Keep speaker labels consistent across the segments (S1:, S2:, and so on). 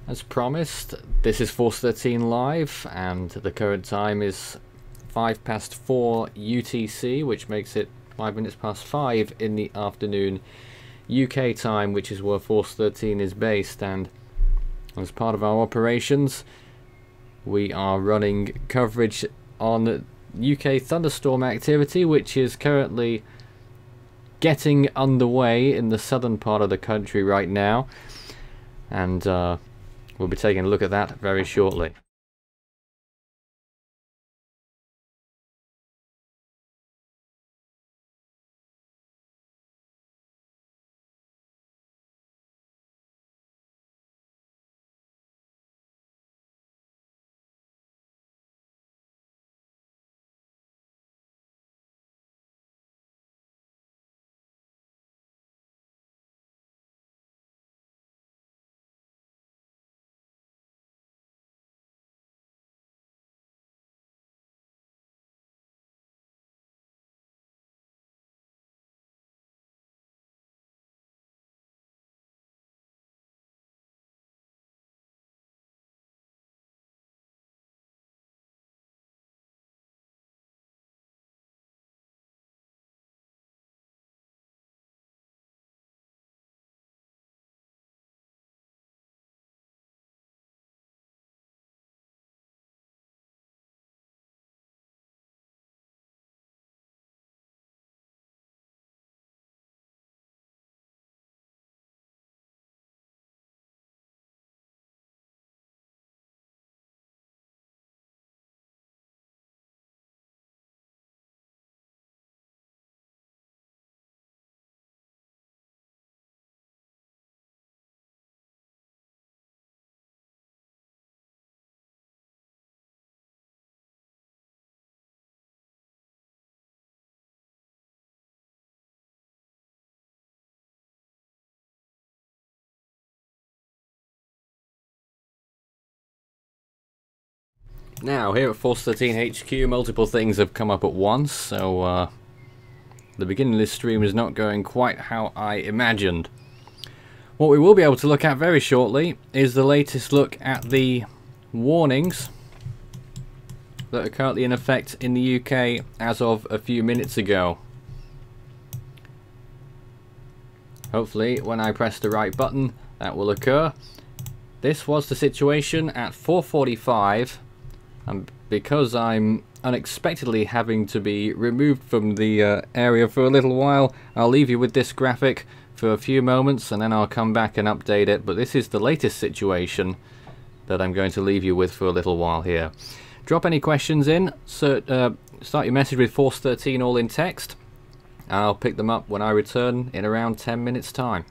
S1: As promised, this is Force 13 Live, and the current time is 4 UTC, which makes it 5 minutes past 5 in the afternoon UK time, which is where Force 13 is based. And as part of our operations, we are running coverage on UK thunderstorm activity, which is currently getting underway in the southern part of the country right now, and we'll be taking a look at that very shortly. Now, here at Force 13 HQ, multiple things have come up at once, so the beginning of this stream is not going quite how I imagined. What we will be able to look at very shortly is the latest look at the warnings that are currently in effect in the UK as of a few minutes ago. Hopefully, when I press the right button, that will occur. This was the situation at 4:45. And because I'm unexpectedly having to be removed from the area for a little while, I'll leave you with this graphic for a few moments and then I'll come back and update it. But this is the latest situation that I'm going to leave you with for a little while here. Drop any questions in, start your message with Force 13 all in text, and I'll pick them up when I return in around 10 minutes time.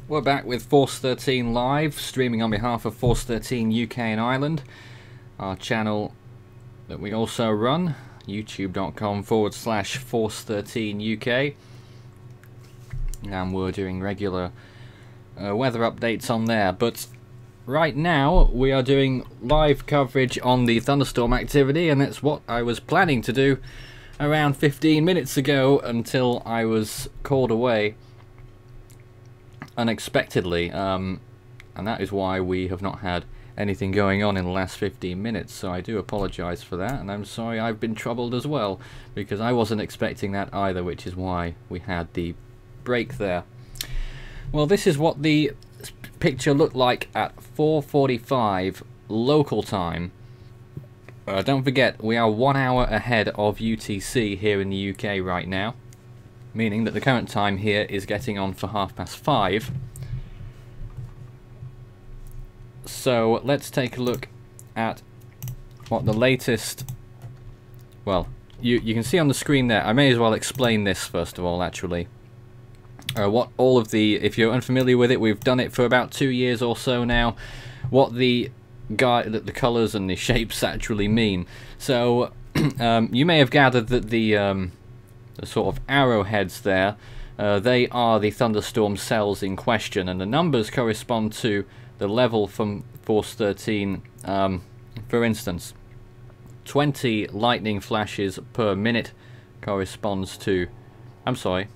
S1: We're back with Force 13 Live, streaming on behalf of Force 13 UK and Ireland, our channel that we also run, youtube.com/Force 13 UK, and we're doing regular weather updates on there. But right now we are doing live coverage on the thunderstorm activity, and that's what I was planning to do around 15 minutes ago until I was called away unexpectedly, and that is why we have not had anything going on in the last 15 minutes, so I do apologise for that, and I'm sorry I've been troubled as well, because I wasn't expecting that either, which is why we had the break there. Well, this is what the picture looked like at 4:45 local time. Don't forget, we are 1 hour ahead of UTC here in the UK right now, meaning that the current time here is getting on for 5:30. So let's take a look at what the latest, well, you can see on the screen there. I may as well explain this first of all, actually. What all of the, if you're unfamiliar with it, we've done it for about 2 years or so now, what the colours and the shapes actually mean. So you may have gathered that the sort of arrowheads there, they are the thunderstorm cells in question, and the numbers correspond to the level from Force 13. For instance, 20 lightning flashes per minute corresponds to, I'm sorry,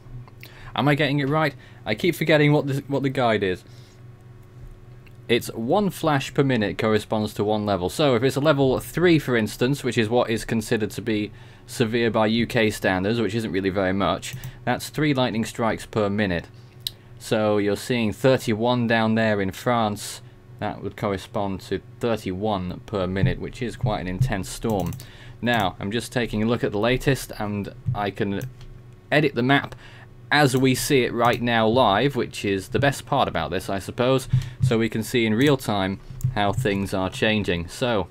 S1: am I getting it right? I keep forgetting what the guide is. It's 1 flash per minute corresponds to 1 level. So if it's a level 3, for instance, which is what is considered to be severe by UK standards, which isn't really very much, that's 3 lightning strikes per minute. So you're seeing 31 down there in France. That would correspond to 31 per minute, which is quite an intense storm. Now, I'm just taking a look at the latest, and I can edit the map as we see it right now live, which is the best part about this, I suppose, so we can see in real time how things are changing. So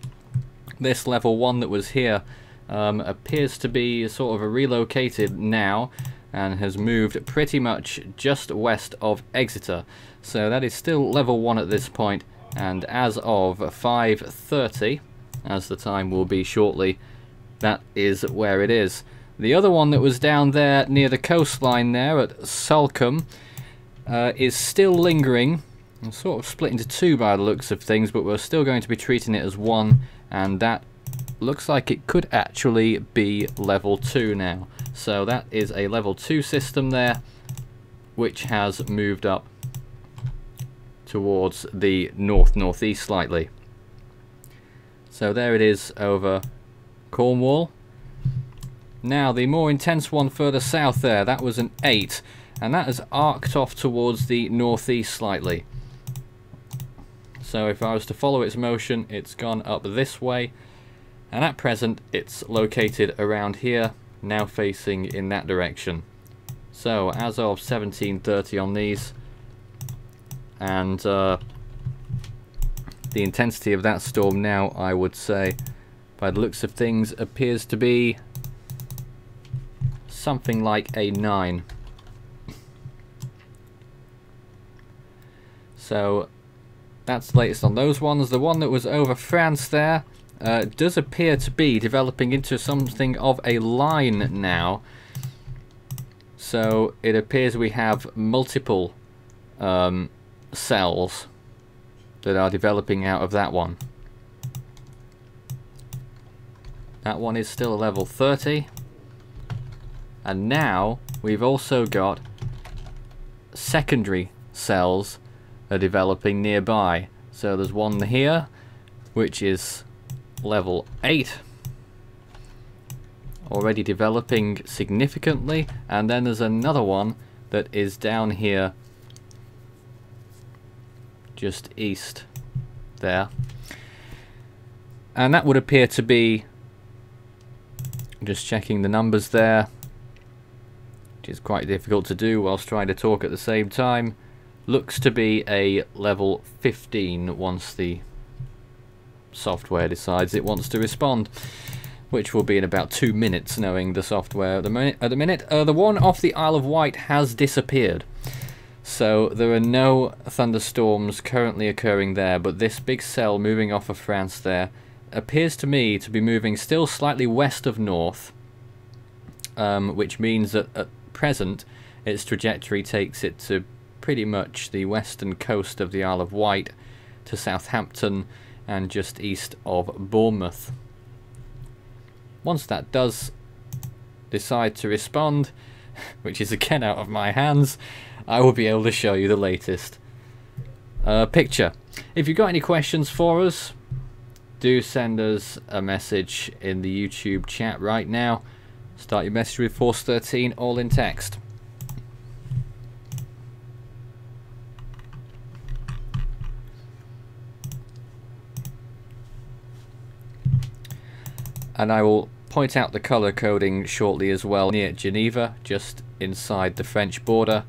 S1: this level 1 that was here appears to be sort of relocated now and has moved pretty much just west of Exeter. So that is still level 1 at this point, and as of 5:30, as the time will be shortly, that is where it is. The other one that was down there near the coastline there at Salcombe is still lingering. It's sort of split into 2 by the looks of things, but we're still going to be treating it as 1, and that looks like it could actually be level 2 now. So that is a level 2 system there, which has moved up towards the north-northeast slightly. So there it is over Cornwall. Now the more intense one further south there, that was an 8, and that has arced off towards the northeast slightly. So if I was to follow its motion, it's gone up this way, and at present it's located around here, now facing in that direction. So as of 17:30 on these, and the intensity of that storm now, I would say, by the looks of things, appears to be something like a 9. So that's the latest on those ones. The one that was over France there does appear to be developing into something of a line now. So it appears we have multiple cells that are developing out of that one. That one is still a level 30. And now we've also got secondary cells are developing nearby. So there's one here which is level 8, already developing significantly, and then there's another one that is down here just east there, and that would appear to be, just checking the numbers there, which is quite difficult to do whilst trying to talk at the same time, looks to be a level 15 once the software decides it wants to respond, which will be in about 2 minutes, knowing the software at the minute. The one off the Isle of Wight has disappeared. So there are no thunderstorms currently occurring there, but this big cell moving off of France there appears to me to be moving still slightly west of north, which means that at present its trajectory takes it to pretty much the western coast of the Isle of Wight, to Southampton and just east of Bournemouth. Once that does decide to respond, which is again out of my hands, I will be able to show you the latest picture. If you've got any questions for us, do send us a message in the YouTube chat right now. Start your message with Force 13, all in text. And I will point out the colour coding shortly as well, near Geneva, just inside the French border.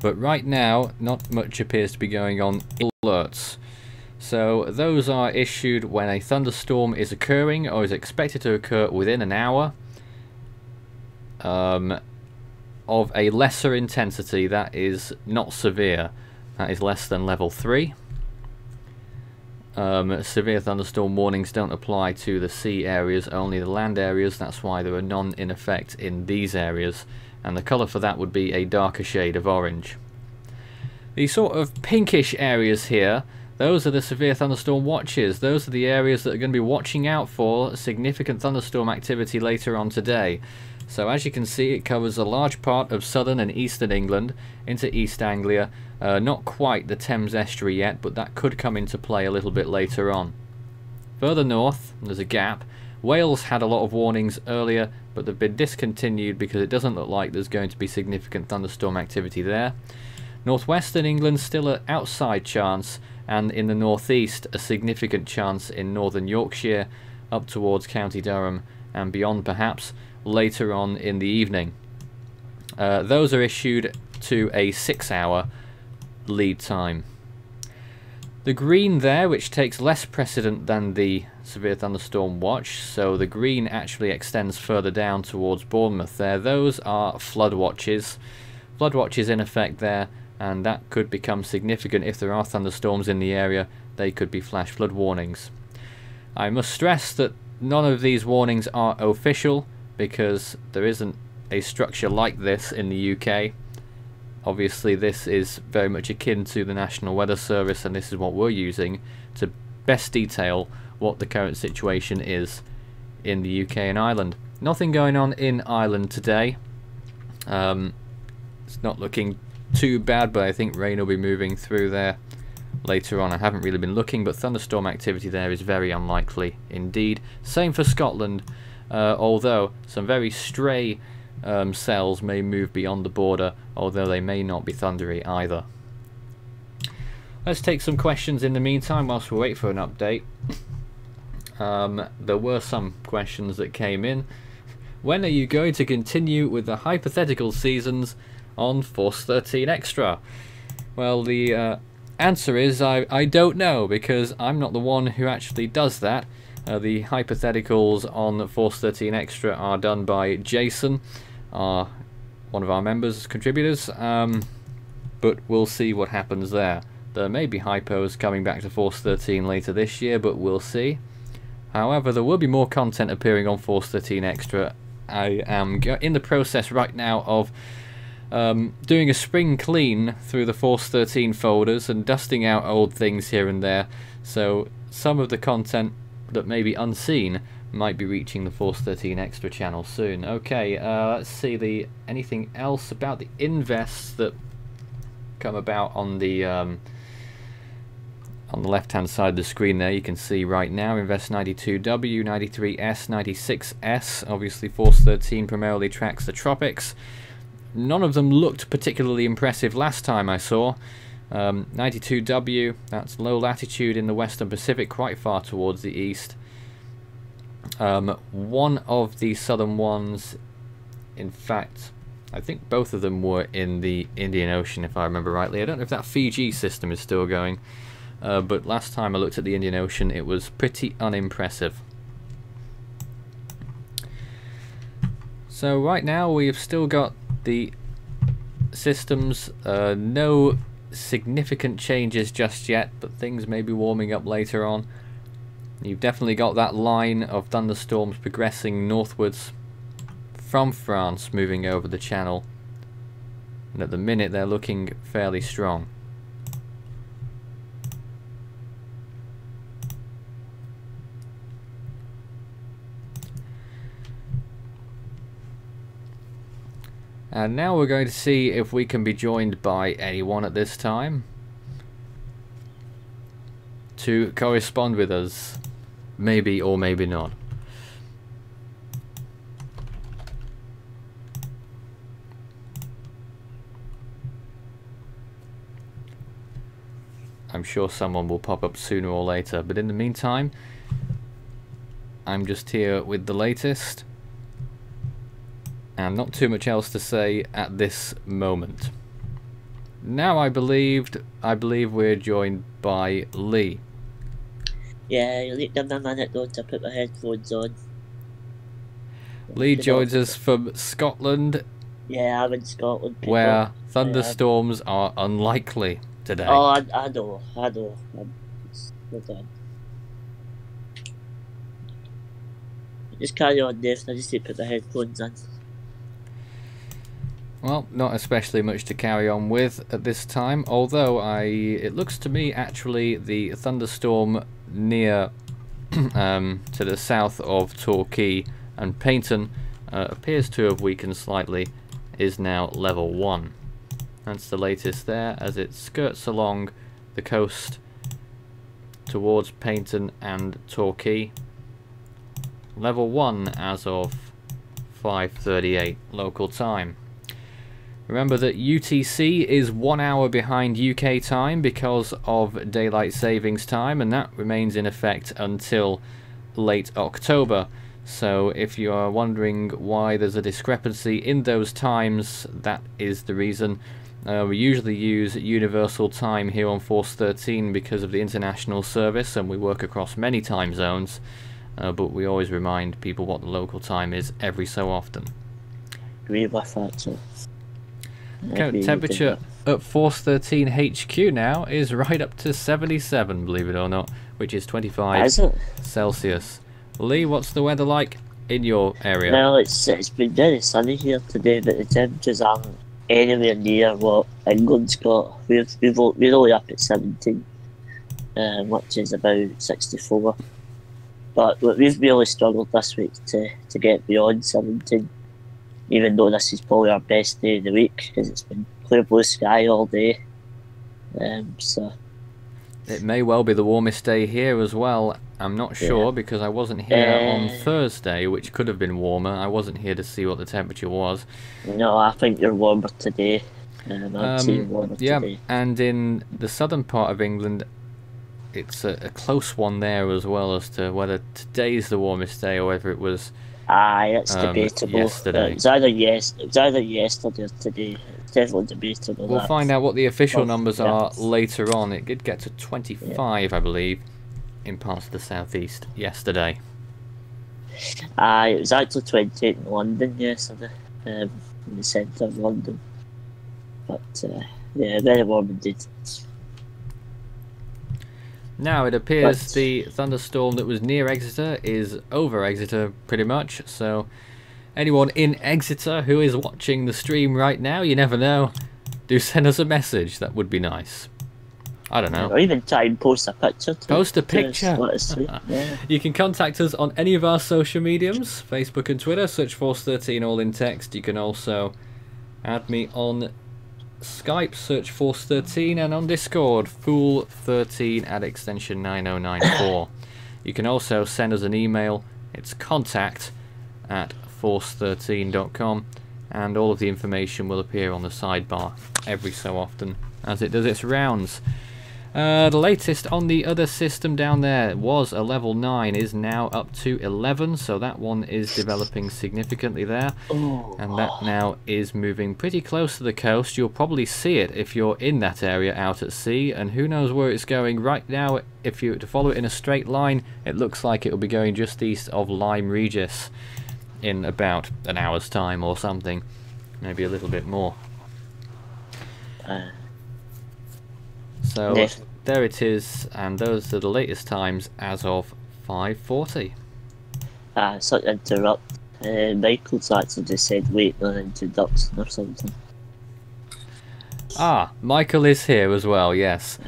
S1: But right now, not much appears to be going on. Alerts. So those are issued when a thunderstorm is occurring or is expected to occur within an hour, of a lesser intensity. That is not severe. That is less than level 3. Severe thunderstorm warnings don't apply to the sea areas, only the land areas. That's why there are none in effect in these areas, and the colour for that would be a darker shade of orange. The sort of pinkish areas here, those are the severe thunderstorm watches. Those are the areas that are going to be watching out for significant thunderstorm activity later on today. So as you can see, it covers a large part of southern and eastern England into East Anglia. Not quite the Thames estuary yet, but that could come into play a little bit later on. Further north, there's a gap. Wales had a lot of warnings earlier, but they've been discontinued because it doesn't look like there's going to be significant thunderstorm activity there. Northwestern England still an outside chance, and in the northeast a significant chance in northern Yorkshire, up towards County Durham and beyond perhaps, later on in the evening. Those are issued to a 6-hour lead time. The green there, which takes less precedent than the severe thunderstorm watch, so the green actually extends further down towards Bournemouth there, those are flood watches. Flood watches in effect there, and that could become significant if there are thunderstorms in the area. They could be flash flood warnings. I must stress that none of these warnings are official, because there isn't a structure like this in the UK. Obviously this is very much akin to the National Weather Service, and this is what we're using to best detail what the current situation is in the UK and Ireland. Nothing going on in Ireland today. It's not looking too bad, but I think rain will be moving through there later on. I haven't really been looking, but thunderstorm activity there is very unlikely indeed. Same for Scotland, although some very stray cells may move beyond the border, although they may not be thundery either. Let's take some questions in the meantime whilst we wait for an update. There were some questions that came in. When are you going to continue with the hypothetical seasons on Force 13 Extra? Well, the answer is I don't know, because I'm not the one who actually does that. The hypotheticals on Force 13 Extra are done by Jason, one of our members, contributors, but we'll see what happens there. There may be hypos coming back to Force 13 later this year, but we'll see. However, there will be more content appearing on Force 13 Extra. I am in the process right now of doing a spring clean through the Force 13 folders and dusting out old things here and there, so some of the content that may be unseen might be reaching the Force 13 Extra channel soon. Okay, let's see anything else about the invests that come about on the left-hand side of the screen there. You can see right now Invest 92W, 93S, 96S. Obviously Force 13 primarily tracks the tropics. None of them looked particularly impressive last time I saw. 92W, that's low latitude in the Western Pacific, quite far towards the east. One of the southern ones, in fact, I think both of them were in the Indian Ocean, if I remember rightly. I don't know if that Fiji system is still going, but last time I looked at the Indian Ocean, it was pretty unimpressive. So right now we've still got the systems, no significant changes just yet, but things may be warming up later on. You've definitely got that line of thunderstorms progressing northwards from France, moving over the channel, and at the minute they're looking fairly strong. And now we're going to see if we can be joined by anyone at this time to correspond with us. Maybe or maybe not. I'm sure someone will pop up sooner or later, but in the meantime, I'm just here with the latest. And not too much else to say at this moment. Now I believe we're joined by Lee.
S2: Yeah, you'll need to give me a minute though to put my headphones on.
S1: Lee joins us from Scotland.
S2: Yeah, I'm in Scotland. People.
S1: Where thunderstorms are unlikely today.
S2: Oh, I know. Hold on. Just carry on, Dave. I just need to put my headphones on.
S1: Well, not especially much to carry on with at this time, although it looks to me actually the thunderstorm near to the south of Torquay and Paignton appears to have weakened slightly, is now level 1. That's the latest there as it skirts along the coast towards Paignton and Torquay. Level 1 as of 5:38 local time. Remember that UTC is 1 hour behind UK time because of daylight savings time, and that remains in effect until late October. So if you are wondering why there's a discrepancy in those times, that is the reason. We usually use universal time here on Force 13 because of the international service, and we work across many time zones, but we always remind people what the local time is every so often.
S2: Agree with that, so.
S1: Current temperature at Force 13 HQ now is right up to 77, believe it or not, which is 25 Celsius. Lee, what's the weather like in your area?
S2: Well, it's been very sunny here today, but the temperatures aren't anywhere near what England's got. We're only up at 17, which is about 64. But we've really struggled this week to get beyond 17. Even though this is probably our best day of the week because it's been clear blue sky all day. So
S1: it may well be the warmest day here as well. I'm not sure because I wasn't here on Thursday, which could have been warmer. I wasn't here to see what the temperature was.
S2: No, I think you're warmer today. I'd say you're warmer today.
S1: And in the southern part of England, it's a close one there as well as to whether today's the warmest day or whether it was.
S2: Aye, it's debatable.
S1: Yesterday.
S2: It was either yesterday or today. It's definitely debatable.
S1: We'll find out what the official numbers are later on. It did get to 25, I believe, in parts of the southeast yesterday.
S2: Aye, it was actually 28 in London yesterday, in the centre of London. But yeah, very warm indeed.
S1: Now it appears the thunderstorm that was near Exeter is over Exeter pretty much, so anyone in Exeter who is watching the stream right now, you never know, do send us a message. That would be nice. I don't know.
S2: Or even try and post a picture.
S1: Post a picture.
S2: Yeah.
S1: You can contact us on any of our social mediums, Facebook and Twitter, search Force 13 all in text. You can also add me on Skype, search Force 13, and on Discord, Fool13 at extension 9094. You can also send us an email. It's contact@force13.com, and all of the information will appear on the sidebar every so often as it does its rounds. The latest on the other system down there was a level 9, is now up to 11, so that one is developing significantly there. And that now is moving pretty close to the coast. You'll probably see it if you're in that area out at sea, and who knows where it's going. Right now, if you were to follow it in a straight line, it looks like it will be going just east of Lyme Regis in about an hour's time or something, maybe a little bit more. So
S2: Yeah.
S1: there it is, and those are the latest times as of 5:40.
S2: Sorry to interrupt. Michael's actually just said waiting on introduction or something.
S1: Ah, Michael is here as well, yes.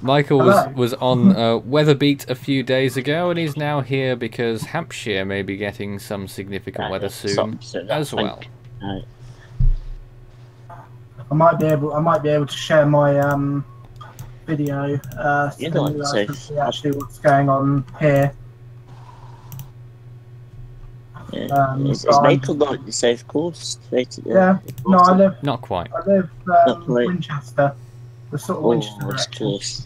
S1: Michael
S3: Hello.
S1: was on Weatherbeat a few days ago, and he's now here because Hampshire may be getting some significant weather soon as well.
S3: I might be able to share my video so
S2: You
S3: you
S2: don't
S3: guys
S2: say.
S3: can see actually what's going on here.
S2: Is
S3: so I'm-
S2: Michael not at the south coast? Right at the,
S3: Yeah, no, I
S1: Not quite.
S3: live
S2: Not quite.
S3: Winchester, the sort of Winchester
S2: Oh, it's
S3: direction.
S2: close.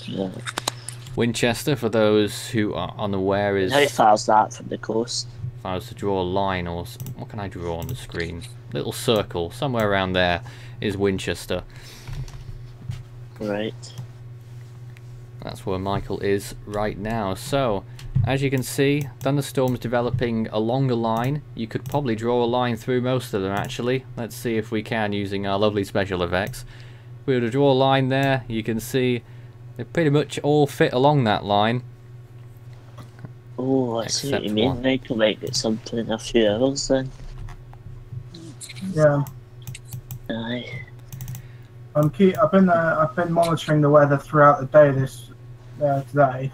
S2: Yeah.
S1: Winchester, for those who are unaware, is
S2: How far's that from the coast?
S1: if I was to draw a line, or what can I draw on the screen? Little circle, somewhere around there is Winchester.
S2: Right.
S1: That's where Michael is right now. So, as you can see, Thunderstorm's developing along a line. You could probably draw a line through most of them, actually. Let's see if we can using our lovely special effects. If we were to draw a line there, you can see they pretty much all fit along that line.
S2: Oh, I see what you
S1: Except
S2: mean.
S1: one.
S2: Michael might get something in a few hours then.
S3: Yeah,
S2: Aye.
S3: I've been monitoring the weather throughout the day today.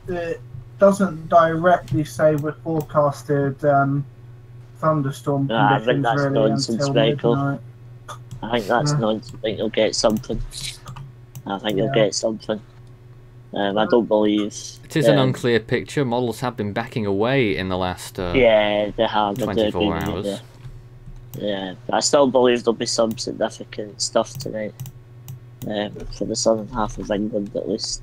S3: It doesn't directly say we're forecasted thunderstorm
S2: I think
S3: conditions
S2: that's
S3: really
S2: nonsense,
S3: until
S2: Michael.
S3: midnight.
S2: I think that's
S3: Yeah.
S2: nonsense. I think you'll get something. I think you'll
S3: Yeah.
S2: get something. I don't believe.
S1: It is an unclear picture. Models have been backing away in the last
S2: Yeah, they have. I do
S1: 24
S2: agree with you
S1: hours.
S2: there. Yeah, but I still believe there'll be some significant stuff tonight. For the southern half of England at least.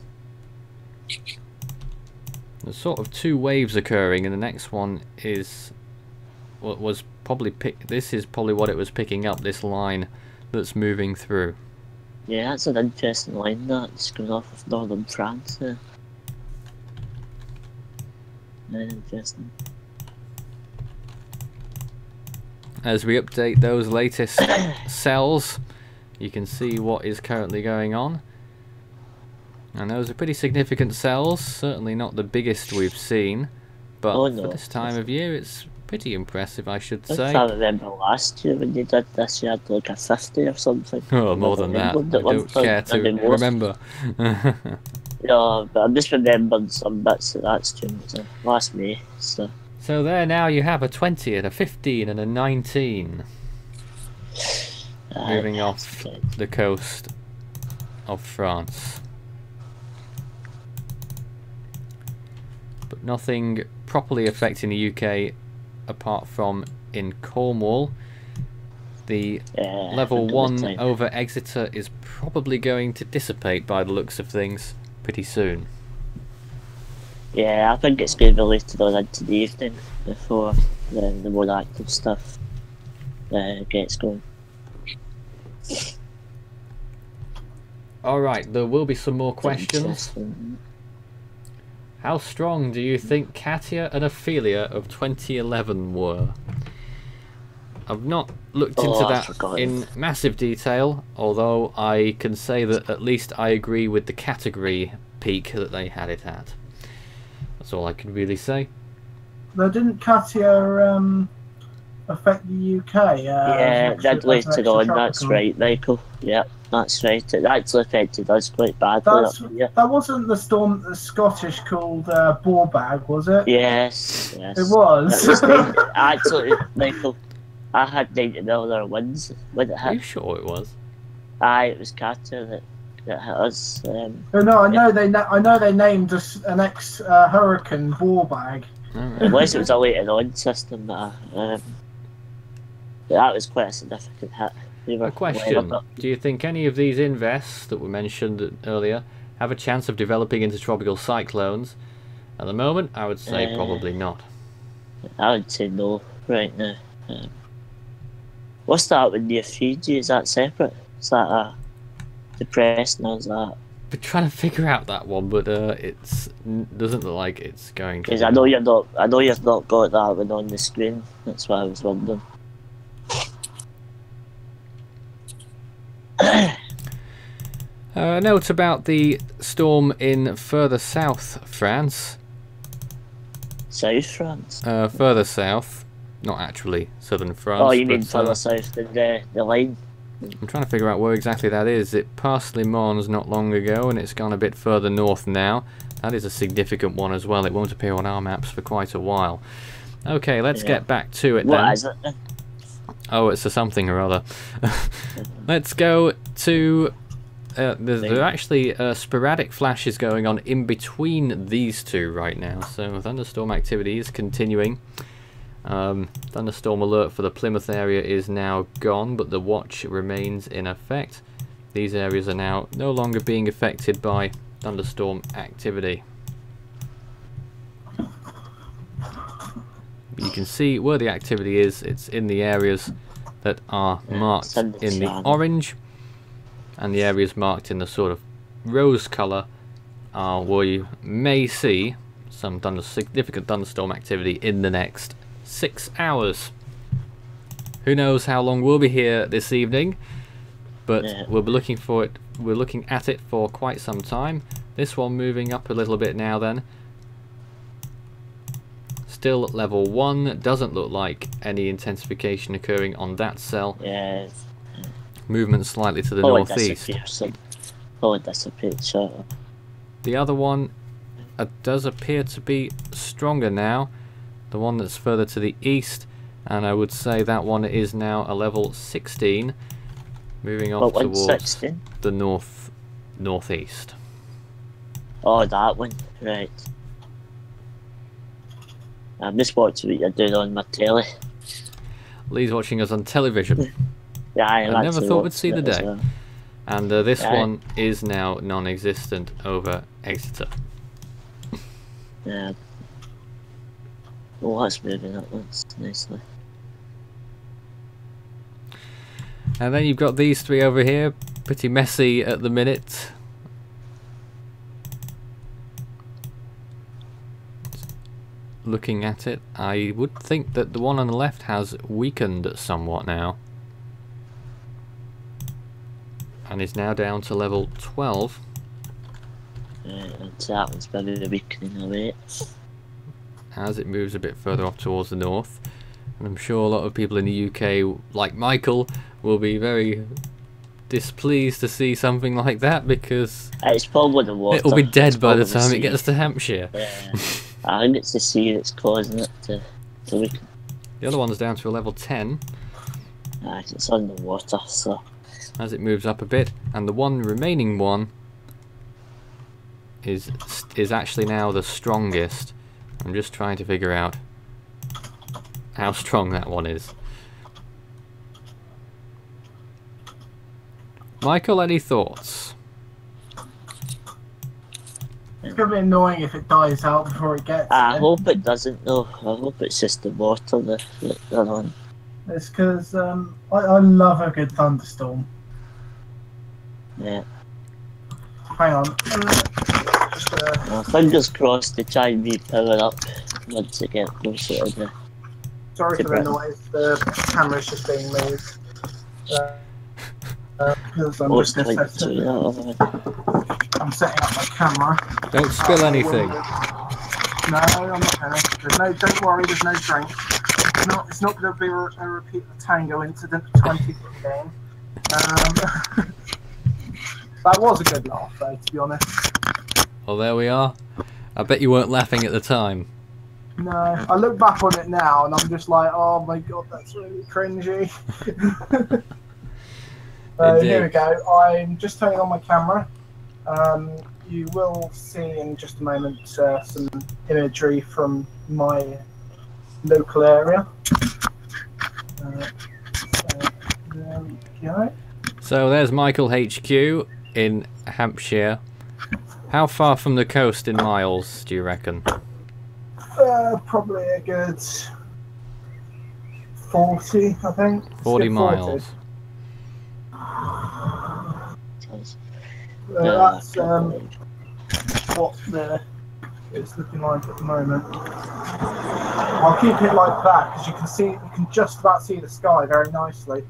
S1: There's sort of two waves occurring, and the next one is what was probably this is probably what it was picking up, this line that's moving through.
S2: Yeah, that's an interesting line that just goes off of northern France. Very interesting.
S1: As we update those latest cells, you can see what is currently going on. And those are pretty significant cells, certainly not the biggest we've seen, but
S2: Oh, no.
S1: for this time of year it's pretty impressive, I should
S2: I
S1: say.
S2: remember last year when you did this, you had like a 50 or something.
S1: Oh, more than that. I
S2: England at one
S1: don't
S2: point,
S1: care to
S2: maybe more.
S1: remember.
S2: Yeah, but I'm just remembering some bits of that tune last May. So
S1: So there now you have a 20 and a 15 and a 19 moving off the coast of France. But nothing properly affecting the UK apart from in Cornwall. The level 1 over Exeter is probably going to dissipate by the looks of things pretty soon.
S2: Yeah, I think it's going to be later on into the evening before the more active stuff gets going.
S1: Alright, there will be some more questions.
S2: Interesting.
S1: How strong do you think Katia and Ophelia of 2011 were? I've not looked into
S2: I've
S1: that
S2: forgotten.
S1: in massive detail, although I can say that at least I agree with the category peak that they had it at. That's all I can really say.
S3: But didn't Katia affect the UK?
S2: Yeah,
S3: as
S2: that
S3: an
S2: later on,
S3: extratropical?
S2: that's right, Michael. Yeah, that's right. It actually affected us quite badly up here.
S3: That wasn't the storm that the Scottish called Borbag, was it?
S2: Yes, yes.
S3: It was.
S2: That was nice. Actually, Michael, I had 90 millimeter winds when it
S1: Are you
S2: hit.
S1: sure it was?
S2: Aye, it was Katia that hit us.
S3: Oh, no, I know they named an ex-hurricane Borbag.
S1: Alright.
S2: Unless it was a later on system, but that was quite a significant hit. We were
S1: A question. Do you think any of these invests that were mentioned earlier have a chance of developing into tropical cyclones? At the moment, I would say probably not.
S2: I would say no right now. What's that with near Fiji? Is that separate? Is that a depressed? No, is that?
S1: Been trying to figure out that one, but it's doesn't look like it's going to.
S2: Because I know you're not. I know you've not got that one on the screen. That's why I was wondering.
S1: Note about the storm in further south France.
S2: South France?
S1: Further south, not actually southern France.
S2: Oh, you mean
S1: but,
S2: further south than the line?
S1: I'm trying to figure out where exactly that is. It passed Le Mans not long ago, and it's gone a bit further north now. That is a significant one as well. It won't appear on our maps for quite a while. Okay, let's get back to it then.
S2: What is it?
S1: Oh, it's a something or other. Let's go to... there are actually sporadic flashes going on in between these two right now. So thunderstorm activity is continuing. Thunderstorm alert for the Plymouth area is now gone, but the watch remains in effect. These areas are now no longer being affected by thunderstorm activity. You can see where the activity is. It's in the areas that are marked in the orange, and the areas marked in the sort of rose colour are where you may see some significant thunderstorm activity in the next 6 hours. Who knows how long we'll be here this evening, but we'll be looking for it. We're looking at it for quite some time. This one moving up a little bit now then. Still at level 1, doesn't look like any intensification occurring on that cell.
S2: Yes.
S1: Movement slightly to the northeast. The other one does appear to be stronger now. The one that's further to the east, and I would say that one is now a level 16, moving off towards the northeast.
S2: Oh, that one, right. I'm just watching what you're doing on my telly.
S1: Lee's watching us on television.
S2: Yeah,
S1: I never thought we'd see the day.
S2: Well.
S1: And this one is now non-existent over Exeter.
S2: Yeah. Oh, that's moving upwards nicely.
S1: And then you've got these three over here, pretty messy at the minute. Looking at it, I would think that the one on the left has weakened somewhat now. And is now down to level 12.
S2: And that one's maybe weakening a bit.
S1: As it moves a bit further off towards the north. And I'm sure a lot of people in the UK, like Michael, will be very displeased to see something like that, because
S2: it's probably the water.
S1: It'll be dead by the time it gets to Hampshire.
S2: Yeah. I think it's the sea that's causing it to weaken.
S1: The other one's down to a level 10.
S2: It's underwater, so...
S1: As it moves up a bit, and the one remaining one is actually now the strongest. I'm just trying to figure out how strong that one is. Michael, any thoughts?
S3: It's going to be annoying if it dies out before it gets
S2: I hope it doesn't, though. I hope it's just the water that they're on.
S3: It's because I love a good thunderstorm.
S2: Yeah.
S3: Hang on.
S2: Fingers crossed to try and repower up once it gets closer to the...
S3: Sorry for the noise, the camera's just being moved. Because I'm setting up my camera.
S1: Don't spill anything.
S3: No, I'm not gonna. Don't worry, there's no drink. It's not going to be a repeat of the Tango incident of 2015. That was a good laugh, though, to be honest.
S1: Well, there we are. I bet you weren't laughing at the time.
S3: No, I look back on it now and I'm just like, oh my god, that's really cringy. Here we go. I'm just turning on my camera. You will see in just a moment some imagery from my local area. There we go.
S1: So there's Michael HQ in Hampshire. How far from the coast in miles do you reckon?
S3: Probably a good 40, I think.
S1: 40 miles.
S3: That's what it's looking like at the moment. I'll keep it like that because you can just about see the sky very nicely.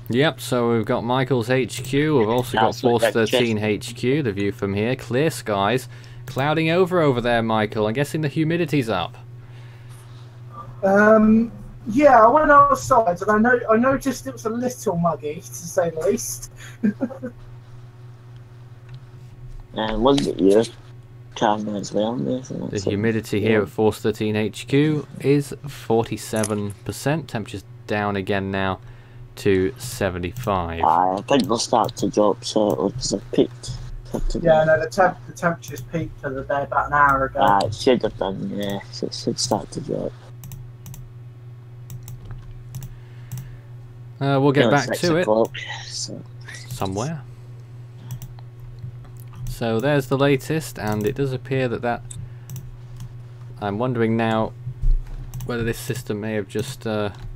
S1: Yep, so we've got Michael's HQ, we've also got Force 13 HQ, the view from here. Clear skies, clouding over there, Michael. I'm guessing the humidity's up.
S3: Yeah, I went outside and I noticed it was a little muggy, to say the least.
S2: Wasn't it your camera as well?
S1: The humidity here at Force 13 HQ is 47%. Temperature's down again now to 75.
S2: I think they'll start to drop shortly because I've peaked.
S3: Yeah, no, the temperature's peaked for the day about an hour ago.
S2: It should have done, yeah. So it should start to drop.
S1: We'll get back to it
S2: so.
S1: somewhere. So there's the latest, and it does appear that I'm wondering now whether this system may have just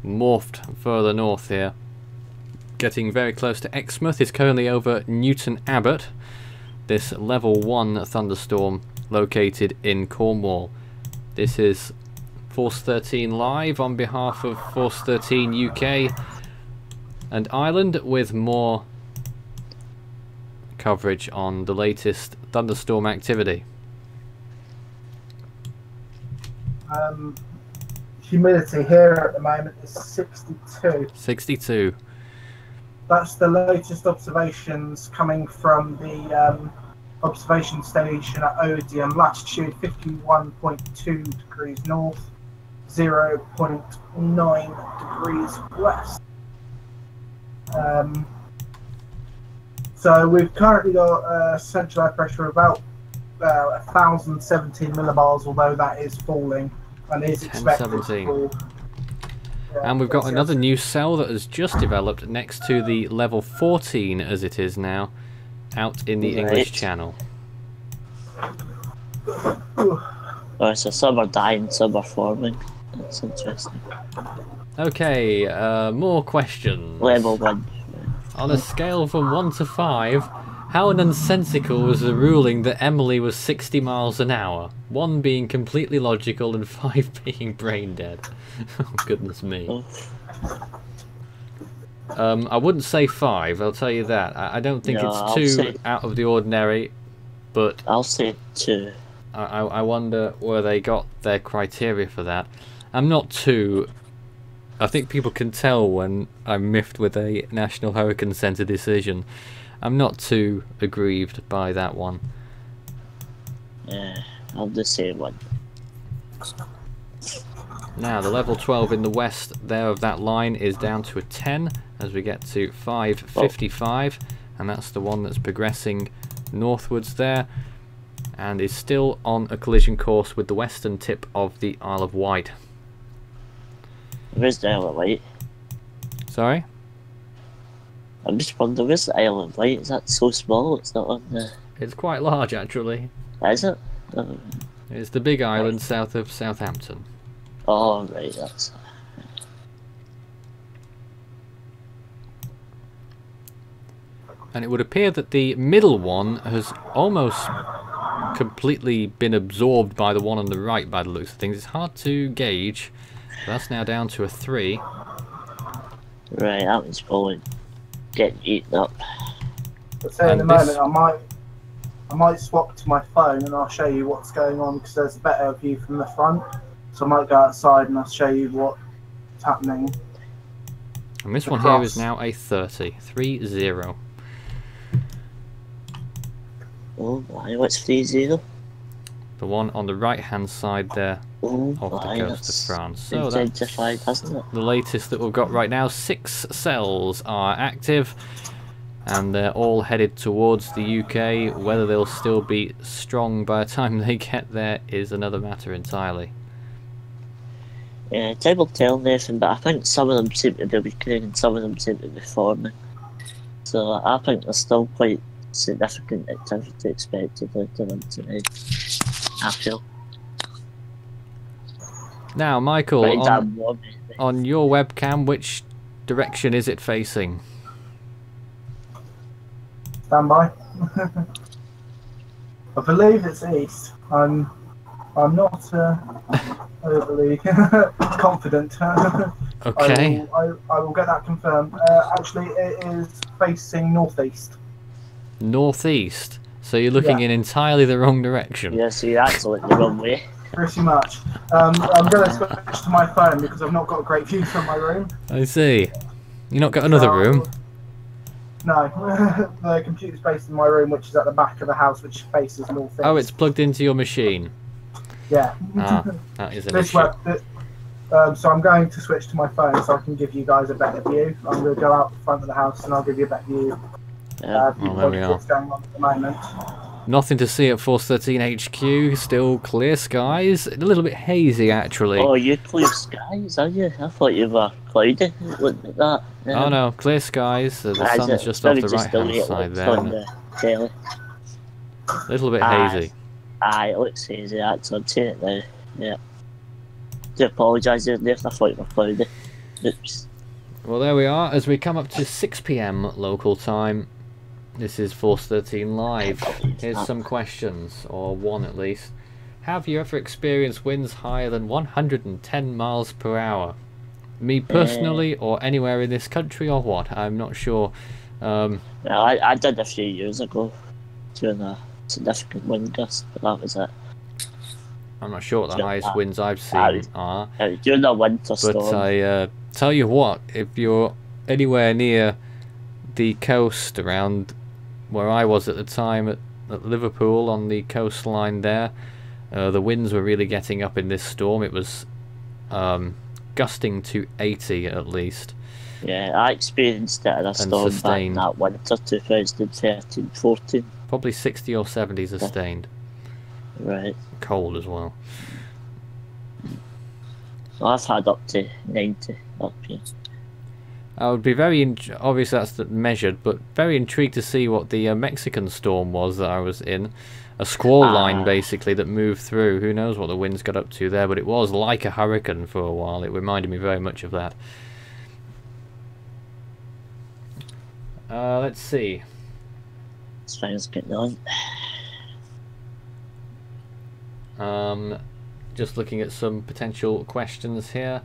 S1: morphed further north here. Getting very close to Exmouth, is currently over Newton Abbot, this level 1 thunderstorm located in Cornwall. This is Force 13 live on behalf of Force 13 UK and Ireland, with more coverage on the latest thunderstorm activity.
S3: Humidity here at the moment is 62.
S1: 62.
S3: That's the latest observations coming from the observation station at Odeon, latitude 51.2 degrees north, 0.9 degrees west. So we've currently got a central air pressure of about 1,017 millibars, although that is falling and is expected to fall. Yeah,
S1: and we've got another new cell that has just developed next to the level 14 as it is now, out in the English Channel.
S2: Oh, so some are dying, some are forming. That's interesting.
S1: Okay, more questions.
S2: Level 1.
S1: On a scale from 1 to 5, how nonsensical was the ruling that Emily was 60 miles an hour? 1 being completely logical and 5 being brain dead. Oh, goodness me. I wouldn't say 5, I'll tell you that. I don't think it's too out of the ordinary, but
S2: I'll say 2.
S1: I wonder where they got their criteria for that. I'm not too... I think people can tell when I'm miffed with a National Hurricane Centre decision. I'm not too aggrieved by that one.
S2: Yeah, I'll just say 1.
S1: Now, the level 12 in the west there of that line is down to a 10 as we get to 555, and that's the one that's progressing northwards there and is still on a collision course with the western tip of the Isle of Wight.
S2: Where's the Isle of Wight?
S1: Sorry?
S2: I'm just wondering, where's the Isle of Wight? Is that so small? It's not on the...
S1: It's quite large, actually.
S2: Is it?
S1: It's the big island south of Southampton.
S2: Oh, right, that's...
S1: And it would appear that the middle one has almost completely been absorbed by the one on the right by the looks of things. It's hard to gauge. That's now down to a 3.
S2: Right, that one's probably getting eaten up.
S3: But say in a moment, I might swap to my phone and I'll show you what's going on, because there's a better view from the front. So I might go outside and I'll show you what's happening.
S1: And this one here is now a 30. 3-0.
S2: Oh my, what's 3-0?
S1: The one on the right hand side there off the coast of France. So that's
S2: hasn't it?
S1: the latest that we've got right now. 6 cells are active and they're all headed towards the UK. Whether they'll still be strong by the time they get there is another matter entirely.
S2: Yeah, time will tell, Nathan, but I think some of them seem to be weakening and some of them seem to be forming. So I think there's still quite significant activity expected later on tonight, I feel.
S1: Now, Michael, on your webcam, which direction is it facing?
S3: Stand by. I believe it's east. I'm not overly confident.
S1: Okay.
S3: I will get that confirmed. Actually, it is facing northeast.
S1: Northeast. So you're looking
S3: Yeah.
S1: in entirely the wrong direction.
S2: Yeah, so you're actually the wrong way.
S3: Pretty much. I'm going to switch to my phone because I've not got a great view from my room.
S1: I see. You not got another room?
S3: No. The computer's based in my room, which is at the back of the house, which faces northeast.
S1: Oh, it's plugged into your machine.
S3: Yeah.
S1: Ah, that is an
S3: This
S1: issue.
S3: so I'm going to switch to my phone so I can give you guys a better view. I'm going to go out the front of the house and I'll give you a better view.
S2: Yeah.
S1: There we are.
S3: What's going on at the moment.
S1: Nothing to see at Force 13 HQ. Still clear skies. A little bit hazy, actually.
S2: Oh, you clear skies, are you? I thought you were cloudy. Look at that.
S1: Oh no, clear skies. The sun's just off the right-hand side there.
S2: On the telly.
S1: A little bit hazy.
S2: Aye, it looks hazy. Actually, I'm seeing it now. Yeah. Do apologise there, Dave. I thought you were cloudy. Oops.
S1: Well, there we are. As we come up to 6 PM local time, this is Force 13 Live. Here's some questions, or one at least. Have you ever experienced winds higher than 110 miles per hour? Me personally, or anywhere in this country, or what? I'm not sure.
S2: Yeah, I did a few years ago during a significant wind gust, but that was it.
S1: I'm not sure what the highest winds I've seen are.
S2: During the winter storm.
S1: But I tell you what, if you're anywhere near the coast around where I was at the time at Liverpool on the coastline there, the winds were really getting up in this storm. It was gusting to 80 at least.
S2: Yeah, I experienced it in a storm back in that winter, 2013-14.
S1: Probably 60 or 70 sustained.
S2: Right.
S1: Cold as well.
S2: I've had up to 90 up here.
S1: I would be very obviously that's measured, but very intrigued to see what the Mexican storm was that I was in. A squall line basically that moved through. Who knows what the winds got up to there, but it was like a hurricane for a while. It reminded me very much of that. Let's see.
S2: As far as getting on.
S1: Just looking at some potential questions here.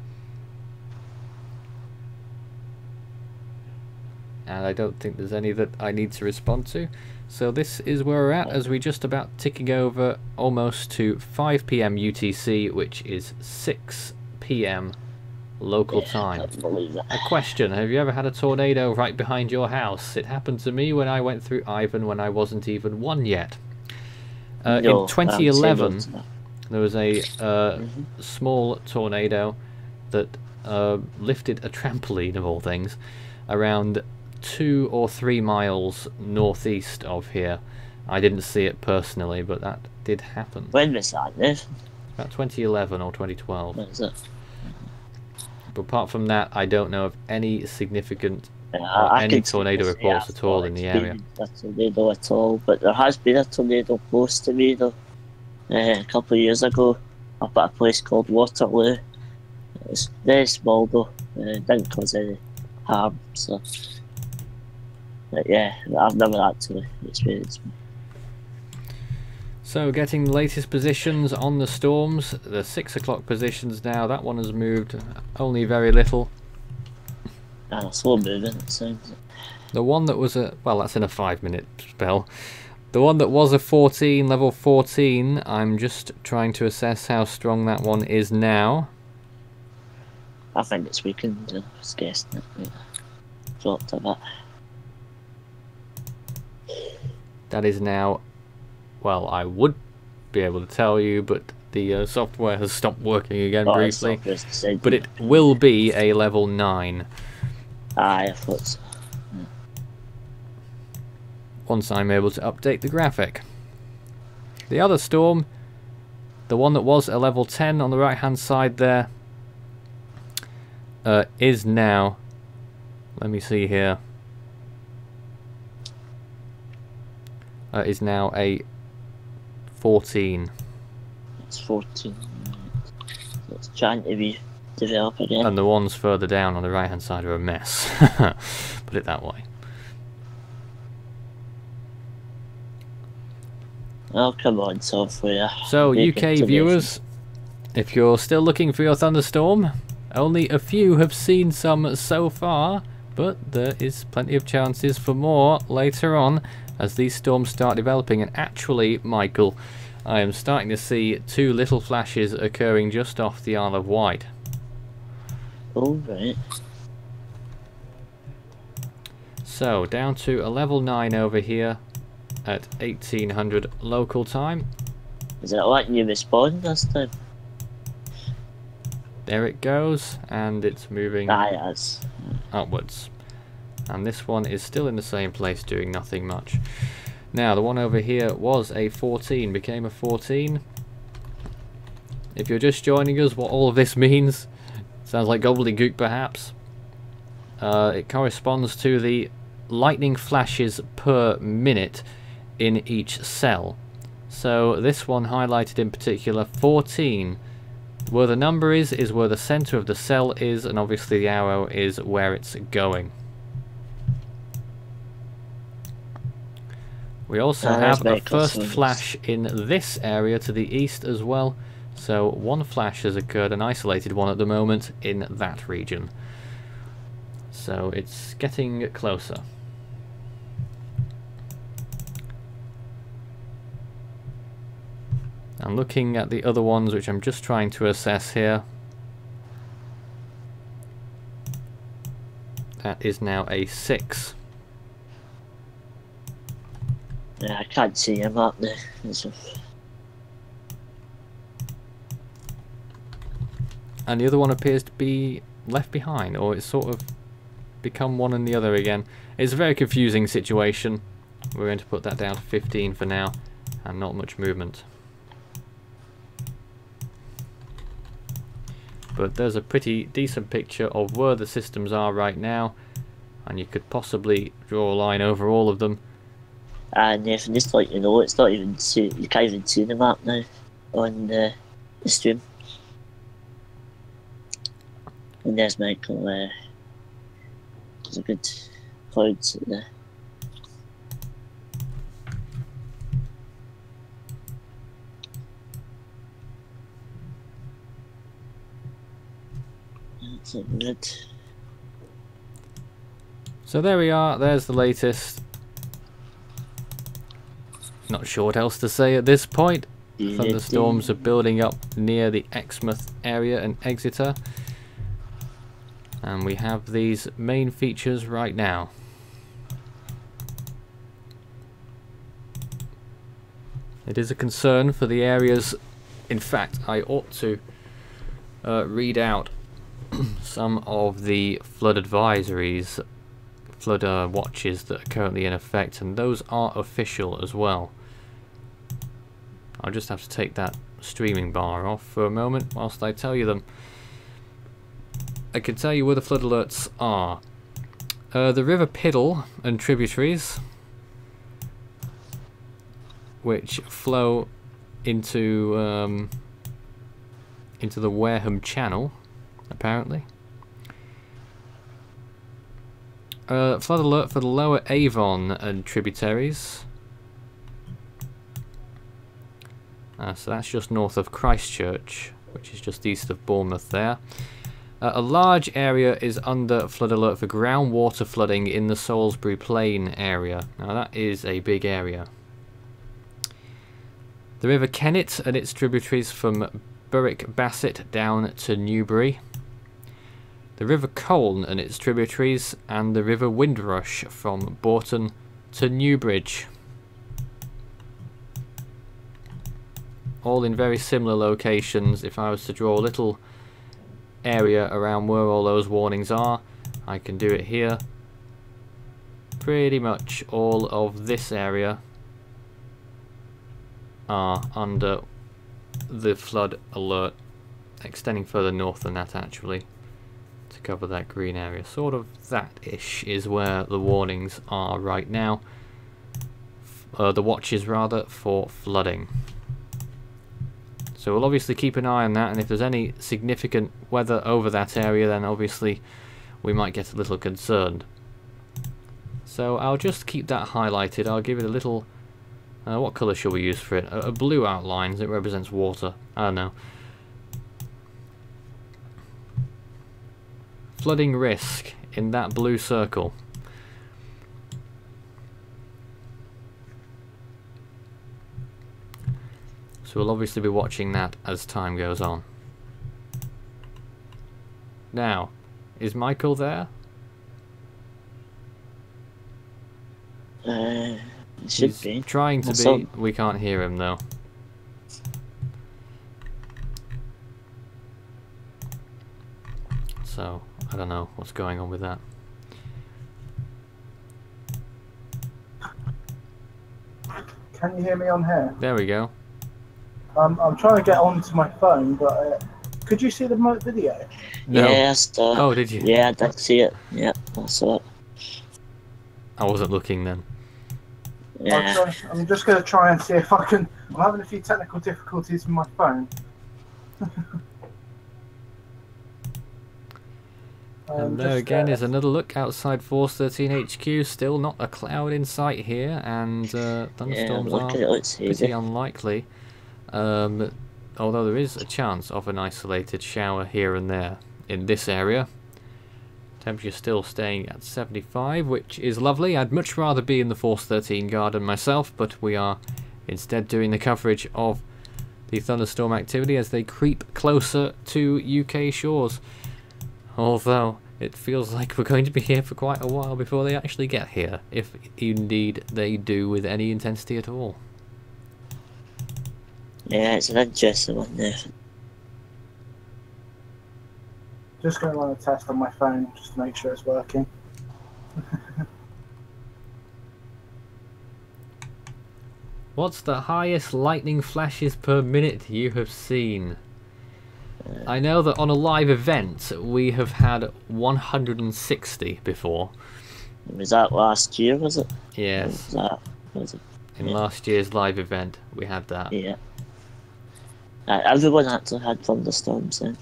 S1: And I don't think there's any that I need to respond to. So this is where we're at as we just about ticking over almost to 5 PM UTC, which is 6 PM local time. A question: have you ever had a tornado right behind your house? It happened to me when I went through Ivan when I wasn't even 1 yet. In 2011, there was a small tornado that lifted a trampoline, of all things, around 2 or 3 miles northeast of here. I didn't see it personally, but that did happen.
S2: When was that, Liv?
S1: About 2011 or 2012.
S2: When was it?
S1: But apart from that, I don't know of any significant any tornado reports at all in the area.
S2: A tornado at all, but there has been a tornado close to me though. A couple of years ago, up at a place called Waterloo. It was very small though, didn't cause any harm. So, but yeah, I've never actually experienced it.
S1: So getting the latest positions on the storms, the 6 o'clock positions now. That one has moved only very little.
S2: And a slow moving, it sounds.
S1: The one that was well, that's in a 5-minute spell. The one that was a 14, level 14, I'm just trying to assess how strong that one is now.
S2: I think it's weakened, it's guessing it. Yeah. Dropped a bit.
S1: That is now, well, I would be able to tell you, but the software has stopped working again briefly. But it will be a level 9.
S2: Aye, I thought so. Yeah.
S1: Once I'm able to update the graphic. The other storm, the one that was a level 10 on the right hand side there, is now, let me see here, is now a 14.
S2: It's 14. So it's trying to develop again.
S1: And the ones further down on the right hand side are a mess. Put it that way.
S2: Oh, come on, software.
S1: So, UK viewers, if you're still looking for your Thunderstorm, Only a few have seen some so far, but there is plenty of chances for more later on as these storms start developing. And actually, Michael, I am starting to see 2 little flashes occurring just off the Isle of Wight.
S2: Oh, right.
S1: So, down to a level 9 over here at 1800 local time.
S2: Is it letting you respond this time?
S1: There it goes, and it's moving upwards. And this one is still in the same place doing nothing much. Now, the one over here was a 14, became a 14. If you're just joining us, what all of this means, sounds like gobbledygook perhaps. It corresponds to the lightning flashes per minute in each cell. So this one highlighted in particular 14. Where the number is where the center of the cell is, and obviously the arrow is where it's going. We also have a first flash in this area to the east as well. So 1 flash has occurred, an isolated one at the moment in that region. So it's getting closer. I'm looking at the other ones, which I'm just trying to assess here. That is now a 6.
S2: Yeah, I can't see him up there.
S1: And the other one appears to be left behind, or it's sort of become one and the other again. It's a very confusing situation. We're going to put that down to 15 for now, and not much movement. But there's a pretty decent picture of where the systems are right now, and you could possibly draw a line over all of them.
S2: And Nathan, just to let you know, it's not even you can't even see the map now on the stream. And there's Michael. There's a good clouds there. That's looking good.
S1: So there we are, there's the latest. Not sure what else to say at this point. Thunderstorms are building up near the Exmouth area and Exeter. And we have these main features right now. It is a concern for the areas. In fact, I ought to read out some of the flood advisories, flood watches that are currently in effect, and those are official as well. I'll just have to take that streaming bar off for a moment whilst I tell you them. I can tell you where the flood alerts are. The River Piddle and tributaries, which flow into the Wareham Channel, apparently. Flood alert for the Lower Avon and tributaries. So that's just north of Christchurch, which is just east of Bournemouth there. A large area is under flood alert for groundwater flooding in the Salisbury Plain area. Now that is a big area. The River Kennet and its tributaries from Berwick Bassett down to Newbury. The River Colne and its tributaries, and the River Windrush from Bourton to Newbridge. All in very similar locations. If I was to draw a little area around where all those warnings are, I can do it here. Pretty much all of this area are under the flood alert, extending further north than that actually, to cover that green area. Sort of that-ish is where the warnings are right now. The watches rather, for flooding. So we'll obviously keep an eye on that, and if there's any significant weather over that area, then obviously we might get a little concerned. So I'll just keep that highlighted. I'll give it a little... what colour shall we use for it? A blue outline, as it represents water. I don't know. flooding risk in that blue circle. So we'll obviously be watching that as time goes on. Now, is Michael there?
S2: Should be.
S1: Trying to be. We can't hear him though. So, I don't know what's going on with that.
S3: Can you hear me on here?
S1: There we go.
S3: I'm trying to get onto my phone, but could you see the video?
S1: No.
S2: Yes.
S1: Oh, did you?
S2: Yeah, I did see it. Yeah, I saw it.
S1: I wasn't looking then.
S2: Yeah.
S3: I'm just going to try and see if I can. I'm having a few technical difficulties with my phone.
S1: And there again is another look outside Force 13 HQ. Still not a cloud in sight here, and thunderstorms are pretty unlikely. Although there is a chance of an isolated shower here and there in this area. Temperature still staying at 75, which is lovely. I'd much rather be in the Force 13 garden myself, but we are instead doing the coverage of the thunderstorm activity as they creep closer to UK shores. Although it feels like we're going to be here for quite a while before they actually get here, if indeed they do with any intensity at all.
S2: Yeah, it's an interesting one there.
S3: Just going to run a test on my phone just to make sure it's working.
S1: What's the highest lightning flashes per minute you have seen? I know that on a live event we have had 160 before.
S2: Was that last year, was it?
S1: Yes.
S2: Was it?
S1: In last year's live event we had that.
S2: Yeah. Everyone actually had thunderstorms then.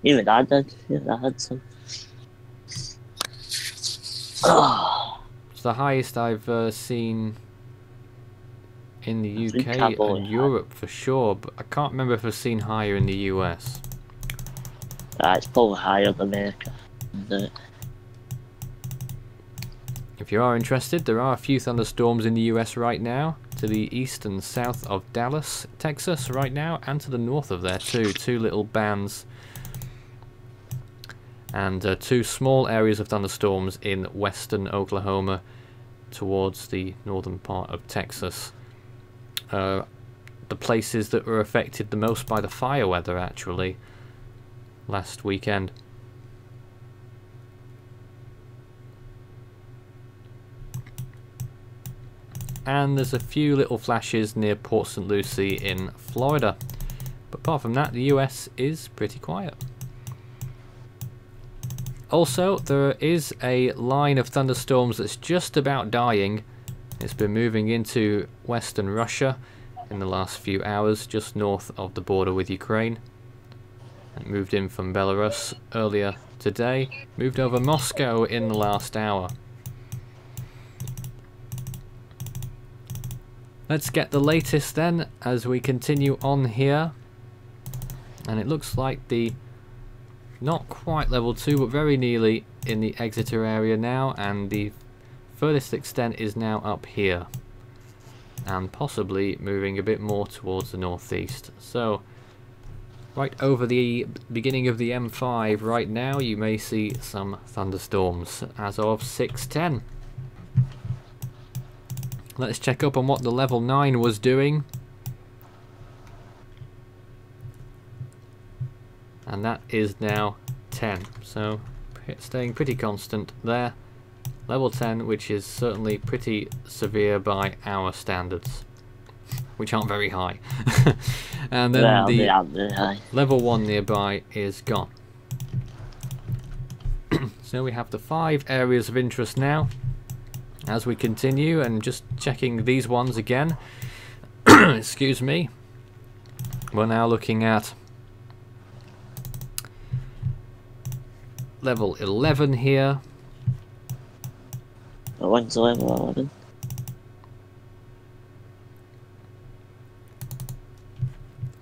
S2: Even I did. Yeah, I had some.
S1: It's the highest I've seen in the UK and Europe for sure, but I can't remember if I've seen higher in the US.
S2: It's probably higher than America.
S1: If you are interested, there are a few thunderstorms in the US right now, to the east and south of Dallas, Texas right now, and to the north of there too. Two little bands and two small areas of thunderstorms in western Oklahoma towards the northern part of Texas. The places that were affected the most by the fire weather actually last weekend. And there's a few little flashes near Port St. Lucie in Florida. But apart from that, the US is pretty quiet. Also, there is a line of thunderstorms that's just about dying. It's been moving into western Russia in the last few hours, just north of the border with Ukraine. It moved in from Belarus earlier today, moved over Moscow in the last hour. Let's get the latest then as we continue on here. And it looks like the not quite level 2 but very nearly in the Exeter area now, and the furthest extent is now up here and possibly moving a bit more towards the northeast. So right over the beginning of the M5 right now you may see some thunderstorms as of 6:10. Let's check up on what the level 9 was doing. And that is now 10. So staying pretty constant there. Level 10, which is certainly pretty severe by our standards, which aren't very high. And then the level 1 nearby is gone. So we have the 5 areas of interest now. As we continue, and just checking these ones again, excuse me, we're now looking at level 11 here.
S2: When's level 11?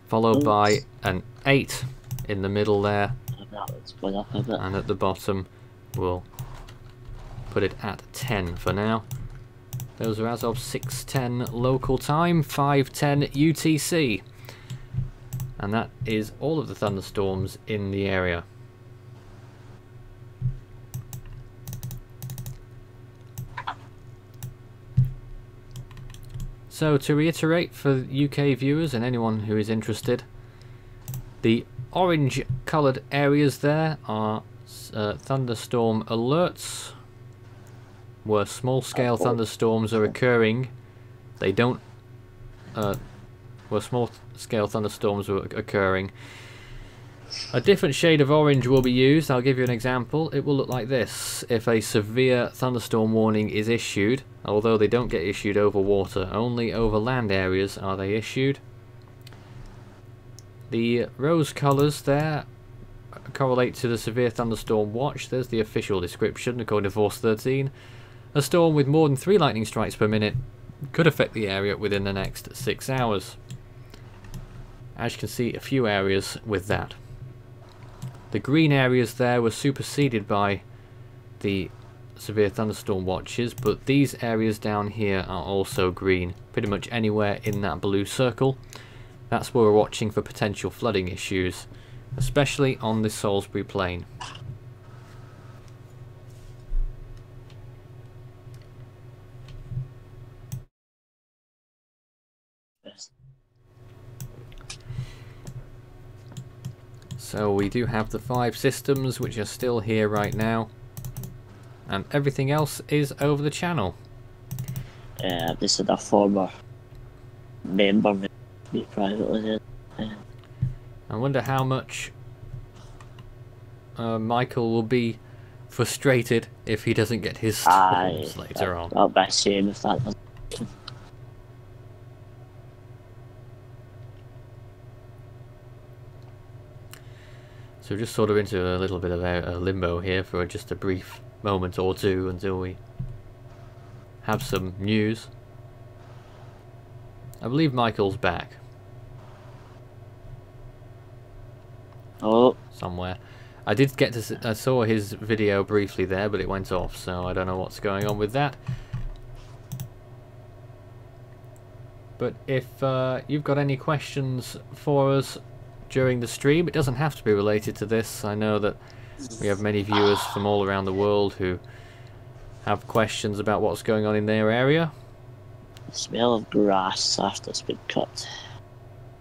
S1: Followed by an 8 in the middle there.
S2: That one's going up a bit.
S1: And at the bottom, we'll put it at 10 for now. Those are as of 6:10 local time, 5:10 UTC. And that is all of the thunderstorms in the area. So to reiterate for UK viewers and anyone who is interested, the orange coloured areas there are thunderstorm alerts, where small scale thunderstorms are occurring. They don't where small scale thunderstorms are occurring. A different shade of orange will be used. I'll give you an example. It will look like this if a severe thunderstorm warning is issued, although they don't get issued over water, only over land areas are they issued. The rose colours there correlate to the severe thunderstorm watch. There's the official description according to Force 13. A storm with more than 3 lightning strikes per minute could affect the area within the next 6 hours. As you can see, a few areas with that. The green areas there were superseded by the severe thunderstorm watches, but these areas down here are also green. Pretty much anywhere in that blue circle. That's where we're watching for potential flooding issues, especially on the Salisbury Plain. So we do have the 5 systems which are still here right now, and everything else is over the channel.
S2: This is a former member, me privately.
S1: I wonder how much Michael will be frustrated if he doesn't get his storms later on.
S2: That'll be a shame if that doesn't.
S1: So we're just sort of into a little bit of a limbo here for just a brief moment or two until we have some news. I believe Michael's back.
S2: Oh.
S1: Somewhere. I did get to I saw his video briefly there, but it went off, so I don't know what's going on with that. But if you've got any questions for us during the stream, it doesn't have to be related to this. I know that we have many viewers from all around the world who have questions about what's going on in their area.
S2: The smell of grass after it's been cut.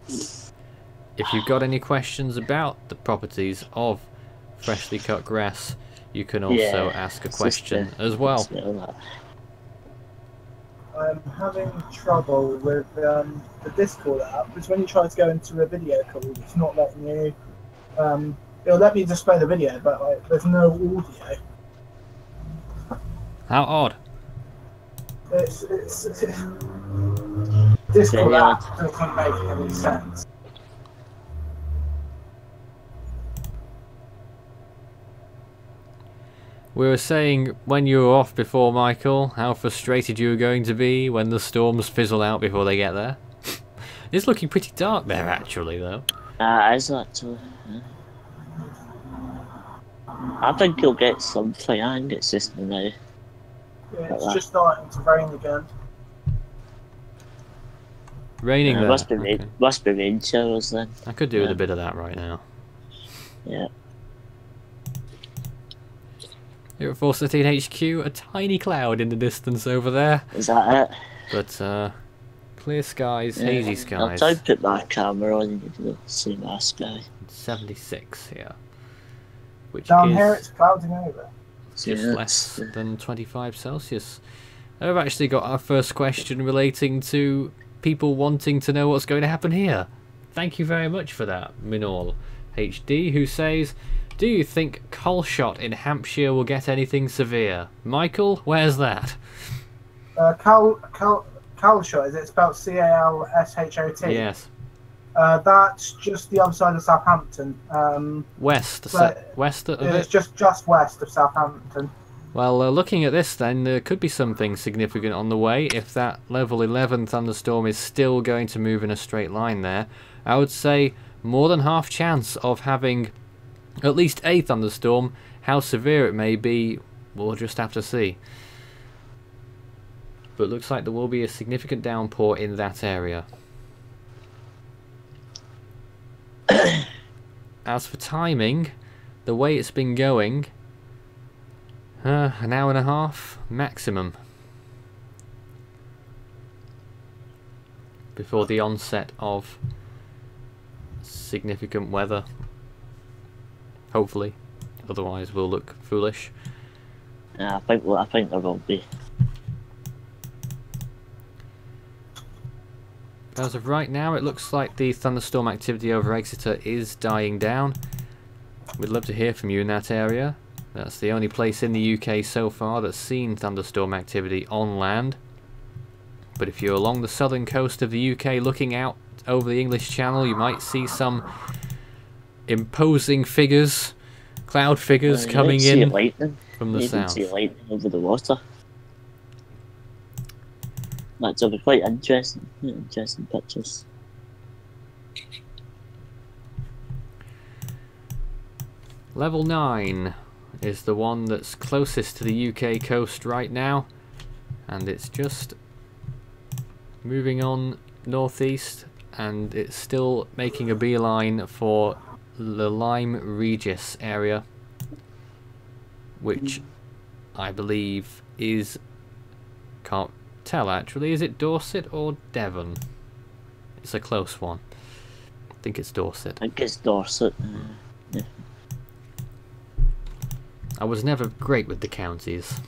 S1: If you've got any questions about the properties of freshly cut grass, you can also ask a question as well.
S3: I'm having trouble with the Discord app, because when you try to go into a video call, it's not letting you. It'll let me display the video, but like, there's no audio.
S1: How odd.
S3: It's Discord app doesn't make any sense.
S1: We were saying when you were off before, Michael, how frustrated you were going to be when the storms fizzle out before they get there. It's looking pretty dark there, actually, though.
S2: Is actually. I think you'll get something. I think it's just now.
S3: Yeah, it's just starting to rain again.
S1: Raining there.
S2: Must be rain showers then.
S1: I could do with a bit of that right now.
S2: Yeah.
S1: Here at Force 13 HQ, a tiny cloud in the distance over there.
S2: Is that it?
S1: But clear skies, hazy skies.
S2: I'll try to put my camera on and you can see my sky.
S1: 76 here. Which
S3: Down
S1: is
S3: here it's clouding over.
S1: just less than 25 Celsius. I've actually got our first question relating to people wanting to know what's going to happen here. Thank you very much for that, Minol HD, who says, do you think Calshot in Hampshire will get anything severe? Michael, where's that?
S3: Calshot, is it spelled C-A-L-S-H-O-T?
S1: Yes.
S3: That's just the other side of Southampton.
S1: West of
S3: it's
S1: it?
S3: just west of Southampton.
S1: Well, looking at this then, there could be something significant on the way if that level 11 thunderstorm is still going to move in a straight line there. I would say more than half chance of having at least a thunderstorm. How severe it may be, we'll just have to see. But it looks like there will be a significant downpour in that area. As for timing, the way it's been going, an hour and a half maximum before the onset of significant weather. Hopefully, otherwise we'll look foolish.
S2: Yeah, I think there will be.
S1: As of right now, it looks like the thunderstorm activity over Exeter is dying down. We'd love to hear from you in that area. That's the only place in the UK so far that's seen thunderstorm activity on land. But if you're along the southern coast of the UK looking out over the English Channel, you might see some imposing figures, cloud figures coming in from the south.
S2: You can see lightning over the water. That'll be quite interesting. Interesting pictures.
S1: Level 9 is the one that's closest to the UK coast right now, and it's just moving on northeast, and it's still making a beeline for the Lyme Regis area, which I believe is, can't tell actually, is it Dorset or Devon? It's a close one. I think it's Dorset.
S2: I think it's Dorset. Yeah.
S1: I was never great with the counties.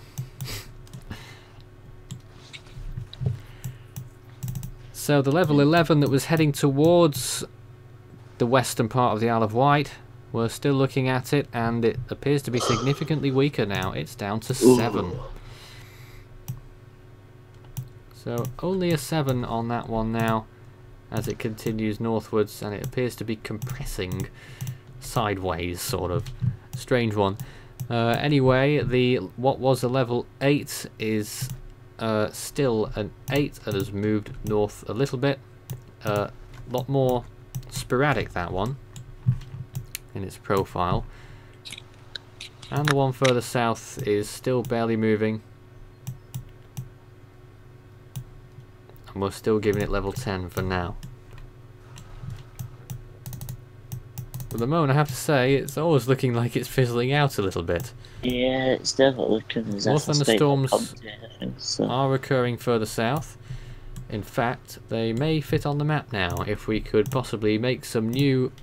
S1: So the level 11 that was heading towards the western part of the Isle of Wight, we're still looking at it, and it appears to be significantly weaker now. It's down to 7. So only a 7 on that one now as it continues northwards, and it appears to be compressing sideways, sort of. Strange one. Anyway, what was a level 8 is still an 8 and has moved north a little bit. A lot more sporadic, that one, in its profile. And the one further south is still barely moving. And we're still giving it level 10 for now. At the moment, I have to say, it's always looking like it's fizzling out a little bit.
S2: Yeah, it's definitely looking as
S1: more
S2: if
S1: thunderstorms are occurring further south. In fact, they may fit on the map now. If we could possibly make some new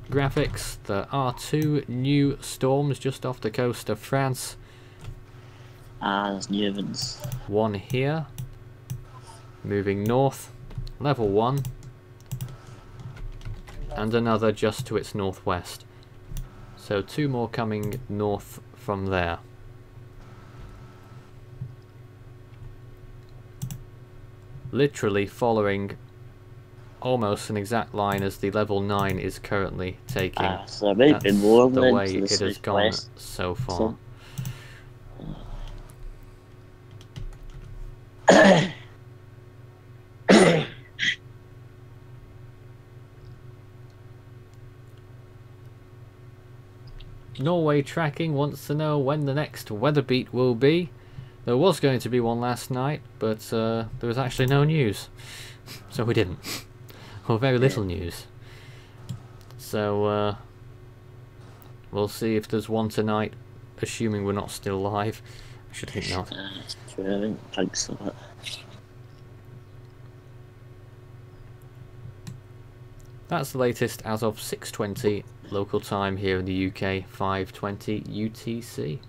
S1: graphics, there are 2 new storms just off the coast of France.
S2: Ah, there's new ones.
S1: One here, moving north, level 1. And another just to its northwest. So 2 more coming north from there. Literally following almost an exact line as the level 9 is currently taking.
S2: So there might be more
S1: the way
S2: to the
S1: it has gone so far. Norway Tracking wants to know when the next weather beat will be. There was going to be one last night, but there was actually no news. So we didn't. Or very little news. So we'll see if there's one tonight, assuming we're not still live. I should think not.
S2: I don't think so.
S1: That's the latest as of 6:20 local time here in the UK, 5:20 UTC.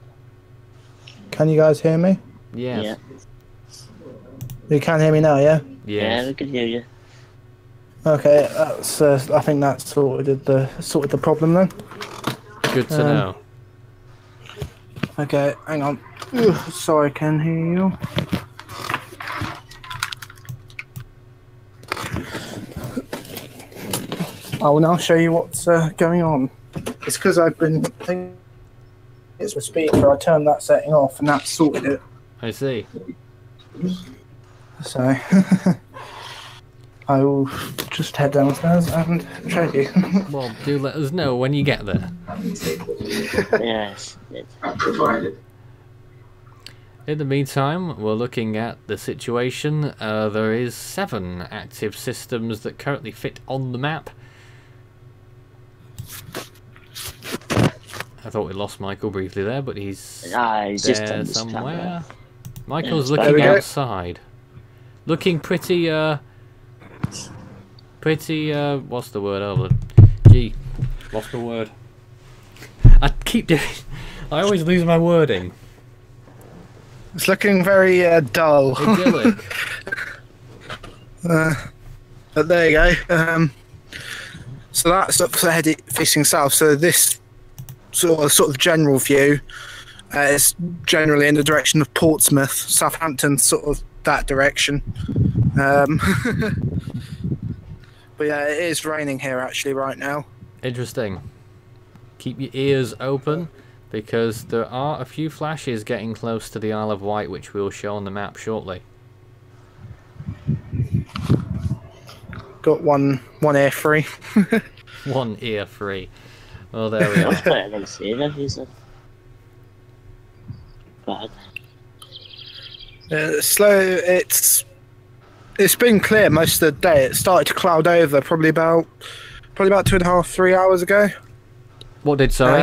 S3: Can you guys hear me?
S1: Yes.
S2: Yeah.
S3: You can hear me now, yeah?
S2: Yeah, we can hear you.
S3: Okay, that's. I think that sorted the problem then.
S1: Good to know.
S3: Okay, hang on. Ugh, so I can hear you. I will now show you what's going on. It's because I've been thinking it's the speaker. I turned that setting off, and that sorted it.
S1: I see.
S3: So I will just head downstairs and show you.
S1: Well, do let us know when you get there.
S2: Yes.
S1: In the meantime, we're looking at the situation. There is 7 active systems that currently fit on the map. I thought we lost Michael briefly there, but he's
S2: Just
S1: there
S2: on this
S1: somewhere.
S2: camera.
S1: Michael's
S2: Yeah,
S1: looking outside. Looking pretty, what's the word? Oh, gee, lost the word. I keep doing, I always lose my wording.
S3: It's looking very dull.
S1: Idyllic.
S3: But there you go. So that's up for heading facing south. So this sort of general view is generally in the direction of Portsmouth, Southampton, sort of that direction. But yeah, it is raining here actually right now.
S1: Interesting. Keep your ears open, because there are a few flashes getting close to the Isle of Wight, which we'll show on the map shortly.
S3: Got one ear free.
S1: One ear free. Well, there we are.
S2: That's better than saying it, is it? Bad.
S3: Slow. It's been clear most of the day. It started to cloud over probably about 2.5, 3 hours ago.
S1: What did, sorry?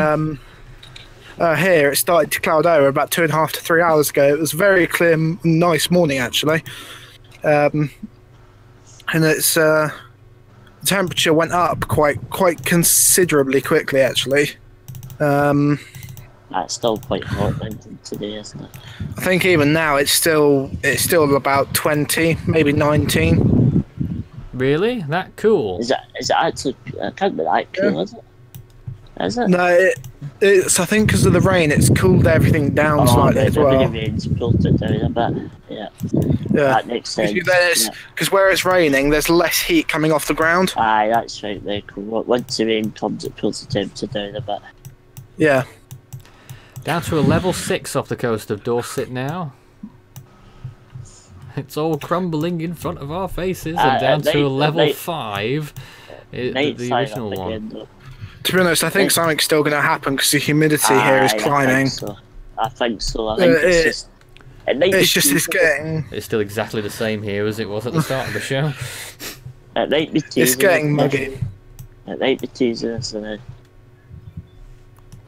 S3: Here it started to cloud over about 2.5 to 3 hours ago. It was a very clear, nice morning actually, and it's the temperature went up quite considerably quickly actually.
S2: That's still quite hot today, isn't it?
S3: I think even now it's still about 20, maybe 19.
S1: Really? That cool?
S2: Is it actually? It can't be that cool, is it? Is it?
S3: No, it's I think because of the rain, it's cooled everything down slightly as well.
S2: The rain's cooled it down a bit. Yeah. That makes sense.
S3: Because where it's raining, there's less heat coming off the ground.
S2: Aye, that's right. Very cool. Once the rain comes, it pulls the temperature down a bit.
S3: Yeah.
S1: Down to a level 6 off the coast of Dorset now. It's all crumbling in front of our faces, and down to a level 5, the original one.
S2: Again,
S3: to be honest, I think something's still going to happen because the humidity here is climbing.
S2: I think so. I think it's just.
S3: It's
S1: It's still exactly the same here as it was at the start of the show.
S2: It might be teasing.
S3: It's getting muggy.
S2: It might be teasing us now.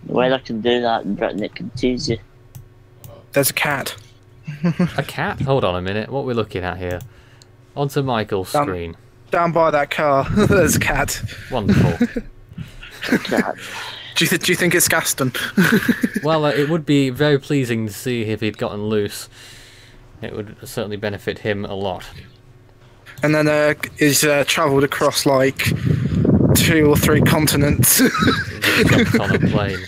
S2: The weather can do that in Britain, it can tease you.
S3: There's a cat.
S1: A cat? Hold on a minute. What are we looking at here? Onto Michael's screen.
S3: Down by that car, there's a cat.
S1: Wonderful.
S3: Do you think it's Gaston?
S1: Well, it would be very pleasing to see if he'd gotten loose. It would certainly benefit him a lot.
S3: And then he's travelled across like 2 or 3 continents.
S1: He just jumped on a plane.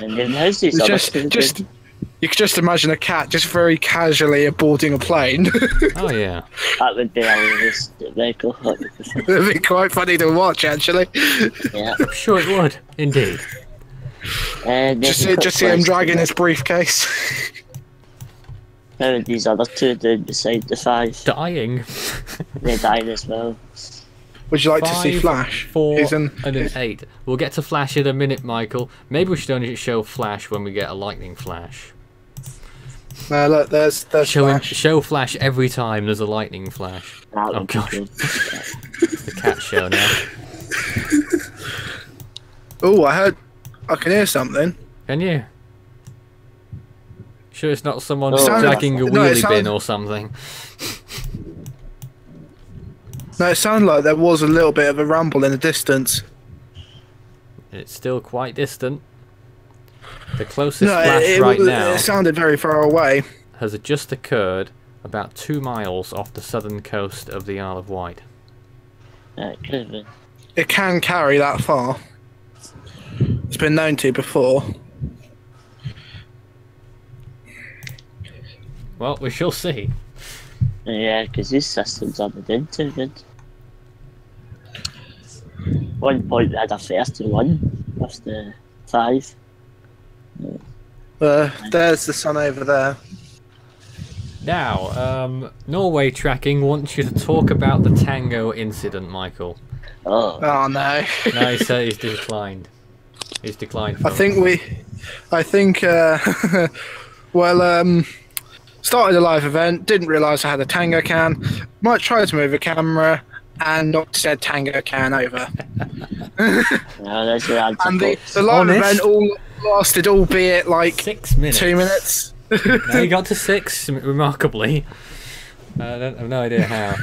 S2: And then how's this
S3: you could just imagine a cat just very casually boarding a plane.
S1: Oh yeah.
S2: That would be hilarious. Michael.
S3: It'd be quite funny to watch, actually.
S2: Yeah.
S1: I'm sure it would, indeed.
S3: Just see him dragging his briefcase.
S2: How are these other 2 doing beside the 5?
S1: Dying.
S2: They're dying as well.
S3: Would you like to see
S1: 5,
S3: Flash?
S1: 4,
S3: He's in...
S1: and an 8. We'll get to Flash in a minute, Michael. Maybe we should only show Flash when we get a lightning flash.
S3: Look, there's Flash.
S1: Show Flash every time there's a lightning flash. Oh gosh. The cat show now.
S3: Oh, I can hear something.
S1: Can you? Sure it's not someone
S3: No.
S1: dragging a
S3: No,
S1: wheelie bin or something.
S3: No, it sounded like there was a little bit of a rumble in the distance.
S1: It's still quite distant. The closest flash right now
S3: it sounded very far away.
S1: has just occurred about 2 miles off the southern coast of the Isle of Wight.
S2: It could have been.
S3: It can carry that far. It's been known to before.
S1: Well, we shall see.
S2: Yeah, because these systems aren't doing too good. One point we had a 31 with the 5.
S3: There's the sun over there.
S1: Now, Norway Tracking wants you to talk about the Tango incident, Michael.
S2: Oh,
S3: no.
S1: No, he said he's declined. He's declined.
S3: I think started a live event, didn't realise I had a Tango can. Might try to move a camera and knocked said Tango can over.
S2: no, that's your answer.
S3: And the live event all lasted, albeit like
S1: 6 minutes.
S3: 2 minutes.
S1: No, he got to 6, remarkably. I have no idea how.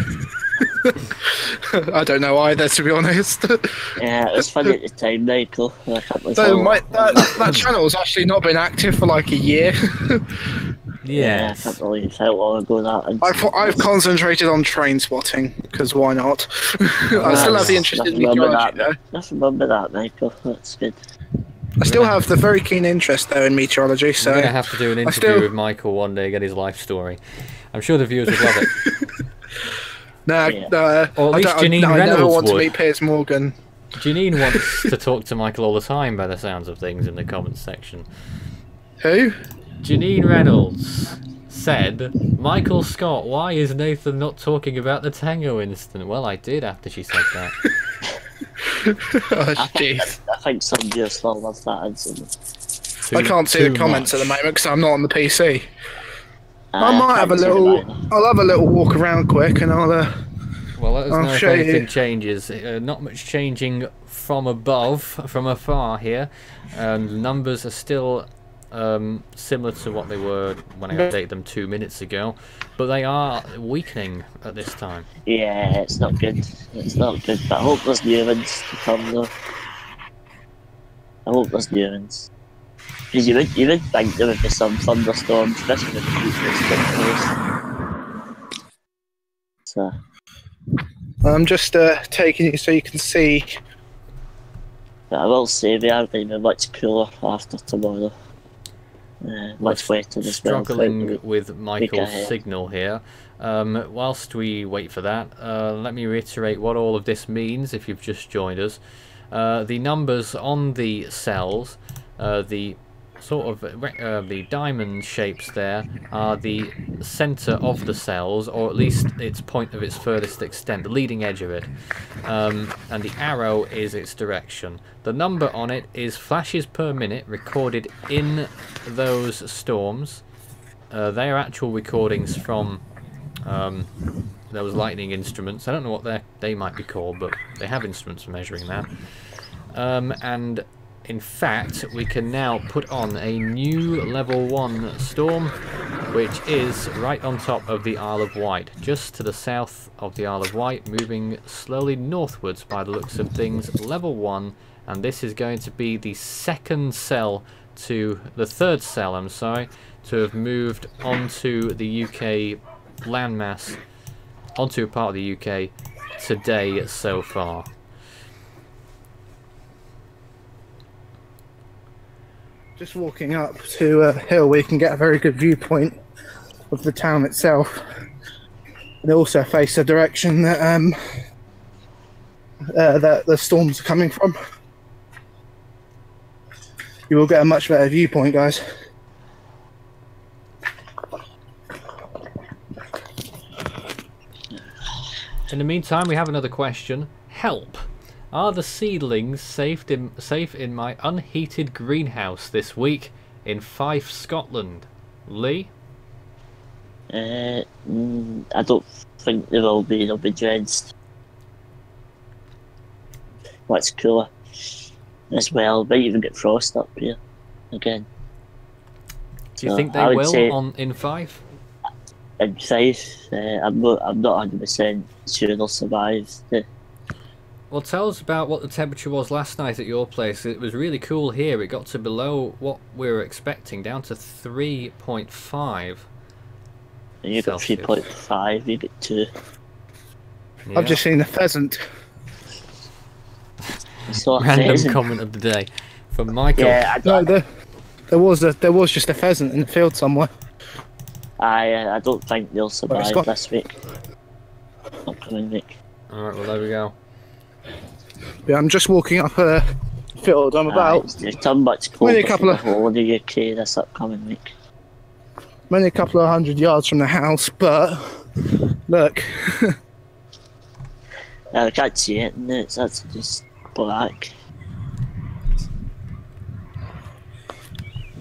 S3: I don't know either, to be honest.
S2: Yeah, it was funny at the time, Michael. I can't believe
S3: So
S2: how-
S3: that channel's actually not been active for like a year.
S2: Yeah, I
S1: Yes.
S2: can't believe how long ago that is.
S3: I've concentrated on train spotting, because why not? I still have the interest in meteorology, though.
S2: Just remember that, Michael. That's good.
S3: I still have the very keen interest, though, in meteorology, so...
S1: We're going to have to do an interview with Michael one day, get his life story. I'm sure the viewers would love it.
S3: No,
S2: Yeah.
S1: Or at least Janine
S3: I never
S1: Reynolds
S3: want to
S1: would.
S3: meet Piers Morgan.
S1: Janine wants to talk to Michael all the time by the sounds of things in the comments section.
S3: Who?
S1: Janine Reynolds said, Michael Scott, why is Nathan not talking about the Tango incident? Well, I did after she said that.
S3: Oh, jeez.
S2: I think some viewers still love that incident.
S3: I can't see the comments
S1: much.
S3: at the moment because I'm not on the PC. I
S2: I
S3: might have a
S2: can't see it
S3: little...
S2: either.
S3: I'll have a little walk around quick and I'll...
S1: Well, let us
S3: I'll
S1: know if
S3: show
S1: anything
S3: you.
S1: changes. Not much changing from above, from afar here. Numbers are still similar to what they were when I updated them 2 minutes ago, but they are weakening at this time.
S2: Yeah, it's not good. It's not good, but I hope there's new ones to come, though. I hope there's new ones. Because you would think there would be some thunderstorms, especially when the future is close. So,
S3: I'm just taking you so you can see.
S2: but I will say we are going to be much cooler after tomorrow. Much wetter as well.
S1: Struggling with
S2: week
S1: Michael's
S2: ahead.
S1: signal here. Whilst we wait for that, let me reiterate what all of this means if you've just joined us. The numbers on the cells, the sort of the diamond shapes there, are the centre of the cells, or at least its point of its furthest extent, the leading edge of it. And the arrow is its direction. The number on it is flashes per minute recorded in those storms. They are actual recordings from those lightning instruments. I don't know what they might be called, but they have instruments for measuring that. And in fact, we can now put on a new level 1 storm, which is right on top of the Isle of Wight, just to the south of the Isle of Wight, moving slowly northwards by the looks of things, level 1, and this is going to be the third cell, I'm sorry, to have moved onto the UK landmass, onto a part of the UK today so far.
S3: Just walking up to a hill where you can get a very good viewpoint of the town itself. And also face the direction that that the storms are coming from. You will get a much better viewpoint, guys.
S1: In the meantime, we have another question. Help! Are the seedlings safe in my unheated greenhouse this week in Fife, Scotland? Lee?
S2: I don't think they will be. They'll be drenched. Much cooler as well. Might even get frost up here again.
S1: Do you
S2: So
S1: think
S2: I
S1: they
S2: would say-
S1: will in Fife?
S2: In Fife, I'm not 100% sure they'll survive.
S1: Well, tell us about what the temperature was last night at your place. It was really cool here. It got to below what we were expecting, down to 3.5.
S2: You got
S1: Celsius.
S2: 3.5, you get 2.
S1: Yeah.
S3: I've just seen a pheasant.
S2: So
S1: Random comment of the day from Michael.
S2: Yeah,
S3: No, there was just a pheasant in the field somewhere.
S2: I don't think they'll survive
S3: Scott.
S2: this week. Upcoming week.
S1: Alright, well there we go.
S3: Yeah, I'm just walking up a field. I'm about
S2: It's too much
S3: Maybe
S2: colder
S3: a couple
S2: for
S3: of-
S2: the whole of the UK this upcoming week.
S3: I'm only a couple of 100 yards from the house, but look.
S2: I can't see it, and it's actually just black.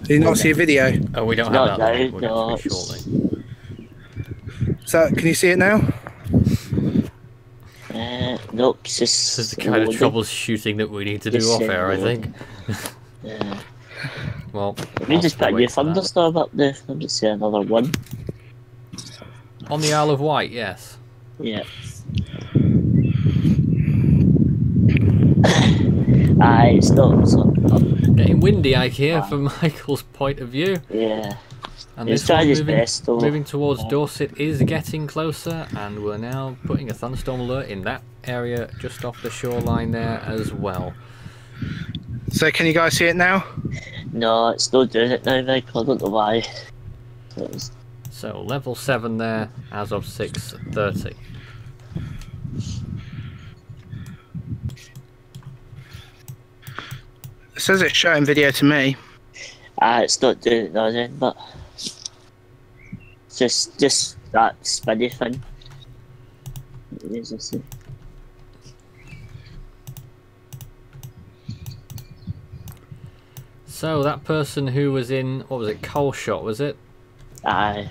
S3: Do you not see a video?
S1: Oh, we don't
S2: Not
S1: have that.
S2: now,
S1: We'll
S2: no,
S1: get to it shortly.
S3: So, can you see it now?
S2: Nope, it's just.
S1: This is the kind of troubleshooting that we need to do off air, I think.
S2: Yeah.
S1: Well,
S2: We just put a new Thunderstorm up there. I'm just saying another one.
S1: On the Isle of Wight, yes.
S2: Yeah. Aye, it's not.
S1: Getting windy, I hear, from Michael's point of view.
S2: Yeah.
S1: And
S2: He's
S1: this one
S2: trying his best, though.
S1: moving towards Dorset is getting closer, and we're now putting a thunderstorm alert in that area just off the shoreline there as well.
S3: So, can you guys see it now?
S2: No, it's not doing it now, Michael. I don't know why.
S1: So, level 7 there as of 6:30.
S3: It says it's showing video to me.
S2: It's not doing it now then, but just that spinny thing. It is, I see.
S1: So, that person who was in, what was it, Coleshot, was it?
S2: Aye.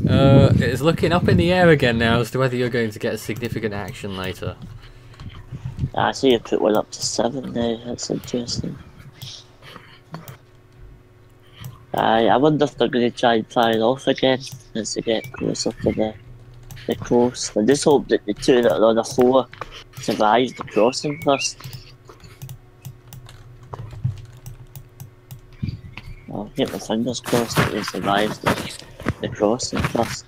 S1: It's looking up in the air again now as to whether you're going to get a significant action later.
S2: I see you put one up to 7 now. That's interesting. I wonder if they're going to try and fire off again as they get closer to the coast. I just hope that the two that are on the 4 survive the crossing first. I'll get my fingers crossed that they survive the crossing first.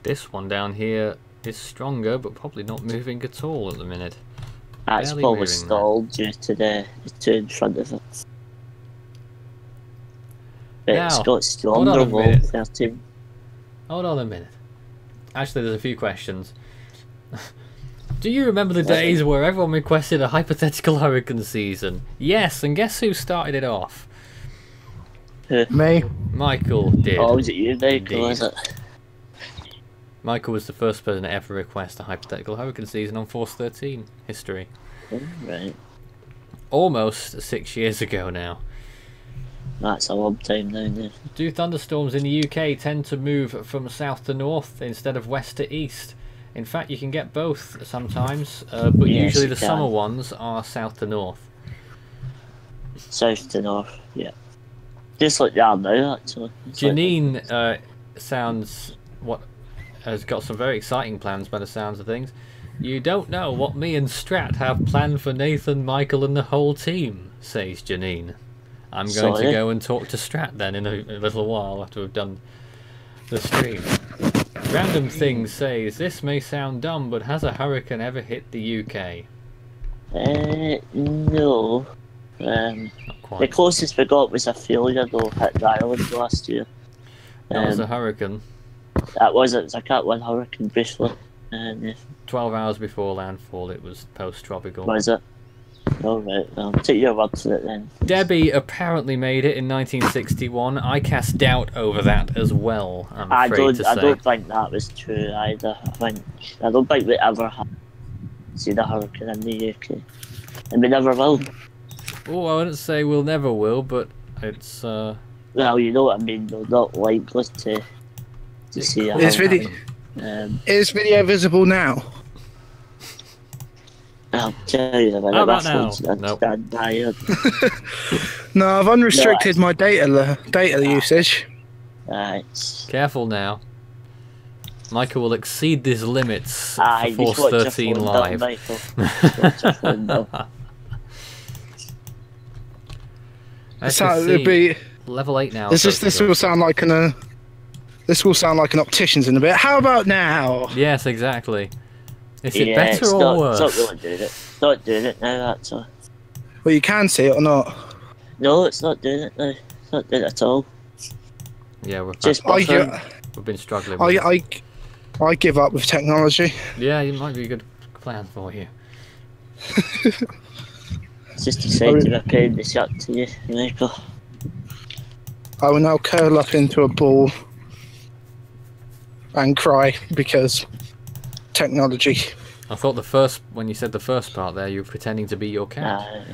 S1: This one down here is stronger, but probably not moving at all at the minute.
S2: It's
S1: Barely
S2: probably
S1: moving
S2: stalled due to the two in front of it. But
S1: Now,
S2: it's got
S1: hold on
S2: stronger
S1: a
S2: wall,
S1: minute.
S2: 13.
S1: Hold on a minute. Actually, there's a few questions. Do you remember the days where everyone requested a hypothetical hurricane season? Yes, and guess who started it off?
S3: Me.
S1: Michael did.
S2: Oh, was it you, Michael, was
S1: Indeed.
S2: it?
S1: Michael was the first person to ever request a hypothetical hurricane season on Force 13 history.
S2: Oh, right.
S1: Almost 6 years ago now.
S2: That's a long time now, then.
S1: Do thunderstorms in the UK tend to move from south to north instead of west to east? In fact, you can get both sometimes, but
S2: Yes,
S1: usually
S2: you
S1: the
S2: can.
S1: summer ones are south to north.
S2: South to north, yeah. Just like they are now, actually. It's like-
S1: Janine has got some very exciting plans by the sounds of things. You don't know what me and Strat have planned for Nathan, Michael and the whole team, says Janine. I'm going to
S2: Sorry?
S1: go and talk to Strat then in a little while after we've done the stream. Random Things says, this may sound dumb, but has a hurricane ever hit the UK?
S2: No.
S1: Not
S2: The
S1: quite.
S2: closest we got was a failure, though, hit the island last year.
S1: That was a hurricane.
S2: It was a Cat 1 hurricane, briefly. And
S1: 12 hours before landfall, it was post-tropical.
S2: was it? Alright, I'll take your word for it then.
S1: Debbie apparently made it in 1961. I cast doubt over that as well, I'm afraid to say.
S2: I don't think that was true either. I don't think we ever had seen a hurricane in the UK. And we never will.
S1: Oh, I wouldn't say we'll never will, but it's
S2: Well, you know what I mean, we're not likely to see a
S3: Is
S2: hurricane.
S3: Is video visible now?
S2: I'll tell you about
S1: How
S2: it.
S1: about
S2: My
S1: now?
S2: phone's gonna
S1: Nope.
S2: stand by it.
S3: No, I've unrestricted my data usage.
S2: Right.
S1: careful now. Michael will exceed these limits
S2: Aye,
S1: for
S2: just
S1: Force
S2: watch your
S1: 13
S2: phone
S1: live.
S2: down, Michael. Just watch your phone down.
S1: As
S3: So
S1: you
S3: it'd
S1: see,
S3: be.
S1: level 8 now.
S3: This
S1: folks.
S3: will sound like an. This will sound like an optician's in a bit. How about now?
S1: Yes, exactly. Is it
S2: Yeah,
S1: better
S2: it's
S1: or
S2: not,
S1: worse?
S2: It's not really doing it. It's not doing it now, actually.
S3: Well, you can see it or not.
S2: No, it's not doing it now. It's not doing it at all.
S1: Yeah, we've
S2: Just
S1: we've been struggling with it.
S3: I give up with technology.
S1: Yeah, it might be a good plan for you.
S2: It's just decided to be a pain in the shut to you, Michael.
S3: I will now curl up into a ball and cry because technology.
S1: I thought when you said the first part there, you were pretending to be your cat.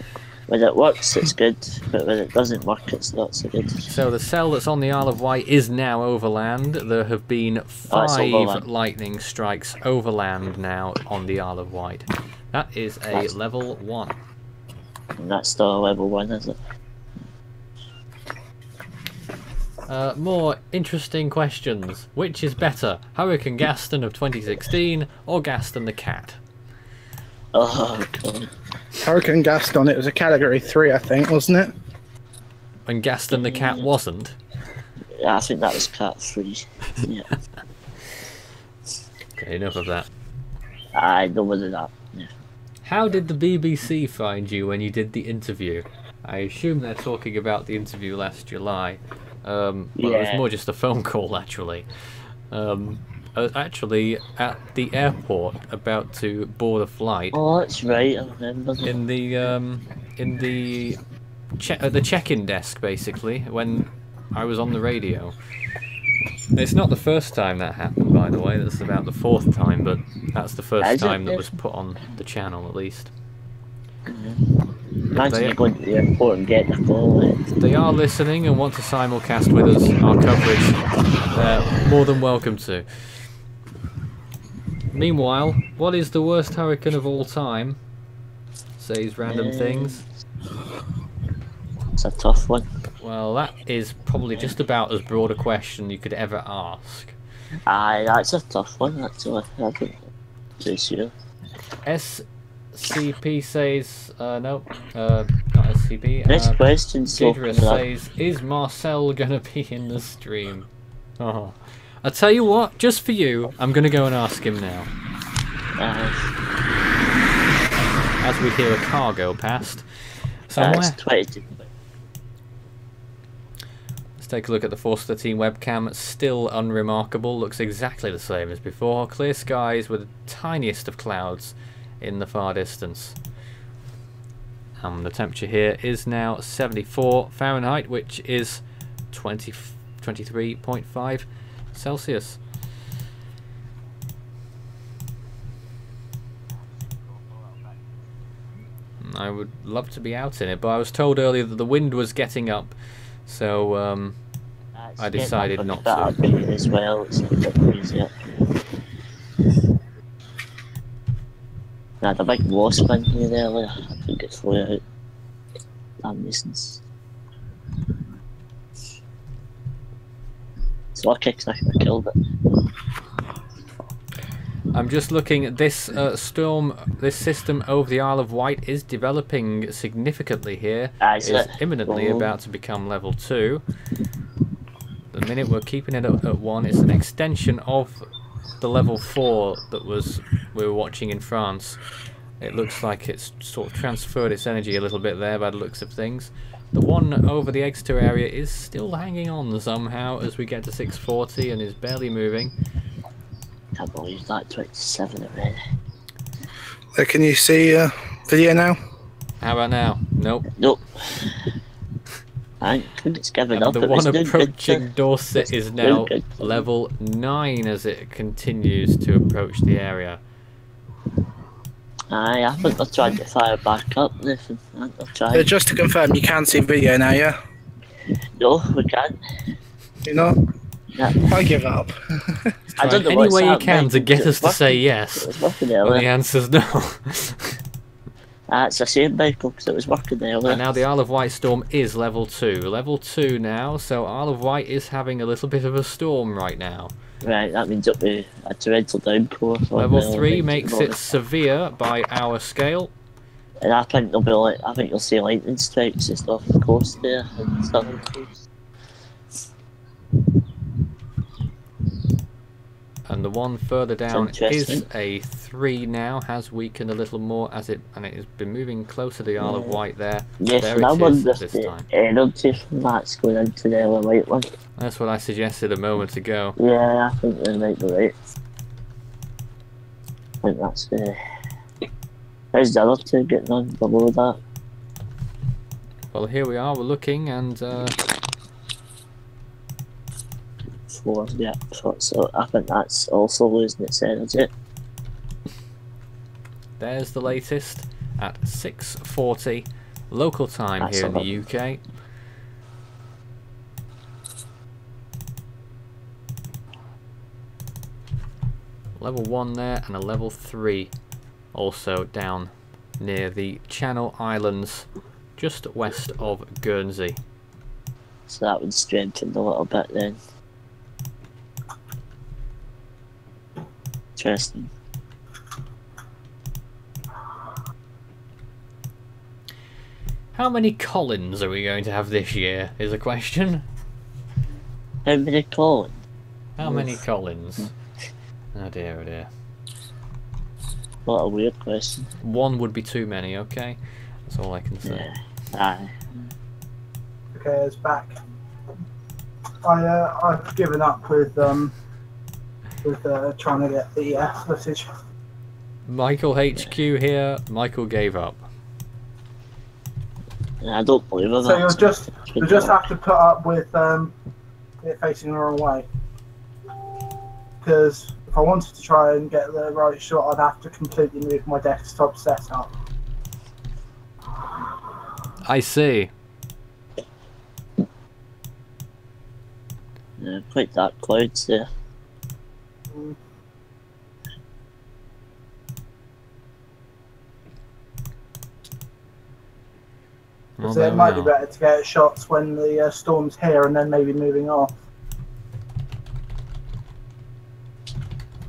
S2: When it works, it's good, but when it doesn't work, it's not so good.
S1: So the cell that's on the Isle of Wight is now overland. There have been 5 lightning strikes overland now on the Isle of Wight. That is level 1.
S2: And that's still a level 1, is it?
S1: More interesting questions. Which is better, Hurricane Gaston of 2016 or Gaston the Cat?
S2: Oh, God.
S3: Hurricane Gaston, it was a category 3, I think, wasn't it?
S1: When Gaston the Cat wasn't?
S2: Yeah, I think that was cat 3. Yeah.
S1: Okay, enough of that.
S2: I don't want that. Yeah.
S1: How did the BBC find you when you did the interview? I assume they're talking about the interview last July. Well, it was more just a phone call, actually. Actually, at the airport, about to board a flight.
S2: Oh, that's right. I remember.
S1: In the check-in desk, basically, when I was on the radio. It's not the first time that happened, by the way. That's about the 4th time, but that's the first time that was put on the channel, at least.
S2: Imagine you going to the airport and getting a call.
S1: They are listening and want to simulcast with us our coverage. They're more than welcome to. Meanwhile, what is the worst hurricane of all time? Says random things.
S2: It's a tough one.
S1: Well, that is probably just about as broad a question you could ever ask.
S2: Aye, that's a tough one, actually. I think too sure.
S1: SCP says, no, not SCP.
S2: Next question,
S1: Gidra says, is Marcel gonna be in the stream? Oh. I'll tell you what, just for you, I'm gonna go and ask him now. As we hear a car go past somewhere.
S2: It's 22.
S1: Let's take a look at the Force 13 webcam. Still unremarkable, looks exactly the same as before. Clear skies with the tiniest of clouds in the far distance. The temperature here is now 74 Fahrenheit, which is 23.5 Celsius. I would love to be out in it, but I was told earlier that the wind was getting up, so I decided not to.
S2: As well. It's a bit crazy. Nah, the big wasp in here earlier, I think it flew out. Damn nuisance. It's lucky because I could have killed it.
S1: I'm just looking at this storm. This system over the Isle of Wight is developing significantly here. It's imminently about to become level 2. The minute we're keeping it at 1, it's an extension of the level 4 that we were watching in France. It looks like it's sort of transferred its energy a little bit there by the looks of things. The one over the Exeter area is still hanging on somehow as we get to 640 and is barely moving.
S2: Can't believe that, 27 already.
S3: Can you see video now?
S1: How about now? Nope.
S2: Nope. I think it's given up.
S1: The one approaching Dorset is now level 9 as it continues to approach the area.
S2: Aye, I think they're trying to fire back up.
S3: Just to confirm, you can see video now, yeah?
S2: No, we can't.
S3: You're not?
S2: Yeah.
S3: I give up.
S1: I don't know any way you can to get us to say yes.
S2: When
S1: the answer's no.
S2: It's a shame, Michael, because it was working there.
S1: And now the Isle of Wight storm is level 2. Level 2 now, so Isle of Wight is having a little bit of a storm right now.
S2: Right, that means it'll be a torrential downpour.
S1: Level 3 makes it severe by our scale.
S2: And I think there'll be I think you'll see lightning strikes just off the coast there and southern coast.
S1: And the one further down is a 3 now, has weakened a little more and it has been moving closer to the Isle of Wight there.
S2: Yes,
S1: there
S2: and I wonder if
S1: this
S2: the
S1: time.
S2: energy from that's going into the Isle of Wight one.
S1: That's what I suggested a moment ago.
S2: Yeah, I think they might be right. I think that's How's the other two getting on below that?
S1: Well, here we are. We're looking, and
S2: 4, yeah. So I think that's also losing its energy.
S1: there's the latest at 6:40 local time
S2: That's
S1: here in
S2: a
S1: the UK. Level 1 there, and a level 3 also down near the Channel Islands, just west of Guernsey.
S2: So that would strengthen a little bit then. Interesting.
S1: How many Collins are we going to have this year, is a question.
S2: How many calling?
S1: How many Collins? Oh dear, oh dear.
S2: What a weird question.
S1: One would be too many, okay? That's all I can say.
S2: Yeah. Aye.
S3: Okay, it's back. I've given up with trying to get the footage.
S1: Michael HQ here. Michael gave up.
S2: I don't believe it.
S3: So you'll just have to put up with it facing the wrong way. Because if I wanted to try and get the right shot, I'd have to completely move my desktop setup.
S1: I see.
S2: Yeah, quite dark clouds there.
S1: Well,
S3: So
S1: there
S3: it
S1: we
S3: might be
S1: are.
S3: better to get shots when the storm's here and then maybe moving off.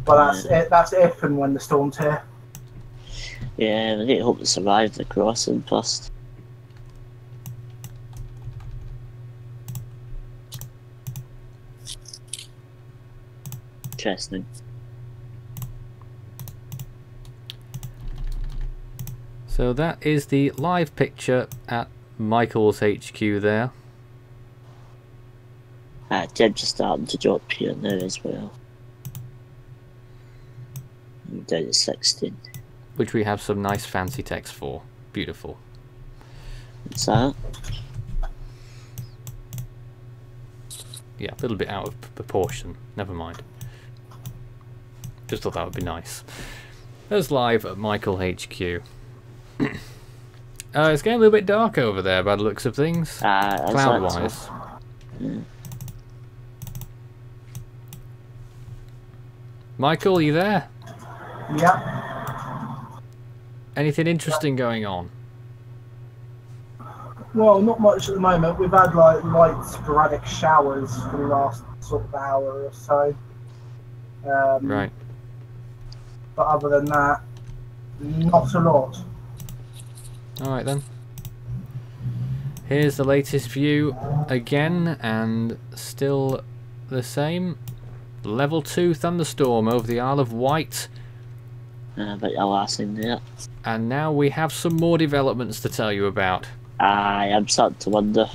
S3: Well, that's it. That's if and when the storm's here.
S2: Yeah, we need to hope to survive the crossing first. Interesting.
S1: So that is the live picture at Michael's HQ there.
S2: Jibs are starting to drop here now as well. I'm down to 16.
S1: Which we have some nice fancy text for. Beautiful.
S2: What's that?
S1: Yeah, a little bit out of proportion. Never mind. Just thought that would be nice. There's live at Michael HQ. It's getting a little bit dark over there by the looks of things. Cloud-wise.
S2: Yeah.
S1: Michael, you there?
S3: Yeah.
S1: Anything interesting going on?
S3: Well, not much at the moment. We've had like light sporadic showers for the last sort of hour or so.
S1: Right.
S3: But other than that, not a lot.
S1: Alright then. Here's the latest view again, and still the same. Level 2 Thunderstorm over the Isle of Wight.
S2: But your last thing there.
S1: And now we have some more developments to tell you about.
S2: I'm starting to wonder.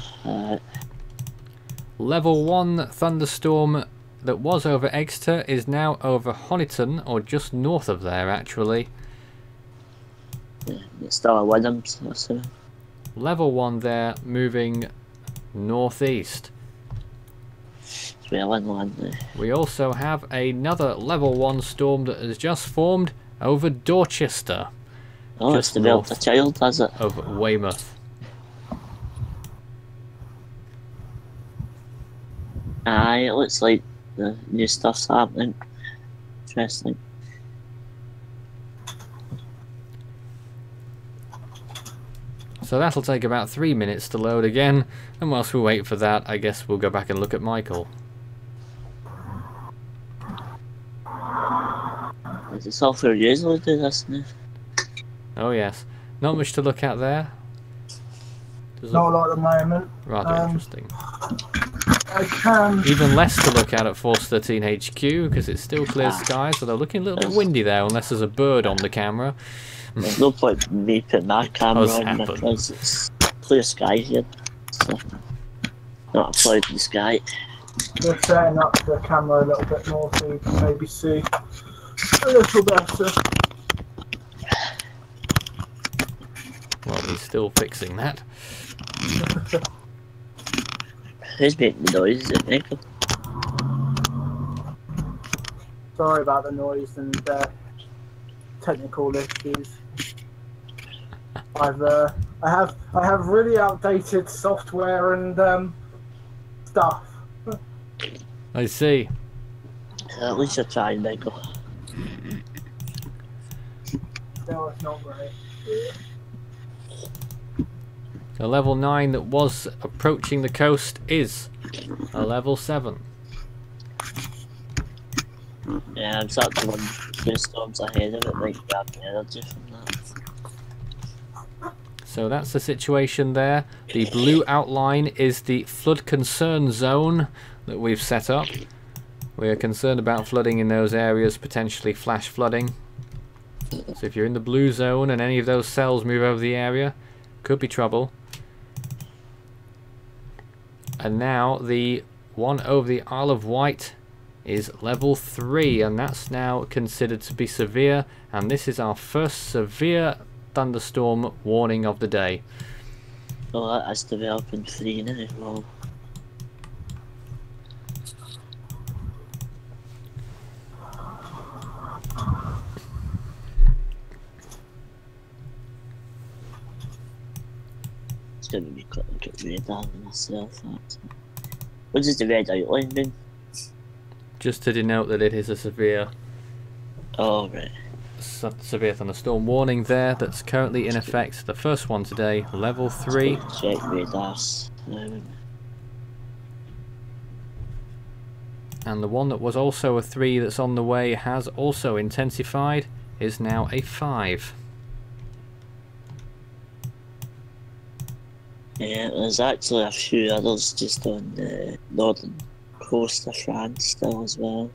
S1: Level 1 Thunderstorm that was over Exeter is now over Honiton, or just north of there actually.
S2: It's still a Williams, so.
S1: Level 1 there, moving northeast.
S2: It's well inland there.
S1: We also have another level 1 storm that has just formed over Dorchester.
S2: Oh,
S1: Just
S2: it's developed a
S1: north
S2: child, has it?
S1: of Weymouth.
S2: Aye, it looks like the new stuff's happening. Interesting.
S1: So that'll take about 3 minutes to load again, and whilst we wait for that, I guess we'll go back and look at Michael.
S2: Does the software usually do this now?
S1: Oh yes, not much to look at there. Does
S3: Not a
S1: look
S3: lot at the moment.
S1: rather interesting.
S3: I can.
S1: Even less to look at Force 13 HQ, because it's still clear skies, although looking a little bit windy there, unless there's a bird on the camera.
S2: There's no point in me putting my camera
S1: Does
S2: on
S1: happen.
S2: because it's clear sky here. So, not a cloud in the sky.
S3: We're setting up the camera a little bit more so you can maybe see a little better.
S1: Well, he's still fixing that.
S2: Who's making the noise? Is it Michael?
S3: Sorry about the noise and technical issues. I have really outdated software and stuff.
S1: I see.
S2: At least you're trying, Michael.
S3: No, it's not great.
S1: The level 9 that was approaching the coast is a level 7.
S2: Yeah, I'm starting to run Thunderstorms ahead of it, like grab the energy from that.
S1: So that's the situation there. The blue outline is the flood concern zone that we've set up. We are concerned about flooding in those areas, potentially flash flooding. So if you're in the blue zone and any of those cells move over the area, could be trouble. And now the one over the Isle of Wight is level 3, and that's now considered to be severe, and this is our first severe thunderstorm warning of the day.
S2: Oh, that has developing 3 now. Well, it's going to be quick look at radar myself. What does the red outline mean?
S1: Just to denote that it is a severe
S2: Oh, right.
S1: severe thunderstorm warning there that's currently in effect. The first one today, level 3.
S2: Check radars.
S1: And the one that was also a 3 that's on the way has also intensified, is now a 5.
S2: Yeah, there's actually a few others just on the northern coast of France still as well.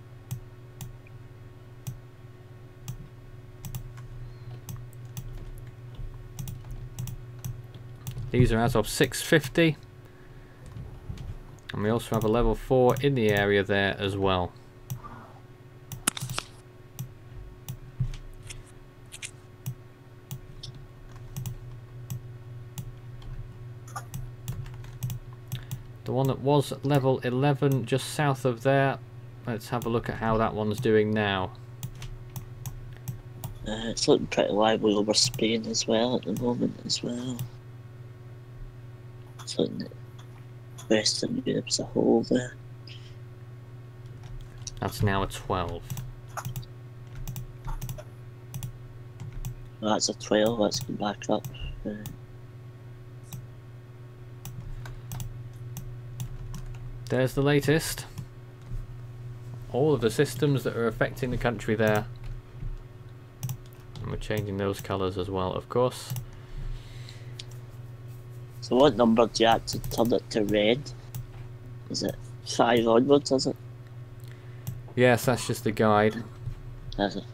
S1: These are as of 6:50. And we also have a level 4 in the area there as well. The one that was level 11 just south of there, let's have a look at how that one's doing now.
S2: It's looking pretty lively over Spain as well at the moment as well. It's looking at Western Europe as a whole there.
S1: That's now a 12.
S2: Well, that's a 12, let's go back up.
S1: There's the latest. All of the systems that are affecting the country there. And we're changing those colours as well, of course.
S2: So what number do you have to turn it to red? Is it 5 onwards, is it?
S1: Yes, that's just the guide.
S2: Is it?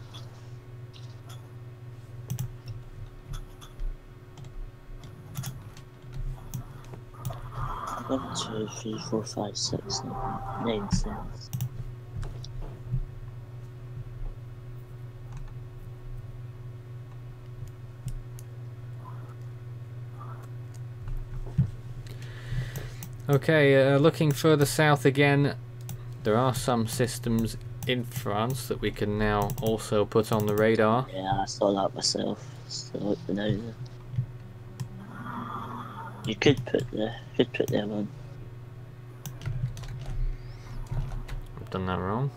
S2: One, 2, 3, 4, 5, 6, 7, 9 cells.
S1: Okay, looking further south again, there are some systems in France that we can now also put on the radar.
S2: Yeah, I saw that myself. So now you could put them on.
S1: I've done that wrong.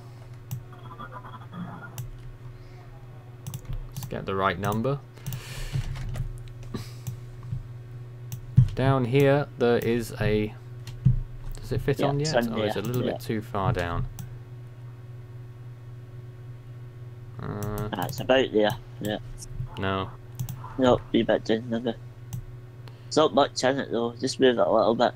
S1: Let's get the right number. Down here there is a... Does it fit on yet? Or is it a little bit too far down?
S2: That's about there, yeah.
S1: No.
S2: No, wee bit down, maybe. There's not much in it though, just move it a little bit.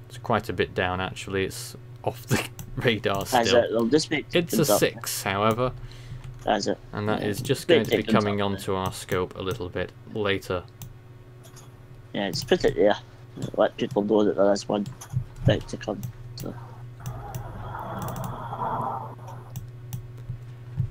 S1: It's quite a bit down actually, it's off the radar still.
S2: That's it, we'll just make
S1: it's a 6, however.
S2: That's it.
S1: And that is just going to be coming onto our scope a little bit later.
S2: Yeah, just put it there. Let people know that there is one about to come. So.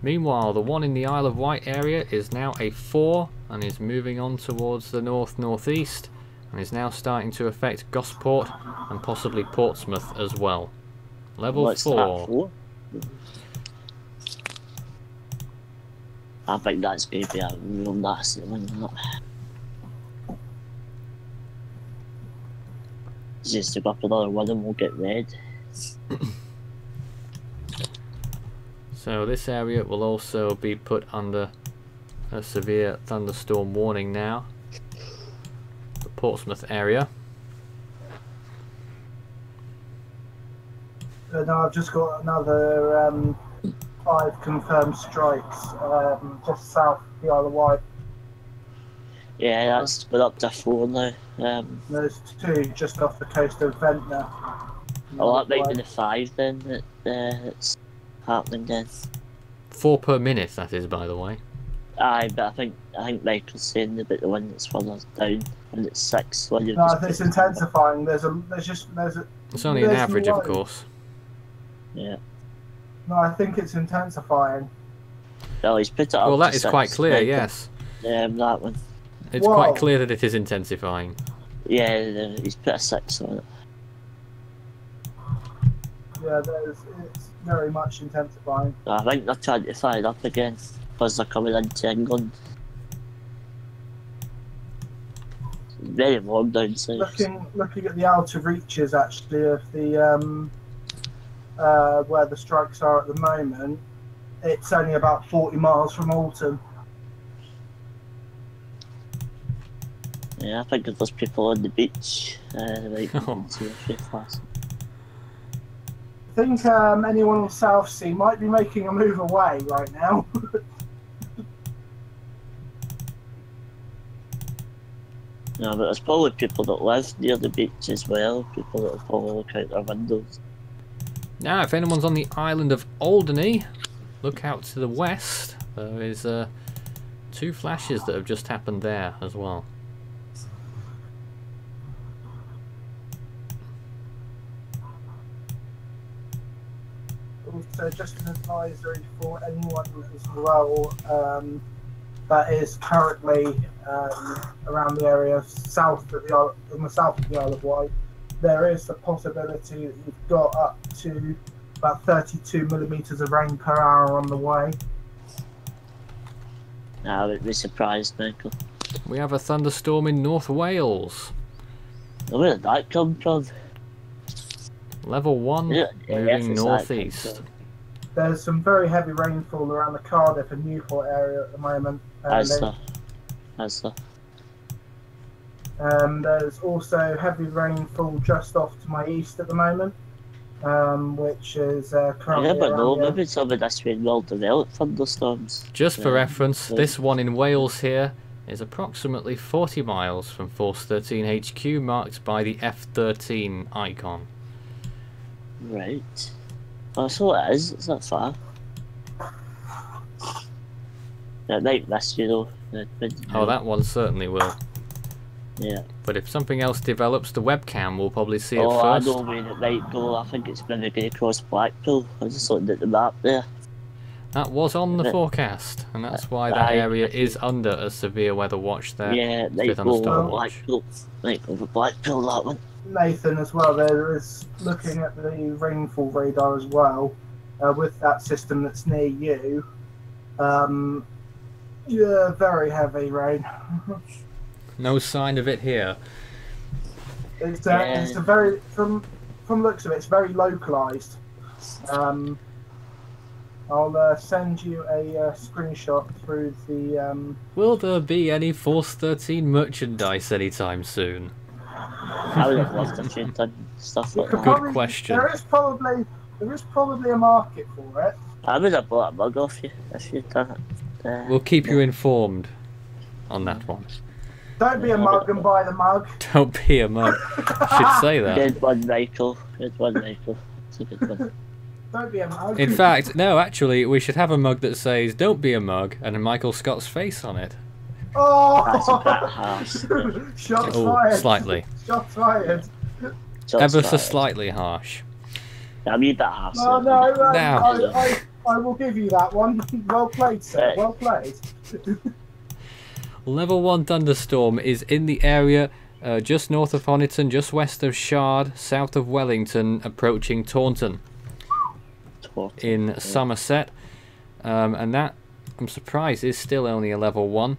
S1: Meanwhile, the one in the Isle of Wight area is now a 4 and is moving on towards the north-northeast, and is now starting to affect Gosport and possibly Portsmouth as well. Level
S2: What's
S1: 4.
S2: that for? I think that's going to be a real nasty one. That. Just to go up another one and we'll get red.
S1: So this area will also be put under a severe thunderstorm warning now. The Portsmouth area.
S3: And I've just got another 5 confirmed strikes just south of the Isle of Wight.
S2: Yeah, that's been up to 4 now.
S3: There's 2 just off the coast of Ventnor.
S2: Oh, that might be the 5 then that it's happening then.
S1: 4 per minute, that is, by the way.
S2: Aye, but I think Michael's saying about the one that's further down, and it's 6. One
S3: No, it's intensifying. There's
S1: It's only an average, of course.
S2: Yeah.
S3: No, I think it's intensifying.
S2: No, he's put it up.
S1: Well, that
S2: to
S1: is
S2: 6,
S1: quite clear,
S2: Michael.
S1: yes.
S2: That one.
S1: It's
S3: Whoa.
S1: quite clear that it is intensifying.
S2: Yeah, he's put a 6 on it.
S3: Yeah, it's very much intensifying.
S2: I think they're trying to fire it up again because they're coming into England. It's very warm down south.
S3: Looking at the outer reaches actually of the where the strikes are at the moment, it's only about 40 miles from Alton.
S2: Yeah, I think if there's people on the beach, they might see a few fast.
S3: I think anyone on South Sea might be making a move away right now.
S2: No, but there's probably people that live near the beach as well, people that will probably look out their windows.
S1: Now, if anyone's on the island of Alderney, look out to the west. There is 2 flashes that have just happened there as well.
S3: Also, just an advisory for anyone as well that is currently around the area south of in the south of the Isle of Wight. There is the possibility that you've got up to about 32 millimetres of rain per hour on the way.
S2: I would be surprised, Michael.
S1: We have a thunderstorm in North Wales.
S2: Where did that come from?
S1: Level 1, moving northeast.
S3: There's some very heavy rainfall around the Cardiff and Newport area at the moment.
S2: As
S3: there's also heavy rainfall just off to my east at the moment, which is currently
S2: I never know,
S3: around
S2: maybe some of this been well developed thunderstorms.
S1: Just for reference, this one in Wales here is approximately 40 miles from Force 13 HQ, marked by the F13 icon.
S2: Right. Oh, so it is, it's not far. It might miss you though.
S1: Oh, that one certainly will.
S2: Yeah.
S1: But if something else develops, the webcam will probably see it
S2: I
S1: first.
S2: know where it might go. I think it's maybe going across Blackpool. I was just looking at the map there.
S1: That was on the forecast, and that's why that area is under a severe weather watch there.
S2: Yeah, it might go over Blackpool. Might go over Blackpool, that one.
S3: Nathan as well, there is looking at the rainfall radar as well, with that system that's near you. Yeah, very heavy rain.
S1: No sign of it here.
S3: It's a very from looks of it, it's very localized. I'll send you a screenshot through the.
S1: Will there be any Force 13 merchandise anytime soon?
S2: I would have loved if you'd done stuff like that.
S1: Good question.
S3: There is probably a market for it.
S2: I would have bought a mug off you if you'd done it.
S1: We'll keep you informed on that one.
S3: Don't be a mug and buy the mug.
S1: Don't be a mug. I should say that.
S2: Good one, Michael. Good one, Michael. It's a good one.
S3: Don't be a mug.
S1: In fact, no, actually, we should have a mug that says, "Don't be a mug," and a Michael Scott's face on it.
S3: Oh!
S2: That's a bit harsh.
S3: Shots
S1: Oh,
S3: fired.
S1: slightly.
S3: Shots fired.
S1: Ever so slightly harsh.
S2: A wee bit harsh.
S3: No,
S1: Now.
S3: I will give you that one. Well played, sir. Well played.
S1: Level 1 thunderstorm is in the area just north of Honiton, just west of Shard, south of Wellington, approaching Taunton in Somerset. And that, I'm surprised, is still only a level 1.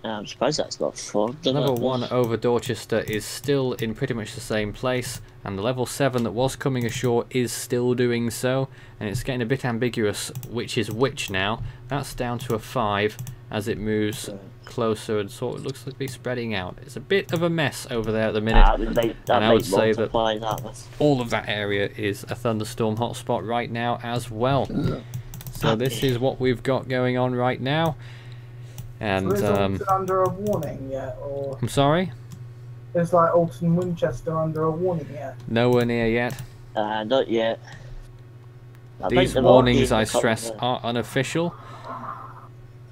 S2: I'm surprised that's not 4.
S1: Level 1 over Dorchester is still in pretty much the same place, and the level 7 that was coming ashore is still doing so, and it's getting a bit ambiguous which is which now. That's down to a 5 as it moves closer and sort of looks like to be spreading out. It's a bit of a mess over there at the minute, and I would say that all of that area is a thunderstorm hotspot right now as well. So this is what we've got going on right now. And
S3: so is Alton under a warning yet, or
S1: I'm sorry?
S3: Is like Alton Winchester under a warning yet?
S1: Nowhere near yet.
S2: Not yet.
S1: These warnings, I stress, are unofficial.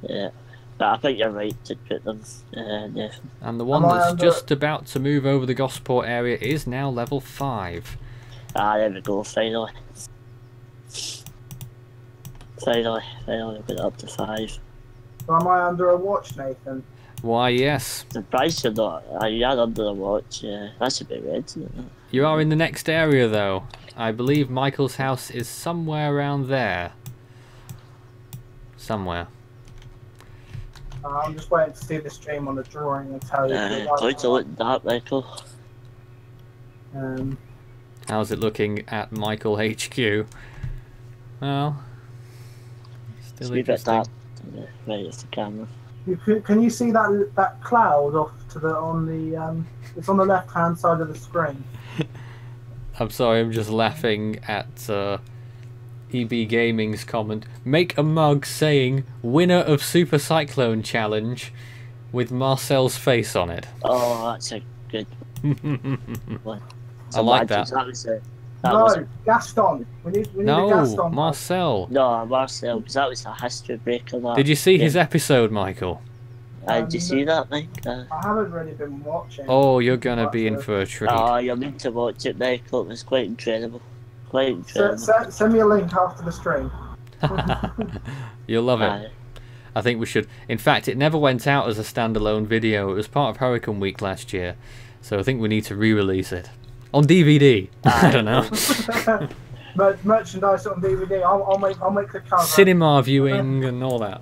S2: Yeah, but I think you're right to put them there.
S1: And the one that's just about to move over the Gosport area is now level 5.
S2: Ah, there we go, finally. Finally, we got up to 5.
S3: So am I under a watch, Nathan?
S1: Why, yes.
S2: Surprised you're not. You are under a watch, yeah. That's a bit red, isn't it?
S1: You are in the next area, though. I believe Michael's house is somewhere around there. Somewhere.
S3: I'm just waiting to see the stream on the drawing and tell you.
S2: Clouds are looking dark, Michael.
S1: How's it looking at Michael HQ? Well, still interesting.
S2: Right, it's the camera.
S3: Can you see that cloud off to the it's on the left hand side of the screen.
S1: I'm sorry, I'm just laughing at EB Gaming's comment. Make a mug saying winner of Super Cyclone Challenge with Marcel's face on it.
S2: Oh, that's a good one.
S1: I like that.
S3: Gaston. We need a
S1: no,
S3: Gaston.
S1: Marcel.
S2: No, Marcel, because that was a history breaker. That.
S1: Did you see his episode, Michael?
S2: Did you see that, Mike?
S3: I haven't really been watching.
S1: Oh, you're going to be in for a treat.
S2: Oh, you're meant to watch it, Michael. It was quite incredible. Quite incredible.
S3: Send me a link after the stream.
S1: You'll love it. I think we should. In fact, it never went out as a standalone video. It was part of Hurricane Week last year. So I think we need to re-release it. On DVD. I don't know.
S3: Merchandise on DVD. I'll make the cover.
S1: Cinema viewing and all that.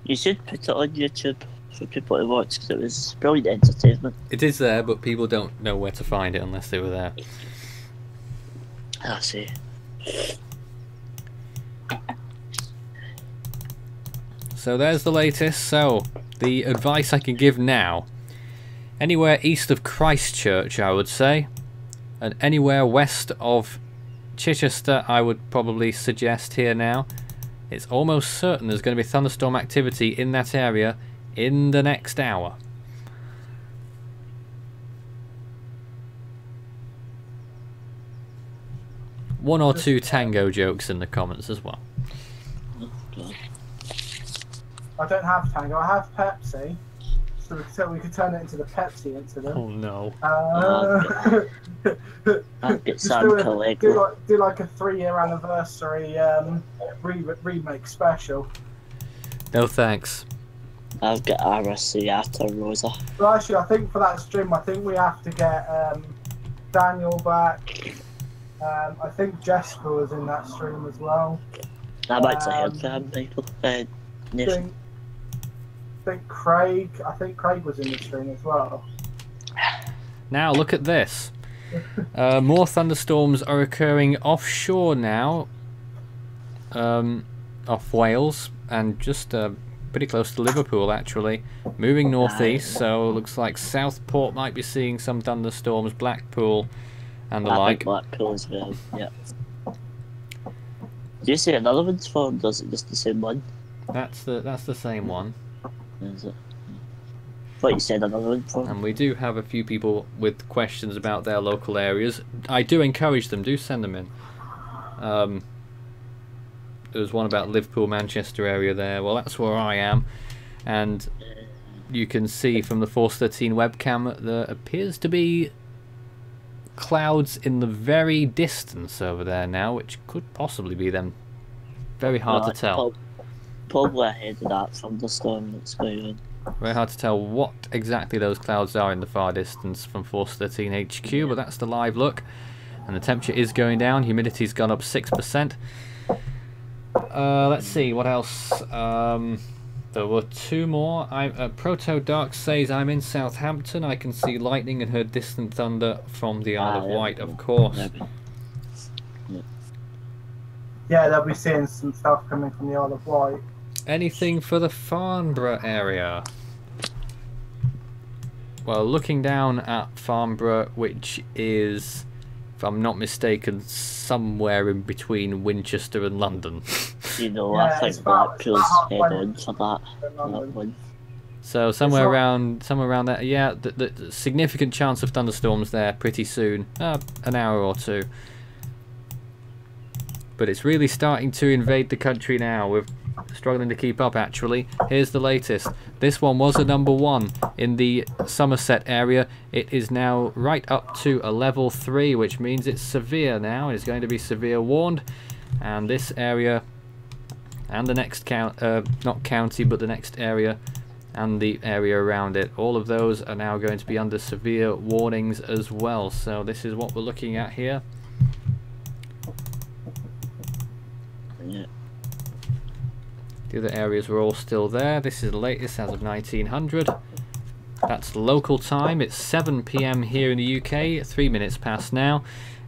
S2: You should put it on YouTube for people to watch because it was brilliant entertainment.
S1: It is there, but people don't know where to find it unless they were there.
S2: I see.
S1: So there's the latest. So the advice I can give now. Anywhere east of Christchurch, I would say, and anywhere west of Chichester, I would probably suggest here now. It's almost certain there's going to be thunderstorm activity in that area in the next hour. One or two tango jokes in the comments as well.
S3: I don't have tango, I have Pepsi. So we could turn it into the Pepsi incident.
S1: Oh no.
S3: Do like a 3-year anniversary remake special.
S1: No thanks.
S2: I've got Arrasciata Rosa.
S3: Well, actually, I think for that stream, I think we have to get Daniel back. I think Jesper was in that stream as well.
S2: I'd like to hear from people.
S3: I think Craig was in the stream as well.
S1: Now look at this. More thunderstorms are occurring offshore now, off Wales, and just pretty close to Liverpool actually. Moving northeast, so it looks like Southport might be seeing some thunderstorms, Blackpool and the like.
S2: Blackpool as well, yeah. Do you see another one's formed, or is it just the same one?
S1: That's the same one.
S2: Is it? I thought you said another one formed.
S1: And we do have a few people with questions about their local areas. I do encourage them, do send them in. There was one about Liverpool, Manchester area there. Well, that's where I am. And you can see from the Force 13 webcam there appears to be clouds in the very distance over there now, which could possibly be them. Very hard to tell.
S2: Probably ahead of that thunderstorm that's going on.
S1: Very hard to tell what exactly those clouds are in the far distance from Force 13 HQ, but that's the live look. And the temperature is going down, humidity's gone up 6%. Let's see, what else? There were two more. Proto Dark says I'm in Southampton. I can see lightning and heard distant thunder from the Isle of Wight, of course.
S3: Yeah, they'll be seeing some stuff coming from the Isle of Wight.
S1: Anything for the Farnborough area? Well, looking down at Farnborough, which is, if I'm not mistaken, somewhere in between Winchester and London.
S2: You know, yeah, I think Blackpool's head on for that one.
S1: So somewhere around that, yeah. The significant chance of thunderstorms there pretty soon, an hour or two. But it's really starting to invade the country now. We're struggling to keep up, actually. Here's the latest. This one was a #1 in the Somerset area. It is now right up to a level 3, which means it's severe now. It's going to be severe warned. And this area, and the next not county, but the next area, and the area around it, all of those are now going to be under severe warnings as well. So this is what we're looking at here.
S2: Yeah.
S1: The other areas were all still there. This is the latest as of 1900. That's local time. It's 7 PM here in the UK, 3 minutes past now.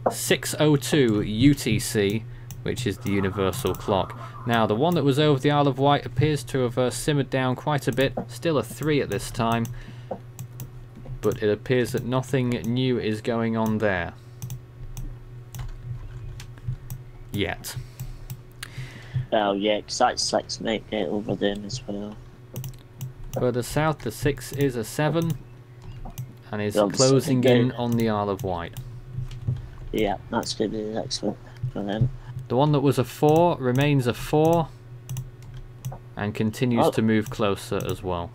S1: 6:02 UTC, which is the universal clock. Now, the one that was over the Isle of Wight appears to have simmered down quite a bit. Still a 3 at this time. But it appears that nothing new is going on there yet.
S2: Well, yeah, because that 6 might get over them as well.
S1: Further south, the 6 is a 7 and is closing in on the Isle of Wight.
S2: Yeah, that's going to be the next one for them.
S1: The one that was a 4 remains a 4 and continues to move closer as well.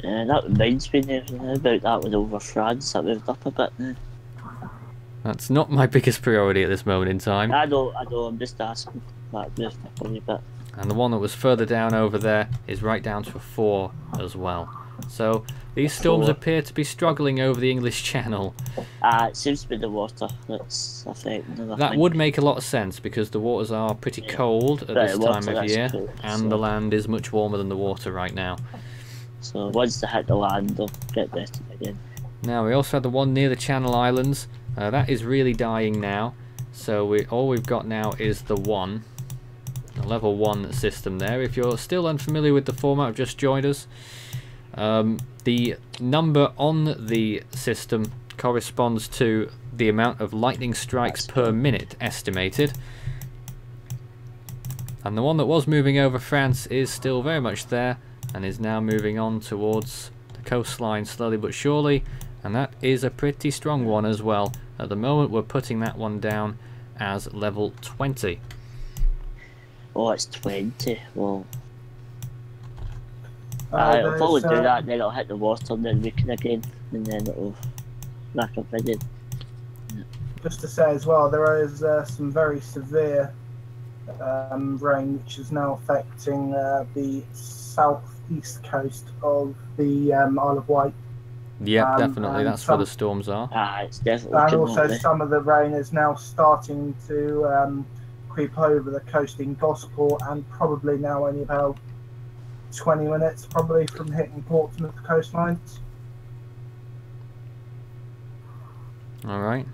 S2: Yeah, that reminds me now about that one over France. That moved up a bit now.
S1: That's not my biggest priority at this moment in time.
S2: I know, I'm just asking. That moved up a wee bit.
S1: And the one that was further down over there is right down to a 4 as well. So these storms appear to be struggling over the English Channel.
S2: It seems to be the water that's affecting them.
S1: That would make a lot of sense because the waters are pretty cold at this time of year, and the land is much warmer than the water right now.
S2: So once they hit the land, they'll get better again.
S1: Now we also had the one near the Channel Islands. That is really dying now. So all we've got now is the 1. A level 1 system there. If you're still unfamiliar with the format, I've just joined us. The number on the system corresponds to the amount of lightning strikes per minute estimated. And the one that was moving over France is still very much there and is now moving on towards the coastline slowly but surely. And that is a pretty strong one as well. At the moment we're putting that one down as level 20.
S2: Oh, it's 20. Well, it'll probably do that, then it'll hit the water and then weaken again, and then it'll back up again. Yeah.
S3: Just to say as well, there is some very severe rain which is now affecting the southeast coast of the Isle of Wight.
S1: Yeah, definitely. That's where the storms are.
S2: It's definitely.
S3: And also, some of the rain is now starting to creep over the coast in Gosport, and probably now only about 20 minutes probably from hitting Portsmouth coastlines.
S1: Alright.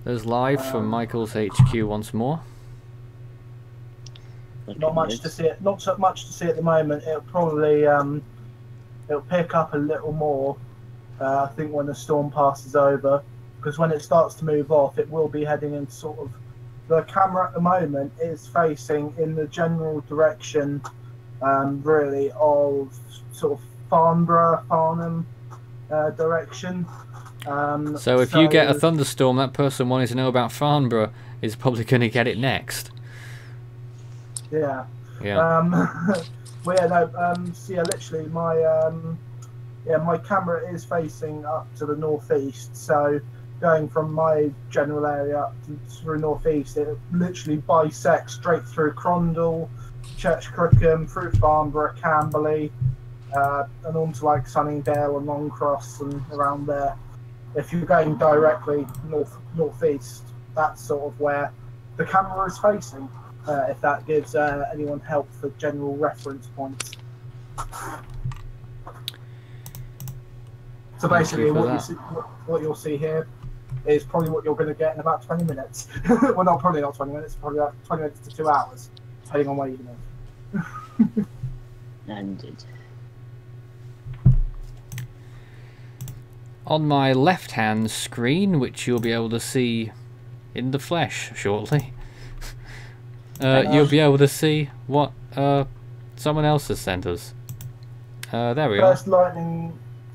S1: There's live from Michael's HQ once more.
S3: Not much to see. Not so much to see at the moment. It'll probably it'll pick up a little more. I think when the storm passes over, because when it starts to move off, it will be heading in sort of. The camera at the moment is facing in the general direction, really, of sort of Farnham direction.
S1: So if you get a thunderstorm, that person wanting to know about Farnborough is probably going to get it next.
S3: Yeah.
S1: Yeah.
S3: Well, yeah, no, so yeah, literally my camera is facing up to the northeast, so going from my general area up through northeast, it literally bisects straight through Crondall, Church Crookham, through Farnborough, Camberley, and onto like Sunningdale and Longcross and around there. If you're going directly northeast, that's sort of where the camera is facing. If that gives anyone help for general reference points. So basically, what you'll see here is probably what you're going to get in about 20 minutes. Well, probably not 20 minutes, probably about 20 minutes to 2 hours, depending on where you live.
S2: Indeed.
S1: On my left-hand screen, which you'll be able to see in the flesh shortly, you'll be able to see what someone else has sent us. There we are.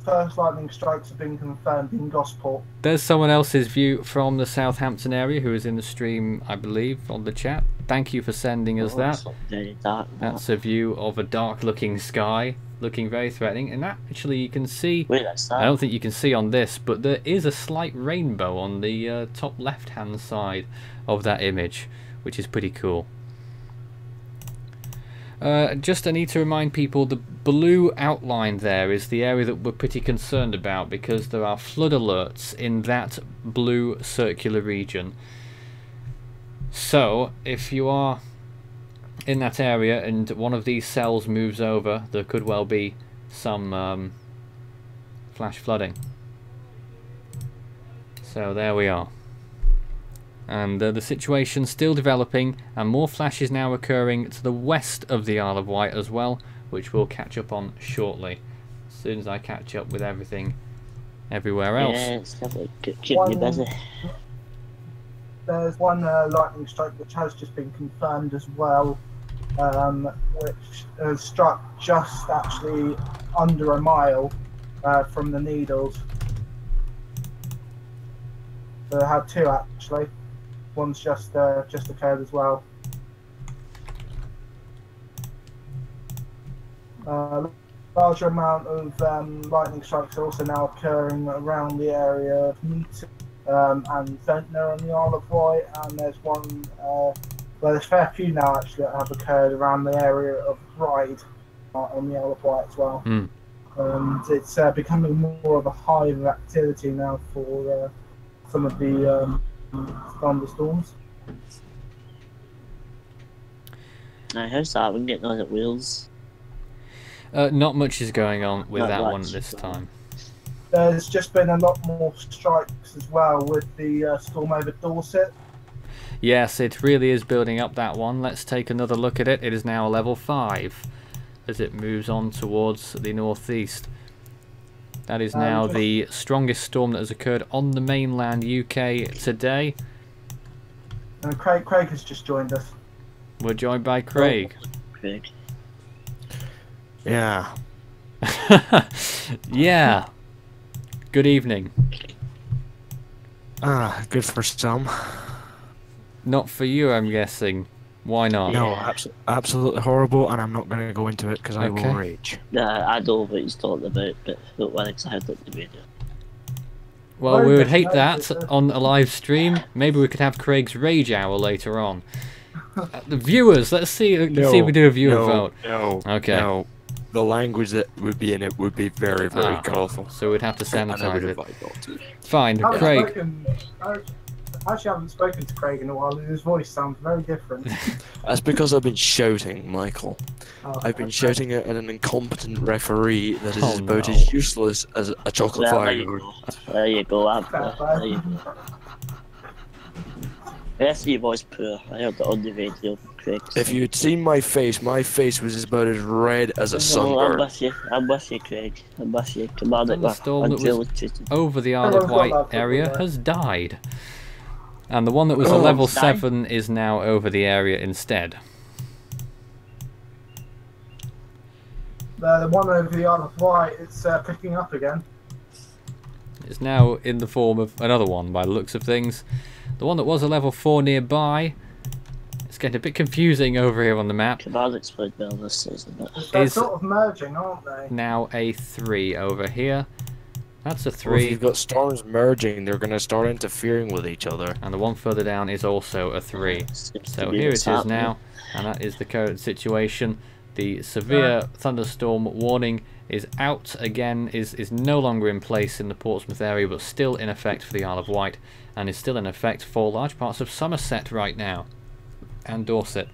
S3: First lightning strikes have been confirmed in Gosport.
S1: There's someone else's view from the Southampton area who is in the stream, I believe, on the chat. Thank you for sending us that.
S2: Very dark.
S1: That's a view of a dark-looking sky, looking very threatening. And actually, you can see.
S2: Wait, that's that.
S1: I don't think you can see on this, but there is a slight rainbow on the top left-hand side of that image, which is pretty cool. Just I need to remind people, the blue outline there is the area that we're pretty concerned about because there are flood alerts in that blue circular region. So if you are in that area and one of these cells moves over, there could well be some flash flooding. So there we are. And the situation's still developing, and more flashes now occurring to the west of the Isle of Wight as well, which we'll catch up on shortly, as soon as I catch up with everything everywhere else.
S2: Yeah, it's keeping you busy.
S3: There's one lightning strike which has just been confirmed as well, which has struck just actually under a mile from the Needles. So I had two actually. One's just occurred as well. Larger amount of lightning strikes are also now occurring around the area of Neaton and Ventnor on the Isle of Wight, and there's one, well, there's a fair few now actually that have occurred around the area of Ryde on the Isle of Wight as well. And it's becoming more of a hive of activity now for some of the thunderstorms.
S2: Now, how's that one getting on at Wales?
S1: Not much is going on with
S2: Not
S1: that
S2: much,
S1: one this time.
S3: There's just been a lot more strikes as well with the storm over Dorset.
S1: Yes, it really is building up, that one. Let's take another look at it. It is now level 5 as it moves on towards the northeast. That is now the strongest storm that has occurred on the mainland UK today.
S3: And Craig has just joined us.
S1: We're joined by Craig.
S2: Craig.
S4: Yeah.
S1: Yeah. Good evening.
S4: Good for some.
S1: Not for you, I'm guessing. Why not?
S4: No, absolutely horrible, and I'm not going to go into it because I will rage.
S2: Nah, I know what he's talking about, but don't worry, because I heard it on the radio.
S1: Well, we would hate that on a live stream. Maybe we could have Craig's Rage Hour later on. The viewers, let's see if we do a viewer vote.
S4: No,
S1: okay.
S4: No. The language that would be in it would be very, very colourful.
S1: So we'd have to sanitize it. Fine,
S3: I
S1: Craig.
S3: Actually haven't spoken to Craig in a while, and his voice sounds very different.
S4: That's because I've been shouting, Michael. I've been shouting at an incompetent referee that is about as useless as a chocolate fire.
S2: There you go, there you go. The rest of your voice poor. I heard it on the radio, Craig.
S4: If you'd seen my face was about as red as a sunburn.
S2: I'm with you, Craig. I'm with you. Come on,
S1: The storm that was over the Isle of Wight area has died. And the one that was a level 7 is now over the area instead.
S3: The one over the Isle of Wight, it's picking up again.
S1: It's now in the form of another one by the looks of things. The one that was a level 4 nearby, it's getting a bit confusing over here on the map.
S2: Command explode well this season.
S3: They're sort of merging, aren't they?
S1: Now a 3 over here. That's a 3.
S4: Well, if you've got storms merging, they're going to start interfering with each other.
S1: And the one further down is also a 3. So here it is now, and that is the current situation. The severe thunderstorm warning is out again, is no longer in place in the Portsmouth area, but still in effect for the Isle of Wight, and is still in effect for large parts of Somerset right now, and Dorset.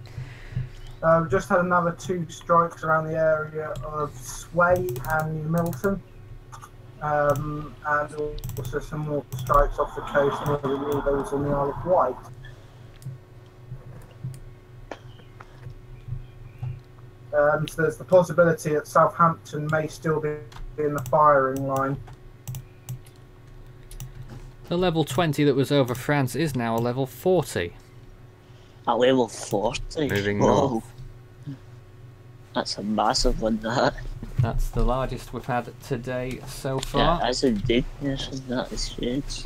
S3: We've just had another 2 strikes around the area of Sway and New Milton, and also some more strikes off the coast near the Needles on the Isle of Wight. So there's the possibility that Southampton may still be in the firing line.
S1: The level 20 that was over France is now a level 40.
S2: At level 40?
S1: Moving
S2: Whoa.
S1: north.
S2: That's a massive one, that.
S1: That's the largest we've had today so far.
S2: Yeah, that's indeed. Yes, that is huge.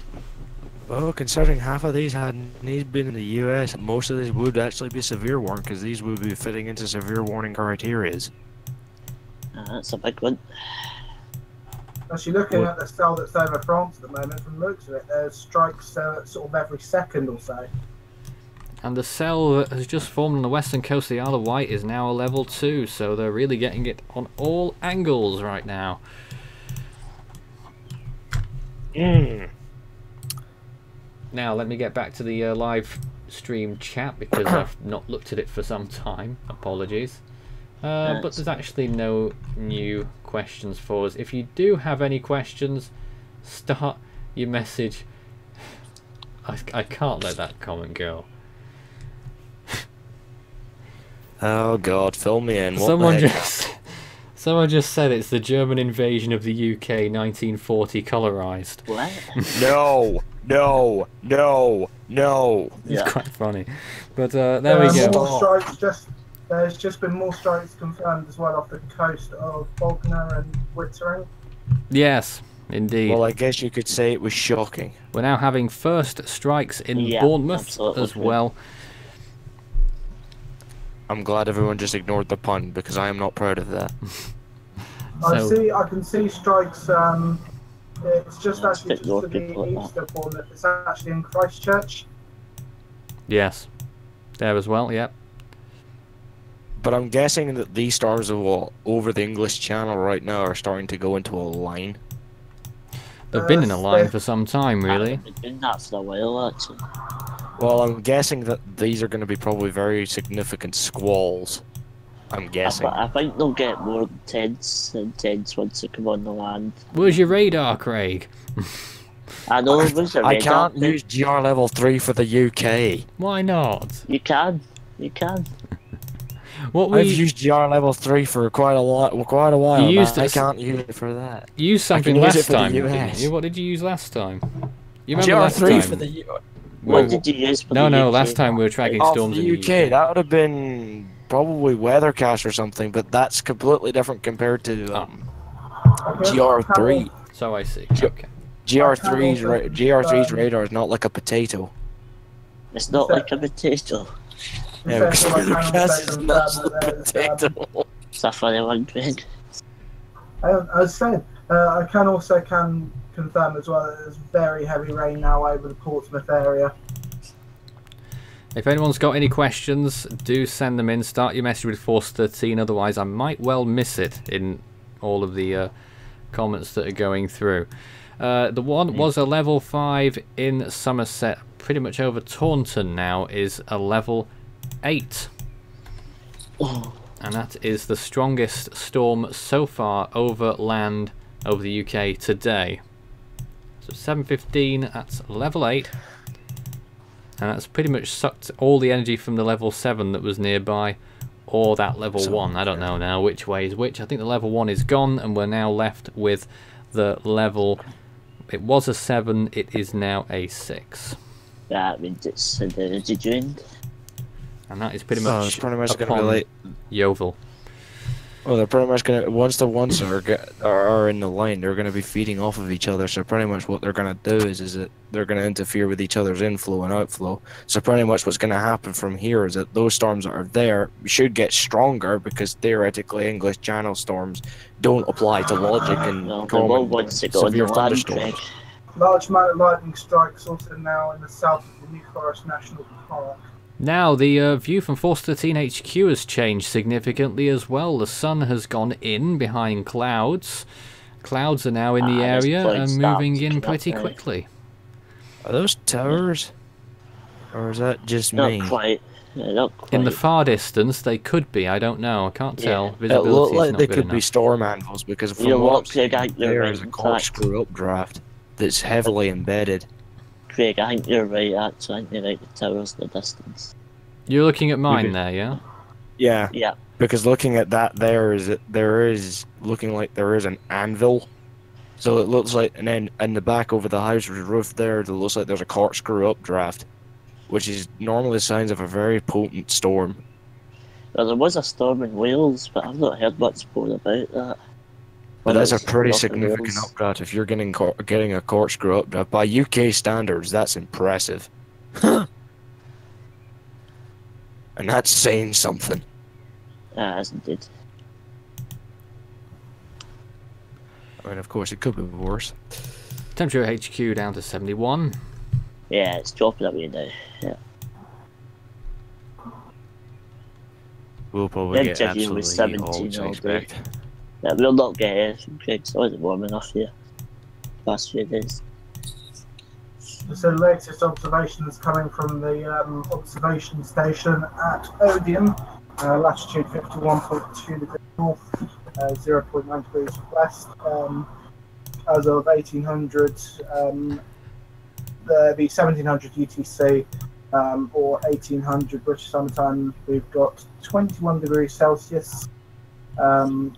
S4: Well, considering half of these hadn't been in the US, most of these would actually be severe warning, because these would be fitting into severe warning criterias.
S2: That's a big one.
S3: Actually, looking at the cell that's over France at the moment, from the looks of it, there's strikes sort of every second or so.
S1: And the cell that has just formed on the western coast of the Isle of Wight is now a level 2, so they're really getting it on all angles right now. Now, let me get back to the live stream chat, because I've not looked at it for some time. Apologies. But there's actually no new questions for us. If you do have any questions, start your message. I can't let that comment go.
S4: Oh God, fill me in. What
S1: Someone just said it's the German invasion of the UK 1940 colorized.
S2: What?
S4: No, no, no, no.
S1: It's quite funny. But there we go.
S3: More strikes, there's just been more strikes confirmed as well off the coast of Bognor and Wittering.
S1: Yes, indeed.
S4: Well, I guess you could say it was shocking.
S1: We're now having first strikes in Bournemouth as well.
S4: I'm glad everyone just ignored the pun, because I am not proud of that.
S3: I can see strikes. It's just actually just to the east of Bournemouth. It's actually in Christchurch.
S1: Yes, there as well. Yep.
S4: But I'm guessing that these stars over the English Channel right now are starting to go into a line.
S1: They've been in a line for some time, really.
S2: They've been that for a while, actually.
S4: Well, I'm guessing that these are going to be probably very significant squalls. I'm guessing.
S2: I think they'll get more intense once they come on the land.
S1: Where's your radar, Craig?
S2: I know, where's your radar?
S4: I can't use GR level 3 for the UK.
S1: Why not?
S2: You can. You can.
S4: I've used GR level 3 for quite a while.
S1: You used
S4: I can't use it for that.
S1: You used something last time, didn't you? What did you use last time? You remember last
S4: GR3
S1: time?
S4: for the
S2: What did you use for the UK?
S1: No, last time we were tracking storms in the UK.
S4: That would have been probably Weathercast or something, but that's completely different compared to GR3.
S1: So I see. Okay.
S4: GR3's radar is not like a potato.
S2: It's not like a potato.
S4: Yeah, because Weathercast is not a potato.
S2: It's a funny one, Craig.
S3: I was saying, I can also confirm as well that there's very heavy rain now over the Portsmouth area.
S1: If anyone's got any questions, do send them in. Start your message with Force 13, otherwise I might well miss it in all of the comments that are going through. The one was a level 5 in Somerset, pretty much over Taunton now, is a level 8. And that is the strongest storm so far over land over the UK today. So 7:15, that's level 8. And that's pretty much sucked all the energy from the level 7 that was nearby, or that level 1. I don't know now which way is which. I think the level 1 is gone, and we're now left with the level... It was a 7, it is now a 6.
S2: That means it's the energy drained.
S1: And that is pretty much,
S4: it's pretty much
S1: upon
S4: going to be like
S1: Yeovil.
S4: Well, they're pretty much gonna once the ones are in the line, they're gonna be feeding off of each other. So pretty much what they're gonna do is that they're gonna interfere with each other's inflow and outflow. So pretty much what's gonna happen from here is that those storms that are there should get stronger, because theoretically English Channel storms don't apply to logic and common severe thunderstorms.
S3: Large amount of lightning strikes also now in the south of the New Forest National Park.
S1: Now, the view from Force 13 HQ has changed significantly as well. The sun has gone in behind clouds. Clouds are now in the area and moving in pretty quickly.
S4: Are those towers? Or is that just
S2: Not
S4: me?
S2: quite. Not quite.
S1: In the far distance, they could be. I don't know. I can't tell.
S2: Yeah.
S4: It
S1: Visibility
S4: looked
S1: is
S4: like
S1: not
S4: they
S1: good
S4: could
S1: enough.
S4: be storm anvils because from
S2: You
S4: what I'm
S2: look,
S4: seeing,
S2: Craig, you're
S4: there
S2: right,
S4: is a
S2: in fact.
S4: corkscrew updraft that's heavily embedded.
S2: Craig, I think you're right, actually. I think you're right, the tower's in the distance.
S1: You're looking at mine there, yeah?
S4: Yeah,
S2: Yeah.
S4: because looking at that, there is looking like there is an anvil. So it looks like, and then in the back over the house roof there, it looks like there's a corkscrew updraft, which is normally signs of a very potent storm.
S2: Well, there was a storm in Wales, but I've not heard much more about that.
S4: But that's a pretty
S2: North of
S4: significant
S2: Wales.
S4: updraft. If you're getting a corkscrew updraft by UK standards, that's impressive. And that's saying something.
S2: As indeed.
S4: I mean, of course, it could be worse.
S1: Temperature at HQ down to 71.
S2: Yeah, it's dropping away now. Yeah.
S4: We'll probably get
S2: Temperature here was
S4: absolutely all
S2: 17
S4: I
S2: all day.
S4: expect.
S2: Yeah, we'll not get anything, Craig. It's always warm enough here. Past few days.
S3: So the latest observations coming from the observation station at Odium, latitude 51.2 degrees north, 0.9 degrees west. As of 1800, the 1700 UTC or 1800 British Summer Time, we've got 21 degrees Celsius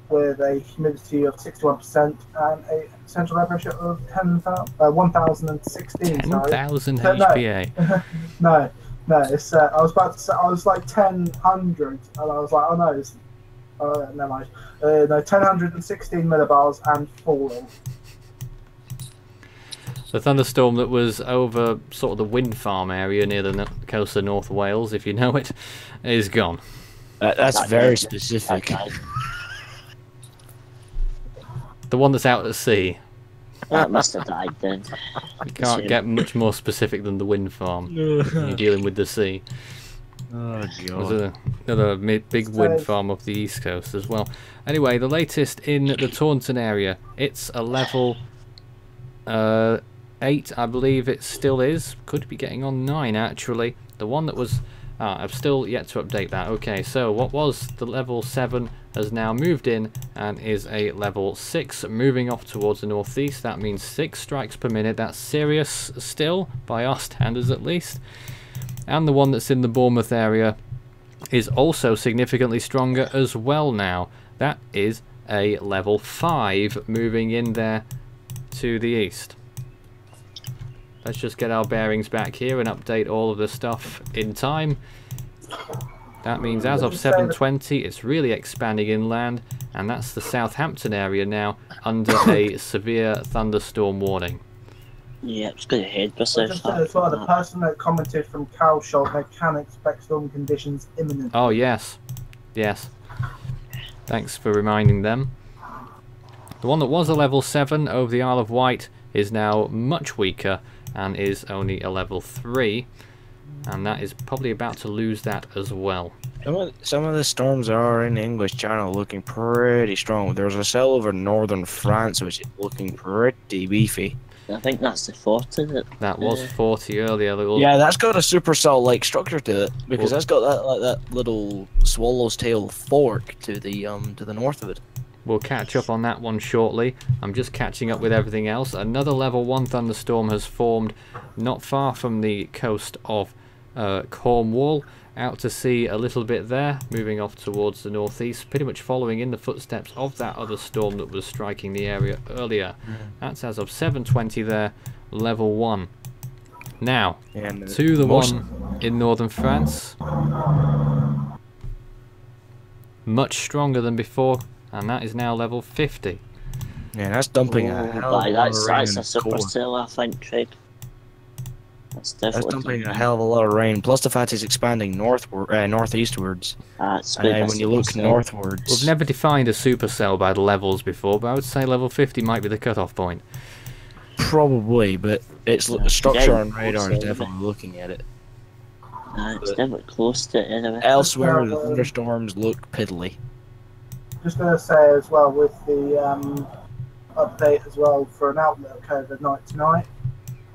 S3: with a humidity of 61% and a central air pressure of 10,016.
S1: 10,000 HPA.
S3: No, it's I was about to say, I was like 1000 and I was like, oh no, it's never mind. No, 1016 millibars and falling.
S1: The thunderstorm that was over sort of the wind farm area near the coast of North Wales, if you know it, is gone.
S4: That's
S2: That
S4: very
S2: guy-
S4: specific.
S2: That,
S1: The one that's out at sea.
S2: that must have died then.
S1: You can't
S2: Shame.
S1: get much more specific than the wind farm. You're dealing with the sea.
S4: Oh
S1: There's another big wind farm off the east coast as well. Anyway, the latest in the Taunton area. It's a level 8, I believe it still is. Could be getting on 9 actually. The one that was... I've still yet to update that. Okay, so what was the level 7 has now moved in and is a level 6, moving off towards the northeast. That means 6 strikes per minute. That's serious still, by our standards at least. And the one that's in the Bournemouth area is also significantly stronger as well now. That is a level 5, moving in there to the east. Let's just get our bearings back here and update all of the stuff in time. That means as of 7:20, it's really expanding inland, and that's the Southampton area now under a severe thunderstorm warning.
S2: Yeah, it's going to head for
S3: Just as well, the person that commented from Cowshot, they can expect storm conditions imminent.
S1: Oh yes, yes. Thanks for reminding them. The one that was a level 7 over the Isle of Wight is now much weaker and is only a level 3, and that is probably about to lose that as well.
S4: Some of the storms are in the English Channel looking pretty strong. There's a cell over northern France which is looking pretty beefy.
S2: I think that's the 40
S1: That was 40 earlier.
S4: Yeah, that's got a supercell-like structure to it because
S1: Well-
S4: that's got that little swallow's tail fork to the north of it.
S1: We'll catch up on that one shortly. I'm just catching up with everything else. Another level 1 thunderstorm has formed not far from the coast of Cornwall. Out to sea a little bit there, moving off towards the northeast, pretty much following in the footsteps of that other storm that was striking the area earlier. That's as of 7:20 there, level 1. Now,
S4: And
S1: to the one in northern France. Much stronger than before, and that is now level 50.
S4: Yeah, that's dumping a hell of a lot of
S2: That's
S4: rain.
S2: a
S4: in the core.
S2: supercell, I think, Craig. That's
S4: That's
S2: definitely
S4: dumping a hell of a lot of rain. Plus the fact it's expanding northeastwards.
S2: That's
S4: And then when you look northwards,
S1: We've never defined a supercell by the levels before, but I would say level 50 might be the cutoff point.
S4: probably, but its
S2: Yeah.
S4: structure
S2: Yeah,
S4: on radar is
S2: also,
S4: definitely looking at it.
S2: It's never close to it anyway.
S4: Elsewhere, the thunderstorms look piddly.
S3: Just going to say as well with the update as well for an outlook overnight tonight.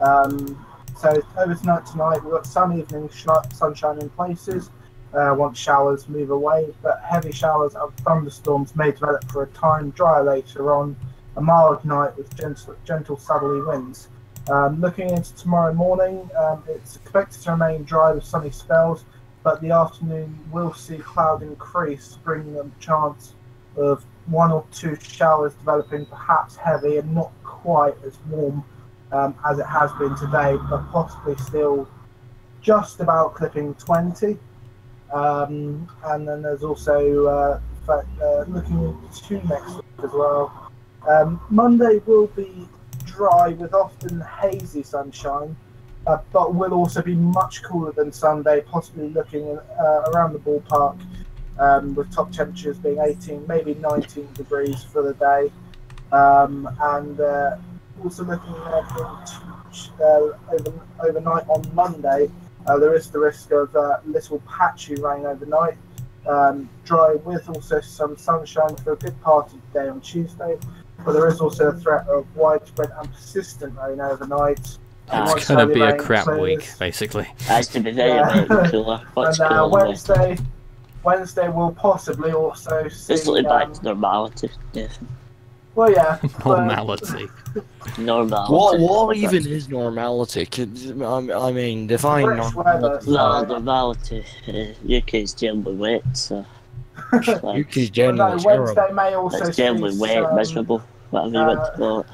S3: So over tonight we've got some evening sunshine in places. Once showers move away, but heavy showers and thunderstorms may develop for a time, drier later on. A mild night with gentle southerly winds. Looking into tomorrow morning, it's expected to remain dry with sunny spells, but the afternoon will see cloud increase, bringing a chance of 1 or 2 showers developing, perhaps heavy and not quite as warm as it has been today, but possibly still just about clipping 20. And then there's also looking into next week as well. Monday will be dry with often hazy sunshine, but will also be much cooler than Sunday, possibly looking around the ballpark, with top temperatures being 18, maybe 19 degrees for the day. And also looking overnight on Monday, there is the risk of little patchy rain overnight. Dry with also some sunshine for a good part of the day on Tuesday, but there is also a threat of widespread and persistent rain overnight.
S1: It's going to be a crap week, basically.
S2: Has to be very cooler.
S3: And Wednesday will possibly also see...
S2: It's slightly back to normality, definitely.
S3: Well, yeah.
S1: Normality.
S2: Normality.
S4: What even is normality? I mean, define normality.
S2: Well, normality. UK's generally wet, so...
S4: UK's generally
S3: Wednesday may also
S2: it's generally wet, miserable, whatever you want to call it.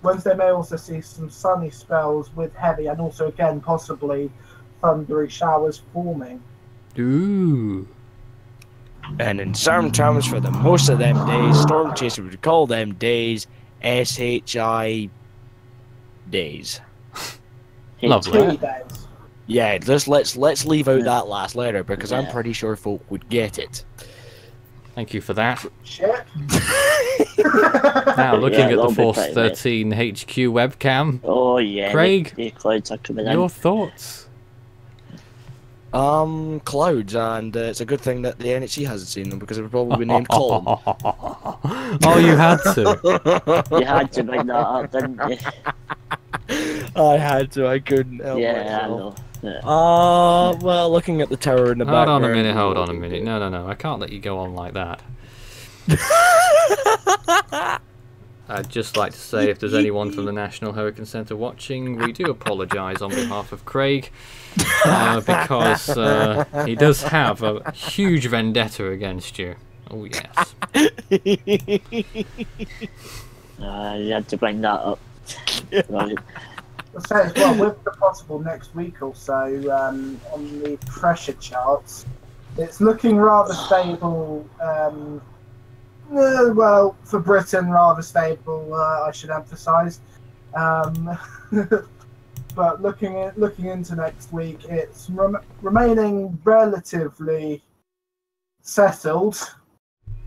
S3: Wednesday may also see some sunny spells with heavy and also again possibly thundery showers forming.
S1: Ooh.
S4: And in certain terms, for the most of them days, storm chasers would call them days SHI days.
S1: Lovely.
S3: Days.
S4: Yeah, let's leave out that last letter because I'm pretty sure folk would get it.
S1: Thank you for that.
S3: Shit.
S1: Now looking at the Force 13 HQ webcam.
S2: Oh yeah,
S1: Craig,
S2: the clouds are coming in.
S1: Your thoughts?
S4: Clouds, and it's a good thing that the NHC hasn't seen them because it would probably be named Colin.
S1: Oh, you had to.
S2: You had to bring that up, didn't you?
S4: I had to. I couldn't help
S2: Yeah,
S4: myself.
S2: I know.
S4: Well, looking at the tower in the background.
S1: Hold on a minute. No. I can't let you go on like that. I'd just like to say, if there's anyone from the National Hurricane Centre watching, we do apologise on behalf of Craig, because he does have a huge vendetta against you. Oh, yes.
S2: You had to bring that up. Right.
S3: I'll say as well, with the possible next week or so on the pressure charts, it's looking rather stable. Well, for Britain, rather stable, I should emphasise. But looking into next week, it's remaining relatively settled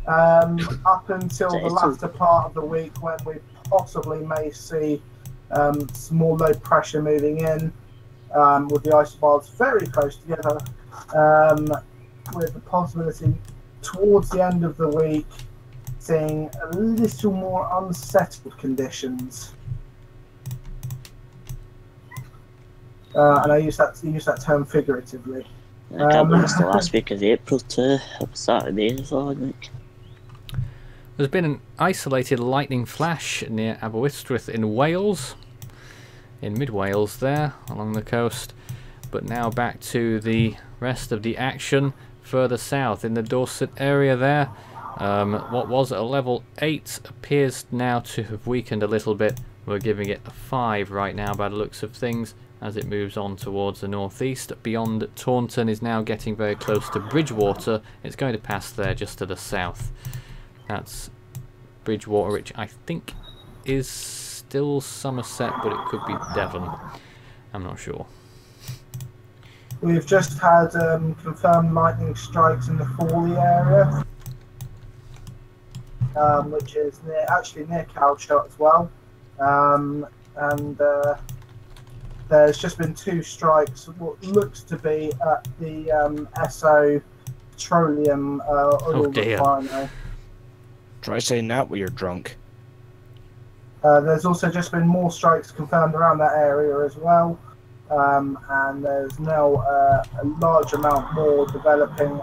S3: up until the latter part of the week, when we possibly may see some more low pressure moving in, with the isobares very close together, with the possibility towards the end of the week seeing a little more unsettled conditions. And I use that term figuratively.
S2: I can't believe it's the last week of April too. It started May as well, I think.
S1: There's been an isolated lightning flash near Aberystwyth in Wales, in mid-Wales there, along the coast. But now back to the rest of the action further south in the Dorset area there. What was at a level 8 appears now to have weakened a little bit. We're giving it a 5 right now by the looks of things, as it moves on towards the northeast. Beyond Taunton is now getting very close to Bridgewater. It's going to pass there just to the south. That's Bridgewater, which I think is still Somerset, but it could be Devon. I'm not sure.
S3: We've just had confirmed lightning strikes in the Fawley area, which is actually near Calshot as well. And there's just been 2 strikes. What looks to be at the SO Petroleum oil
S1: dear.
S3: refinery.
S4: Try saying that when you're drunk.
S3: There's also just been more strikes confirmed around that area as well, and there's now a large amount more developing.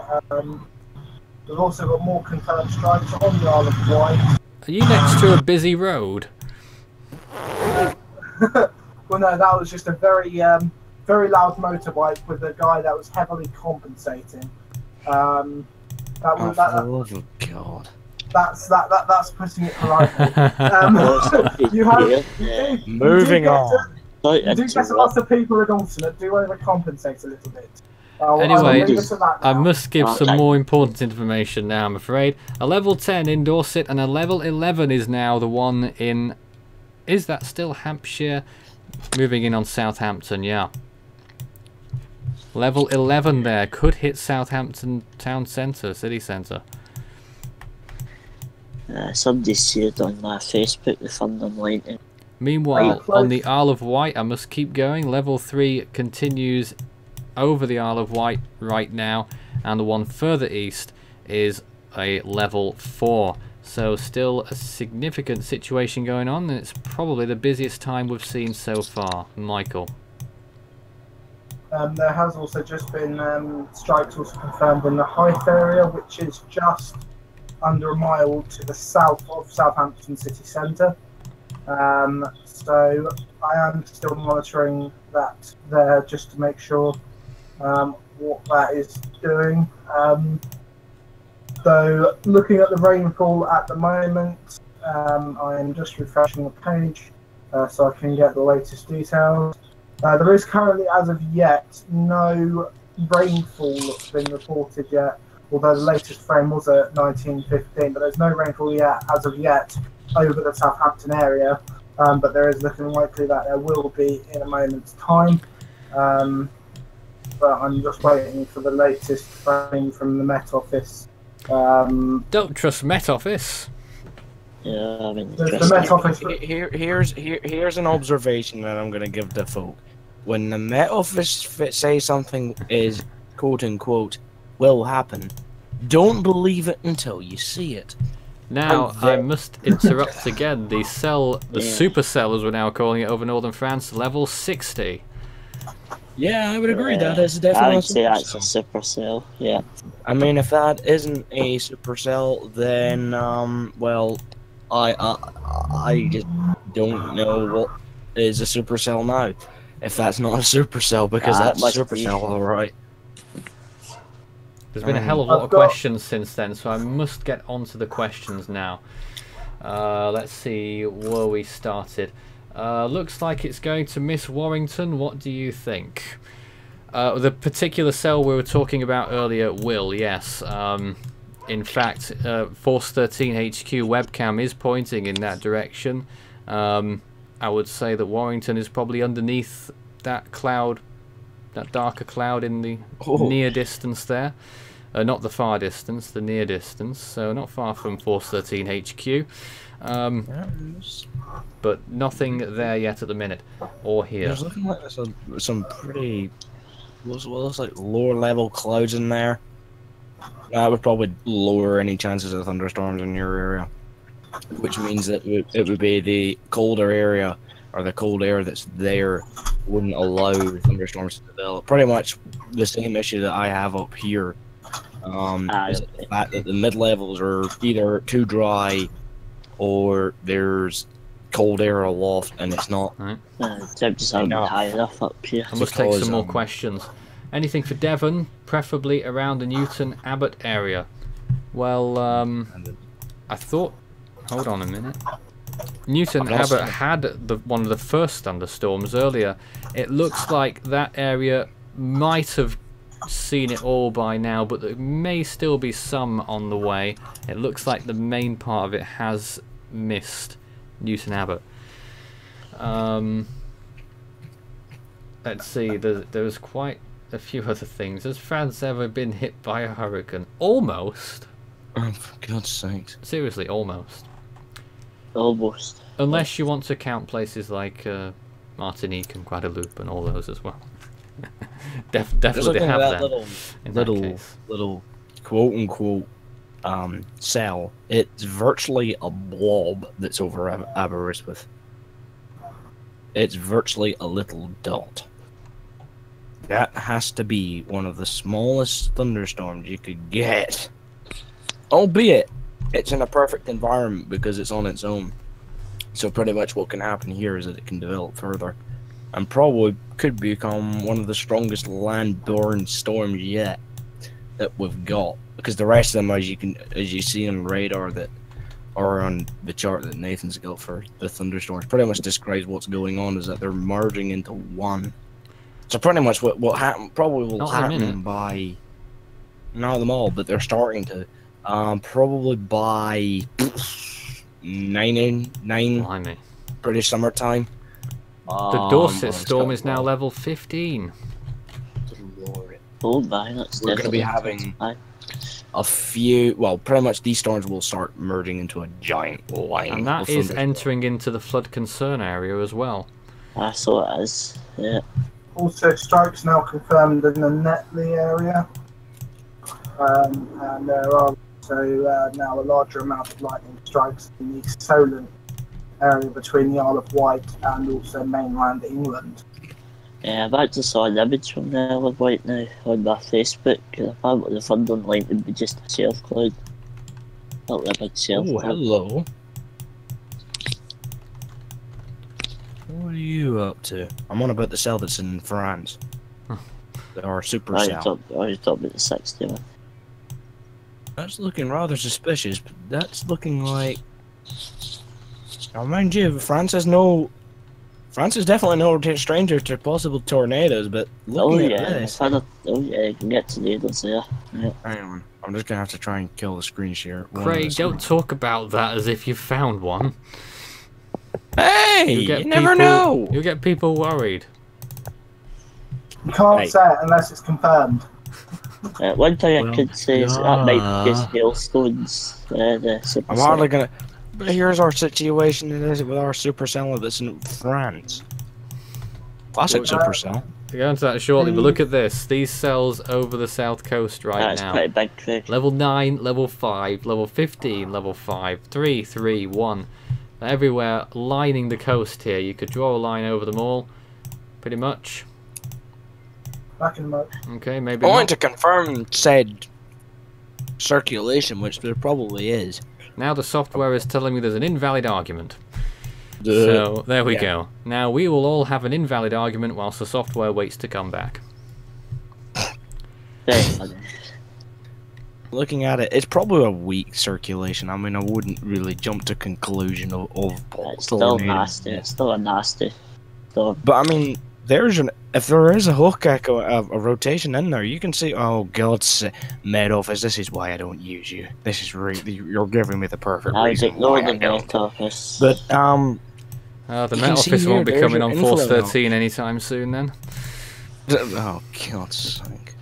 S3: We've also got more confirmed strikes on the Isle of Wight.
S1: Are you next to a busy road?
S3: Well, no, that was just a very loud motorbike with a guy that was heavily compensating.
S4: Oh, for the love of God.
S3: That's putting it politely.
S4: Moving on.
S3: You do get a lot of people in Alton that do overcompensate a little bit.
S1: Anyway, I must give some more important information now, I'm afraid. A level 10 in Dorset and a level 11 is now the one in... Is that still Hampshire? Moving in on Southampton, yeah. Level 11 there. Could hit Southampton town centre, city centre.
S2: Somebody shared on my Facebook the Thunderstorm.
S1: Meanwhile, on the Isle of Wight, I must keep going. Level 3 continues over the Isle of Wight right now, and the one further east is a level 4. So still a significant situation going on, and it's probably the busiest time we've seen so far. Michael.
S3: There has also just been strikes also confirmed in the Hythe area, which is just under a mile to the south of Southampton city centre. So I am still monitoring that there just to make sure what that is doing. So looking at the rainfall at the moment, I am just refreshing the page so I can get the latest details. There is currently, as of yet, no rainfall that's been reported yet, although the latest frame was at 1915, but there's no rainfall yet, as of yet, over the Southampton area, but there is looking likely that there will be in a moment's time. But I'm just waiting for the latest frame from the Met Office.
S1: Don't trust Met Office.
S2: Yeah, I mean,
S3: the Met Office.
S4: Here's an observation that I'm going to give the folk. When the Met Office say something is quote unquote will happen, don't believe it until you see it.
S1: Now I must interrupt again. The supercell, as we're now calling it over northern France, level 60.
S4: Yeah, I would agree. That is definitely.
S2: I would say that's a supercell. Yeah.
S4: I mean, if that isn't a supercell, then well, I just don't know what is a supercell now. If that's not a supercell, because that's a supercell, all right.
S1: There's been a hell of a lot of questions since then, so I must get onto the questions now. Let's see where we started. Looks like it's going to miss Warrington. What do you think? The particular cell we were talking about earlier will, yes. In fact, Force 13 HQ webcam is pointing in that direction. I would say that Warrington is probably underneath that cloud, that darker cloud in the near distance there. Not the far distance, the near distance. So not far from Force 13 HQ. But nothing there yet at the minute, or here.
S4: There's looking like there's some pretty, looks like lower level clouds in there. That would probably lower any chances of thunderstorms in your area, which means that it would be the colder area, or the cold air that's there wouldn't allow thunderstorms to develop. Pretty much the same issue that I have up here. Is the fact that the mid levels are either too dry, or there's cold air aloft, and it's not.
S1: Right.
S2: Temperatures aren't high enough up here.
S1: I must take some more questions. Anything for Devon, preferably around the Newton Abbot area? Well, I thought. Hold on a minute. Newton Abbot had one of the first thunderstorms earlier. It looks like that area might have seen it all by now, but there may still be some on the way. It looks like the main part of it has missed Newton Abbot. Let's see, there's quite a few other things. Has France ever been hit by a hurricane? Almost.
S4: Oh, for God's sakes.
S1: Seriously, almost.
S2: Almost.
S1: Unless you want to count places like Martinique and Guadeloupe and all those as well.
S4: Just
S1: Definitely
S4: looking
S1: have
S4: at that
S1: them in that case.
S4: little quote unquote cell. It's virtually a blob that's over Aberystwyth. It's virtually a little dot. That has to be one of the smallest thunderstorms you could get. Albeit, it's in a perfect environment because it's on its own. So pretty much what can happen here is that it can develop further. And probably could become one of the strongest land-borne storms yet that we've got. Because the rest of them, as you see on radar that or on the chart that Nathan's got for the thunderstorms, pretty much describes what's going on is that they're merging into one. So pretty much what probably will happen by, not them all, but they're starting to, probably by 9
S1: Blimey.
S4: British summertime.
S1: The Dorset storm is now level 15.
S2: Oh my, that's
S4: We're going to be having a few, well, pretty much these storms will start merging into a giant line.
S1: And that is entering into the flood concern area as well.
S2: I saw it as, yeah.
S3: Also, strikes now confirmed in the Netley area. And there are also now a larger amount of lightning strikes in the Solent area between the Isle of Wight and also mainland England.
S2: Yeah, I've actually saw an image from the Isle of Wight now on my Facebook, and apparently the thunder line would be just a surf cloud. Not a big surf cloud.
S4: Hello. What are you up to? I'm on about the cell that's in France. Our super cell.
S2: I was talking about the 60 one.
S4: That's looking rather suspicious, but that's looking like... Now mind you, France is definitely no stranger to possible tornadoes, but looking at this...
S2: You can get tornadoes there. Yeah.
S4: Hang on, I'm just gonna have to try and kill the screen share.
S1: Craig, don't talk about that as if you've found one.
S4: Hey, you never know.
S1: You'll get people worried.
S3: You can't say it unless it's confirmed.
S2: One thing I could say is that might be just hailstones.
S4: I'm hardly gonna... But here's our situation with our supercell that's in France. Classic supercell.
S1: We'll go into that shortly, but look at this. These cells over the south coast right now.
S2: That's pretty big, Craig.
S1: Level 9, level 5, level 15, level 5, 3, 3, 1. They're everywhere lining the coast here. You could draw a line over them all, pretty much.
S3: Back in the mode.
S1: Okay, maybe
S4: I want to confirm said circulation, which there probably is.
S1: Now the software is telling me there's an invalid argument. So, there we go. Now we will all have an invalid argument whilst the software waits to come back.
S4: Looking at it, it's probably a weak circulation. I mean, I wouldn't really jump to conclusion of
S2: it's still nasty. It's still a nasty storm.
S4: But I mean, if there is a hook echo, a rotation in there, you can see. Oh God, Med Office, this is why I don't use you. This is really, you're giving me the perfect reason.
S2: Ignore the Met Office.
S4: But
S1: the Met Office won't be coming on Force 13 anytime soon, then.
S4: Oh God's sake!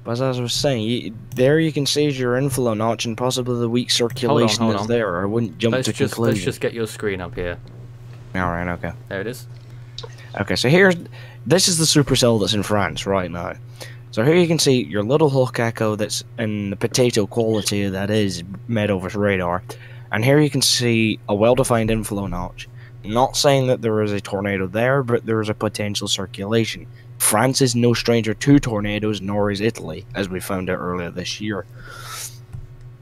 S4: But as I was saying, there you can see your inflow notch and possibly the weak circulation is there. I wouldn't jump to conclusion.
S1: Let's just get your screen up here.
S4: All right, okay.
S1: There it is.
S4: Okay, so this is the supercell that's in France right now. So here you can see your little hook echo that's in the potato quality that is Med Office radar. And here you can see a well-defined inflow notch. Not saying that there is a tornado there, but there is a potential circulation. France is no stranger to tornadoes, nor is Italy, as we found out earlier this year.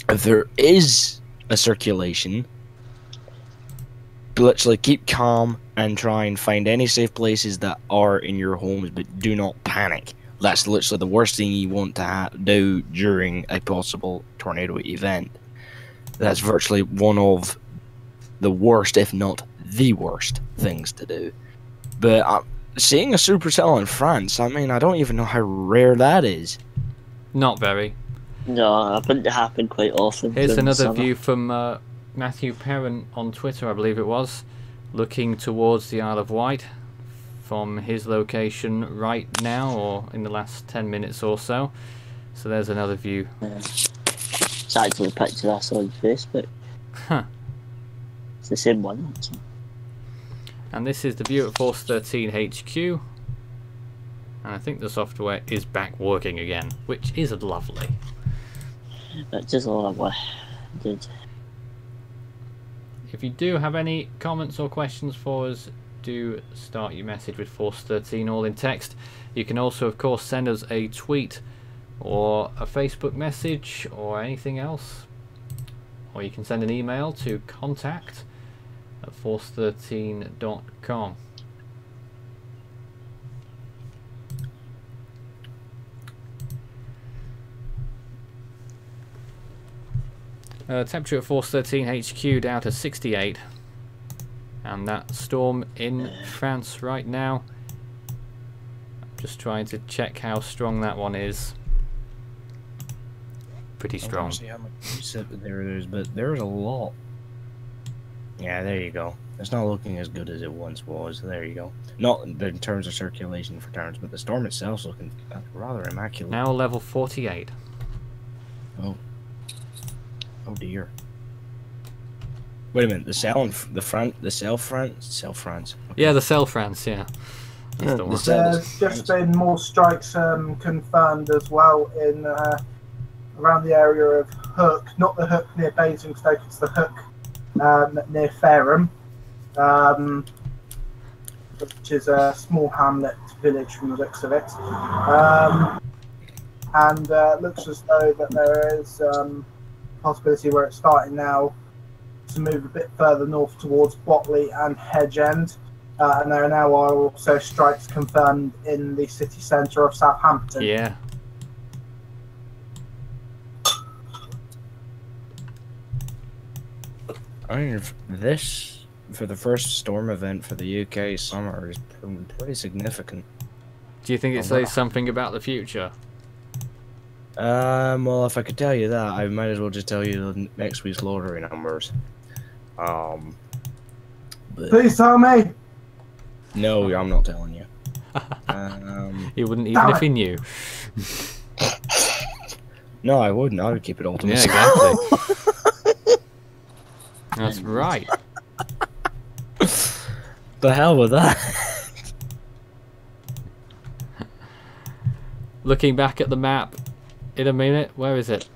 S4: If there is a circulation, literally keep calm and try and find any safe places that are in your homes, but do not panic. That's literally the worst thing you want to do during a possible tornado event. That's virtually one of the worst, if not the worst, things to do. But seeing a supercell in France, I mean, I don't even know how rare that is.
S1: Not very.
S2: No, it wouldn't happen quite often.
S1: Here's another view from Matthew Perrin on Twitter, I believe it was, looking towards the Isle of Wight from his location right now, or in the last 10 minutes or so. So there's another view.
S2: It's actually a picture I saw on Facebook.
S1: Huh.
S2: It's the same one.
S1: And this is the view at Force 13 HQ. And I think the software is back working again, which is lovely.
S2: That's just all I did.
S1: If you do have any comments or questions for us, do start your message with Force 13 all in text. You can also, of course, send us a tweet or a Facebook message or anything else. Or you can send an email to contact@force13.com. Temperature at Force 13 HQ down to 68. And that storm in France right now. I'm just trying to check how strong that one is. Pretty strong.
S4: I don't see how much precip there is, but there's a lot. Yeah, there you go. It's not looking as good as it once was. There you go. Not in terms of circulation for turns, but the storm itself's looking rather immaculate.
S1: Now level 48.
S4: Oh. Oh dear. Wait a minute, the cell France. Okay.
S1: Yeah, the cell France, yeah. That's the one.
S3: There's just been more strikes confirmed as well in around the area of Hook. Not the Hook near Basingstoke, it's the Hook near Fareham, which is a small hamlet village from the looks of it. And it looks as though that there is possibility where it's starting now to move a bit further north towards Botley and Hedge End, and there now are also strikes confirmed in the city centre of Southampton.
S1: Yeah.
S4: I mean, this for the first storm event for the UK summer is pretty significant.
S1: Do you think it says something about the future?
S4: Well, if I could tell you that, I might as well just tell you the next week's lottery numbers. But
S3: Please tell me.
S4: no, I'm not telling you.
S1: He wouldn't even if he knew.
S4: No, I wouldn't. I would keep it all to
S1: Yeah,
S4: myself.
S1: exactly. That's right.
S4: The hell with that.
S1: Looking back at the map in a minute. Where is it?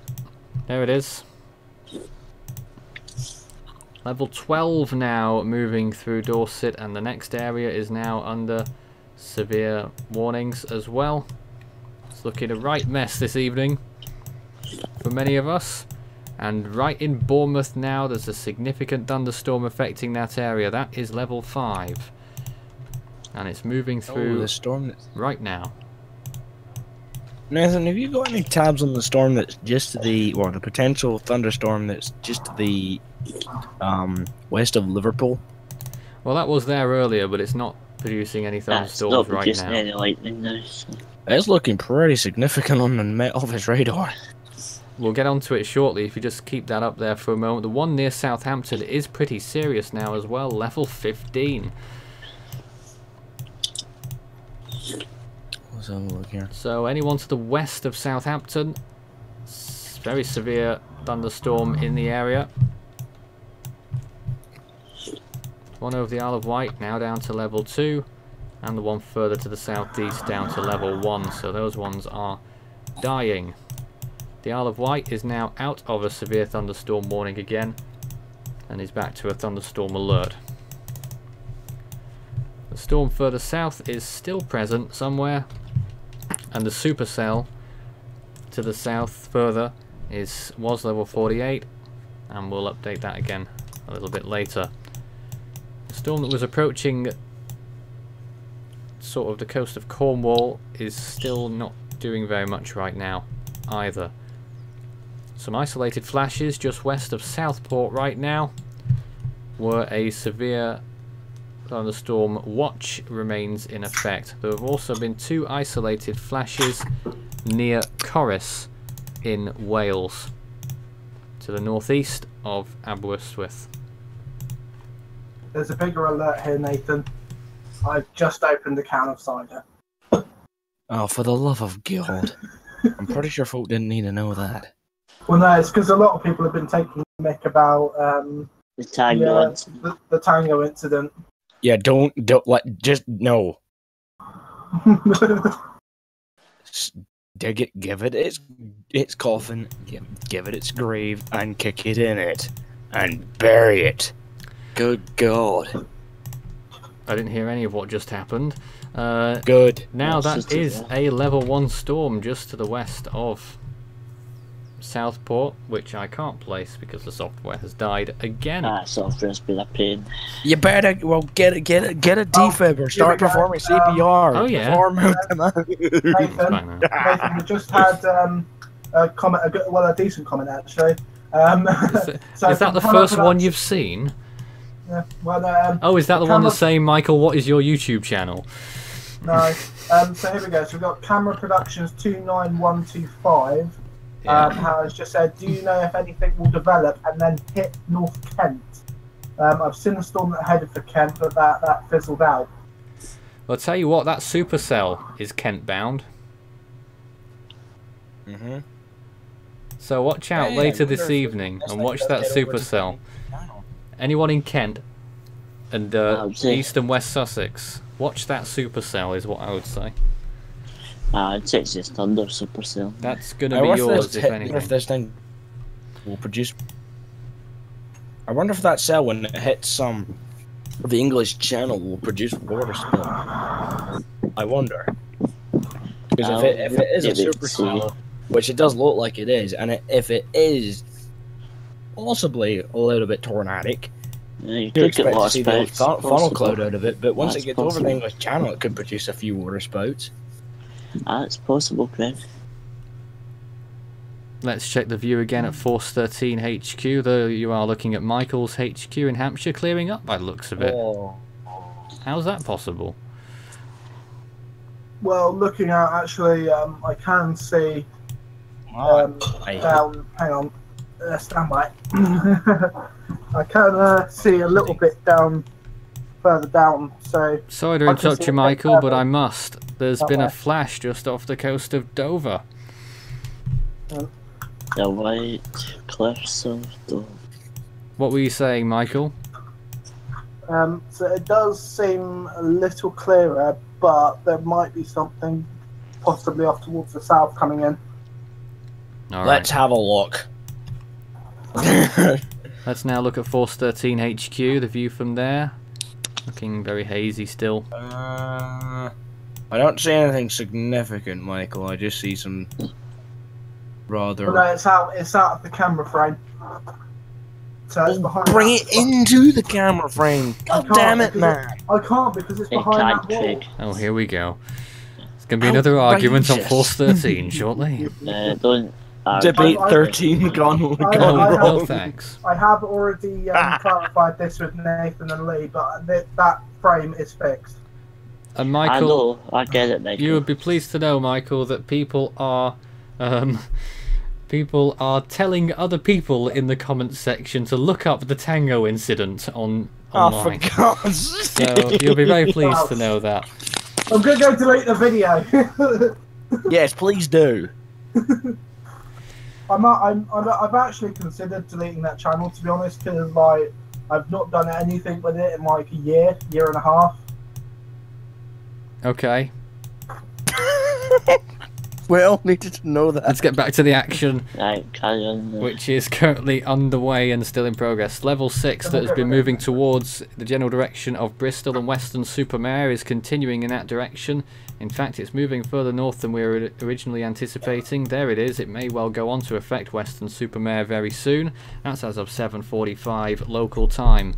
S1: There it is. Level 12 now, moving through Dorset, and the next area is now under severe warnings as well. It's looking a right mess this evening for many of us. And right in Bournemouth now, there's a significant thunderstorm affecting that area. That is level 5. And it's moving through
S4: the storm
S1: right now.
S4: Nathan, have you got any tabs on the storm that's just to the, or the potential thunderstorm that's just to the west of Liverpool?
S1: Well, that was there earlier, but it's not producing any thunderstorms right now.
S2: Any lightning now, so.
S4: It's looking pretty significant on the Met Office radar.
S1: We'll get onto it shortly if you just keep that up there for a moment. The one near Southampton is pretty serious now as well, level 15.
S4: Let's have a look here.
S1: So anyone to the west of Southampton, very severe thunderstorm in the area. One over the Isle of Wight now down to level 2, and the one further to the southeast down to level 1, so those ones are dying. The Isle of Wight is now out of a severe thunderstorm warning again, and is back to a thunderstorm alert. The storm further south is still present somewhere, and the supercell to the south further was level 48, and we'll update that again a little bit later. The storm that was approaching sort of the coast of Cornwall is still not doing very much right now either. Some isolated flashes just west of Southport right now, where a severe thunderstorm watch remains in effect. There have also been 2 isolated flashes near Corris in Wales, to the northeast of Aberystwyth.
S3: There's a bigger alert here, Nathan. I've just opened a can of cider.
S4: Oh, for the love of God. I'm pretty sure folk didn't need to know that.
S3: Well, no, it's because a lot of people have been taking the mick about
S2: The Tango incident.
S3: the Tango incident.
S4: Yeah, don't let just no. Dig it, give it its coffin, give it its grave, and kick it in it, and bury it. Good God.
S1: I didn't hear any of what just happened.
S4: Good.
S1: Now
S2: That's
S1: that
S2: just
S1: is
S2: it,
S1: a level 1 storm just to the west of Southport, which I can't place because the software has died again.
S2: Software's been a pain.
S4: You better get a defib or start
S3: here we go.
S4: performing CPR.
S1: Oh, yeah.
S4: Perform
S3: Nathan,
S1: Fine,
S3: we just had a comment, a decent comment actually.
S1: Is
S3: So
S1: that the
S3: from
S1: first
S3: camera
S1: one you've seen?
S3: Yeah, well,
S1: Oh, is that the one
S3: camera-
S1: that's saying, Michael, what is your YouTube channel?
S3: No. So here we go. So we've got Camera Productions 29125.
S1: Yeah.
S3: Has just said, do you know if anything will develop and then hit North Kent? I've seen a storm that headed for Kent, but that fizzled out.
S1: I'll tell you what, that supercell is Kent bound.
S4: Mm-hmm.
S1: So watch out
S4: Yeah,
S1: later
S4: I wonder
S1: this
S4: if
S1: evening
S4: that's
S1: and
S4: like
S1: watch
S4: they'll
S1: that
S4: get over to
S1: supercell.
S4: the-
S1: Anyone in Kent and
S2: would say-
S1: East and West Sussex, watch that supercell is what I would say.
S2: I'd say it's just under Supercell.
S1: That's going
S4: I
S1: to be
S4: wonder
S1: yours if
S4: if
S1: anything.
S4: this thing will produce. I wonder if that cell, when it hits the English Channel, will produce water spill. I wonder. Because if it is a supercell, which it does look like it is, and if it is possibly a little bit tornadic,
S2: Yeah, you
S4: you
S2: could
S4: expect
S2: get
S4: to
S2: water
S4: see the
S2: spouts.
S4: funnel cloud out of it, but once
S2: That's
S4: it gets over
S2: possible.
S4: the English Channel, it could produce a few water spouts.
S2: It's possible, Craig.
S1: Let's check the view again at Force 13 HQ, though you are looking at Michael's HQ in Hampshire clearing up by the looks of it.
S4: Oh.
S1: How's that possible?
S3: Well, looking out, actually, I can see
S4: I-
S3: down. Hang on, stand by. I can see a little bit down, further down. So
S1: Sorry to
S3: I can
S1: interrupt
S3: see
S1: you,
S3: it
S1: Michael, but
S3: further.
S1: I must. There's
S3: That
S1: been a
S3: way.
S1: flash just off the coast of Dover.
S2: The white cliffs of the.
S1: What were you saying, Michael?
S3: So it does seem a little clearer, but there might be something possibly off towards the south coming in.
S1: All
S4: Let's
S1: right.
S4: have a look.
S1: Let's now look at Force 13 HQ, the view from there. Looking very hazy still.
S4: I don't see anything significant, Michael. I just see some rather.
S3: But no, it's out of the camera frame. So it's behind.
S4: Bring
S3: that-
S4: it into the camera frame. God
S3: can't
S4: damn it,
S3: because
S4: man!
S3: I can't because it's
S2: It
S3: behind
S2: can't,
S3: that wall.
S2: Craig.
S1: Oh, here we go. It's going to be another argument on
S4: Outrageous.
S1: Force 13 shortly.
S2: Don't.
S4: Debate
S3: I-
S4: 13 gone
S1: Oh,
S3: I
S4: wrong.
S1: well, thanks.
S3: I have already clarified this with Nathan and Lee, but that frame is fixed.
S1: And
S2: I
S1: Michael,
S2: know. I get it, Michael.
S1: you would be pleased to know, Michael, that people are telling other people in the comments section to look up the Tango incident
S4: Oh,
S1: online.
S4: for God's
S1: So
S4: sake!
S1: you'll be very pleased to know that.
S3: I'm gonna go delete the video.
S4: Yes, please do.
S3: I've actually considered deleting that channel, to be honest, because like I've not done anything with it in like a year and a half.
S1: Okay,
S4: We all needed to know that.
S1: let's get back to the action,
S2: Right, carry on.
S1: which is currently underway and still in progress. Level 6 that has been moving towards the general direction of Bristol and Weston-super-Mare is continuing in that direction. In fact, it's moving further north than we were originally anticipating. There it is. It may well go on to affect Weston-super-Mare very soon. That's as of 7:45 local time.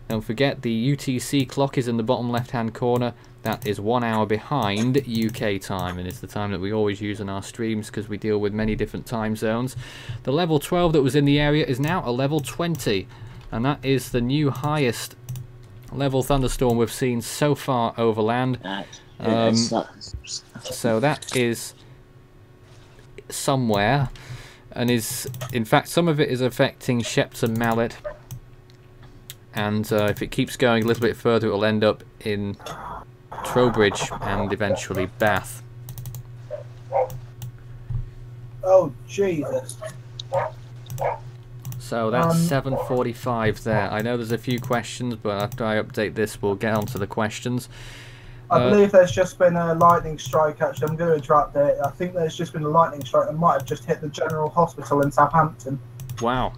S1: Don't forget, the UTC clock is in the bottom left-hand corner. That is 1 hour behind UK time, and it's the time that we always use in our streams because we deal with many different time zones. The level 12 that was in the area is now a level 20, and that is the new highest level thunderstorm we've seen so far over land. So that is somewhere, and is, in fact, some of it is affecting Shepton Mallet, and if it keeps going a little bit further, it will end up in Trowbridge and eventually Bath.
S3: Oh Jesus!
S1: So that's 7:45 there. I know there's a few questions, but after I update this, we'll get on to the questions.
S3: I believe there's just been a lightning strike, actually. I'm going to interrupt it. I think there's just been a lightning strike that might have just hit the General Hospital in Southampton.
S1: Wow.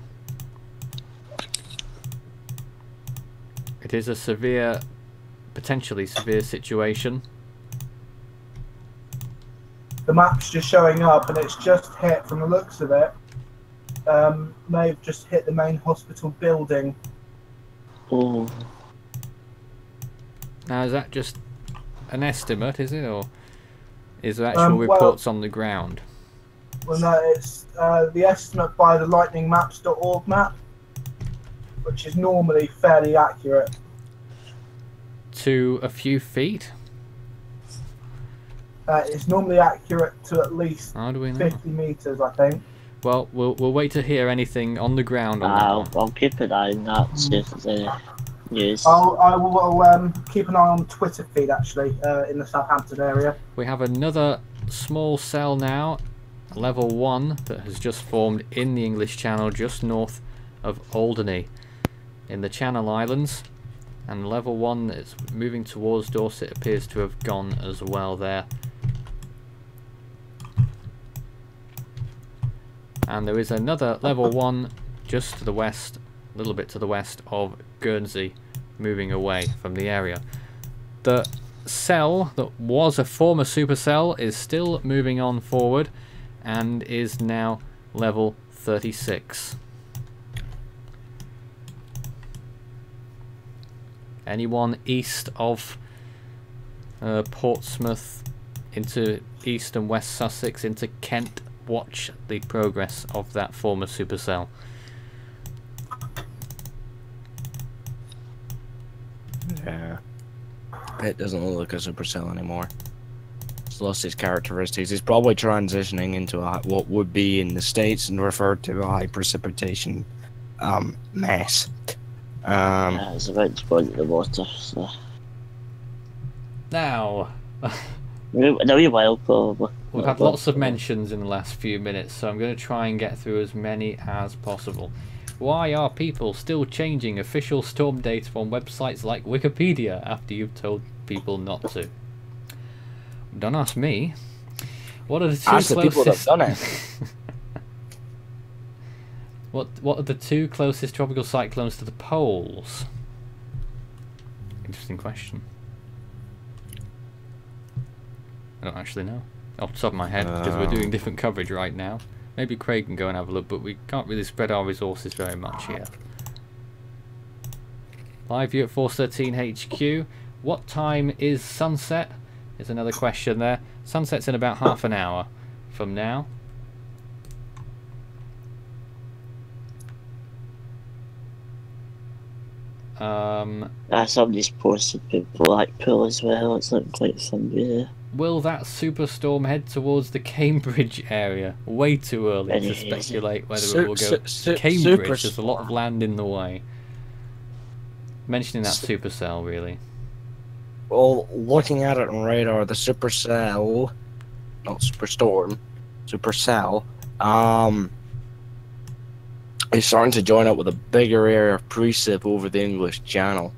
S1: It is a severe, potentially severe situation.
S3: The map's just showing up, and it's just hit, from the looks of it, may have just hit the main hospital building.
S2: Oh.
S1: Now, is that just an estimate, is it, or is there actual reports on the ground?
S3: Well, no, it's the estimate by the lightningmaps.org map, which is normally fairly accurate.
S1: To a few feet?
S3: It's normally accurate to at least
S1: How do we know?
S3: 50 meters, I think.
S1: Well, we'll wait to hear anything on the ground on that one.
S2: I'll keep an eye on that, see if there's any news.
S3: I will keep an eye on the Twitter feed, actually, in the Southampton area.
S1: We have another small cell now, level 1, that has just formed in the English Channel just north of Alderney in the Channel Islands, and level 1 that's moving towards Dorset appears to have gone as well there. And there is another level 1 just to the west, a little bit to the west of Guernsey, moving away from the area. The cell that was a former supercell is still moving on forward and is now level 36. Anyone east of Portsmouth into east and west Sussex into Kent, watch the progress of that former supercell.
S4: Yeah. It doesn't look like a supercell anymore. It's lost its characteristics. It's probably transitioning into what would be in the States and referred to a high precipitation mass.
S2: Yeah, it's about to go into the water, so.
S1: Now,
S2: In a wee while, probably.
S1: we've had lots of mentions in the last few minutes, so I'm going to try and get through as many as possible. Why are people still changing official storm data on websites like Wikipedia after you've told people not to? Don't ask me. What are the two
S4: Ask the people that have done it.
S1: What are the two closest tropical cyclones to the poles? Interesting question. I don't actually know off the top of my head because we're doing different coverage right now. Maybe Craig can go and have a look, but we can't really spread our resources very much here. Live view at 413 HQ. What time is sunset? Is another question there. Sunset's in about half an hour from now.
S2: Somebody's posted people Blackpool as well. It's looking quite fun, yeah.
S1: Will that superstorm head towards the Cambridge area? Way too early to speculate whether it will go to Cambridge. There's a lot of land in the way. Mentioning that supercell, really.
S4: Well, looking at it on radar, the supercell, not superstorm, supercell, is starting to join up with a bigger area of precip over the English Channel.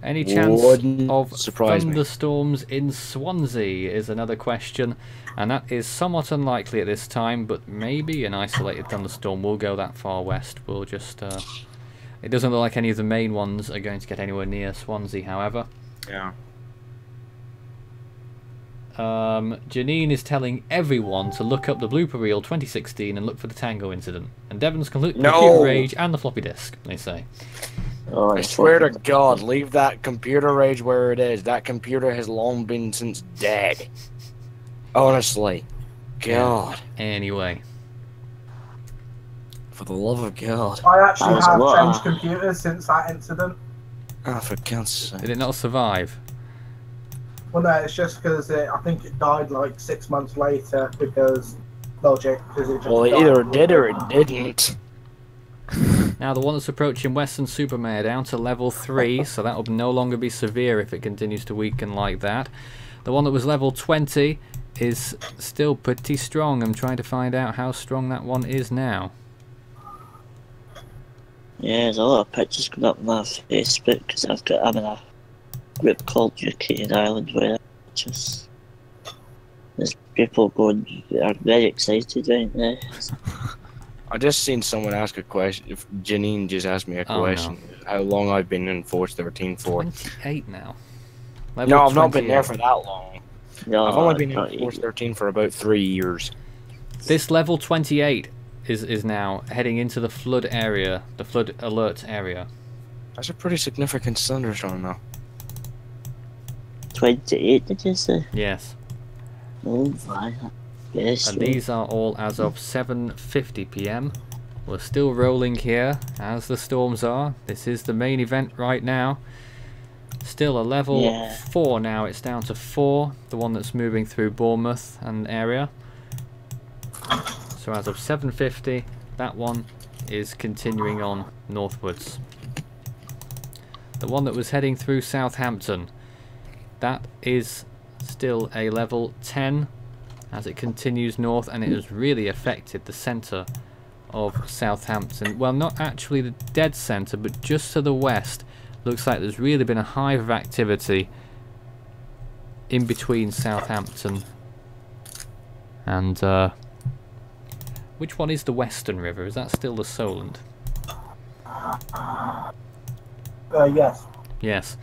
S1: Any chance
S4: Wouldn't
S1: of
S4: surprise me.
S1: thunderstorms in Swansea is another question, and that is somewhat unlikely at this time, but maybe an isolated thunderstorm will go that far west. We'll just it doesn't look like any of the main ones are going to get anywhere near Swansea, however.
S4: Yeah.
S1: Janine is telling everyone to look up the blooper reel 2016 and look for the Tango incident. And Devon's can look computer rage and the floppy disk, they say.
S2: Oh,
S4: I swear to God, leave that computer rage where it is. That computer has long been since dead. Honestly. God.
S1: Anyway.
S4: For the love of God.
S3: I actually have changed computers since that incident.
S4: Oh, for God's sake.
S1: Did it not survive?
S3: Well, no, it's just because I think it died like 6 months later because logic. Because it just
S4: Well, it
S3: died.
S4: either did or it didn't.
S1: Now the one that's approaching Western Supermare down to level 3, so that will no longer be severe if it continues to weaken like that. The one that was level 20 is still pretty strong. I'm trying to find out how strong that one is now.
S2: Yeah, there's a lot of pictures coming up on my Facebook because I'm in a group called UK and Ireland where just there's people going are very excited right now.
S4: I just seen someone ask a question. If Janine just asked me a
S1: Oh,
S4: question, how long I've been in Force 13 for.
S1: 28 now.
S4: No, I've not been
S1: 28.
S4: there for that long.
S2: No,
S4: I've only been
S2: not
S4: in Force
S2: even.
S4: 13 for about 3 years.
S1: This level 28 is now heading into the flood area, the flood alert area.
S4: That's a pretty significant thunderstorm now.
S2: 28, did you say?
S1: Yes.
S2: Oh my. Yes.
S1: And these are all as of 7:50 p.m. We're still rolling here, as the storms are. This is the main event right now. Still a level 4 now. It's down to 4, the one that's moving through Bournemouth and area. So as of 7:50, that one is continuing on northwards. The one that was heading through Southampton, that is still a level 10 as it continues north, and it has really affected the centre of Southampton. Well, not actually the dead centre, but just to the west. Looks like there's really been a hive of activity in between Southampton and which one is the Western River? Is that still the Solent?
S3: Yes.
S1: Yes.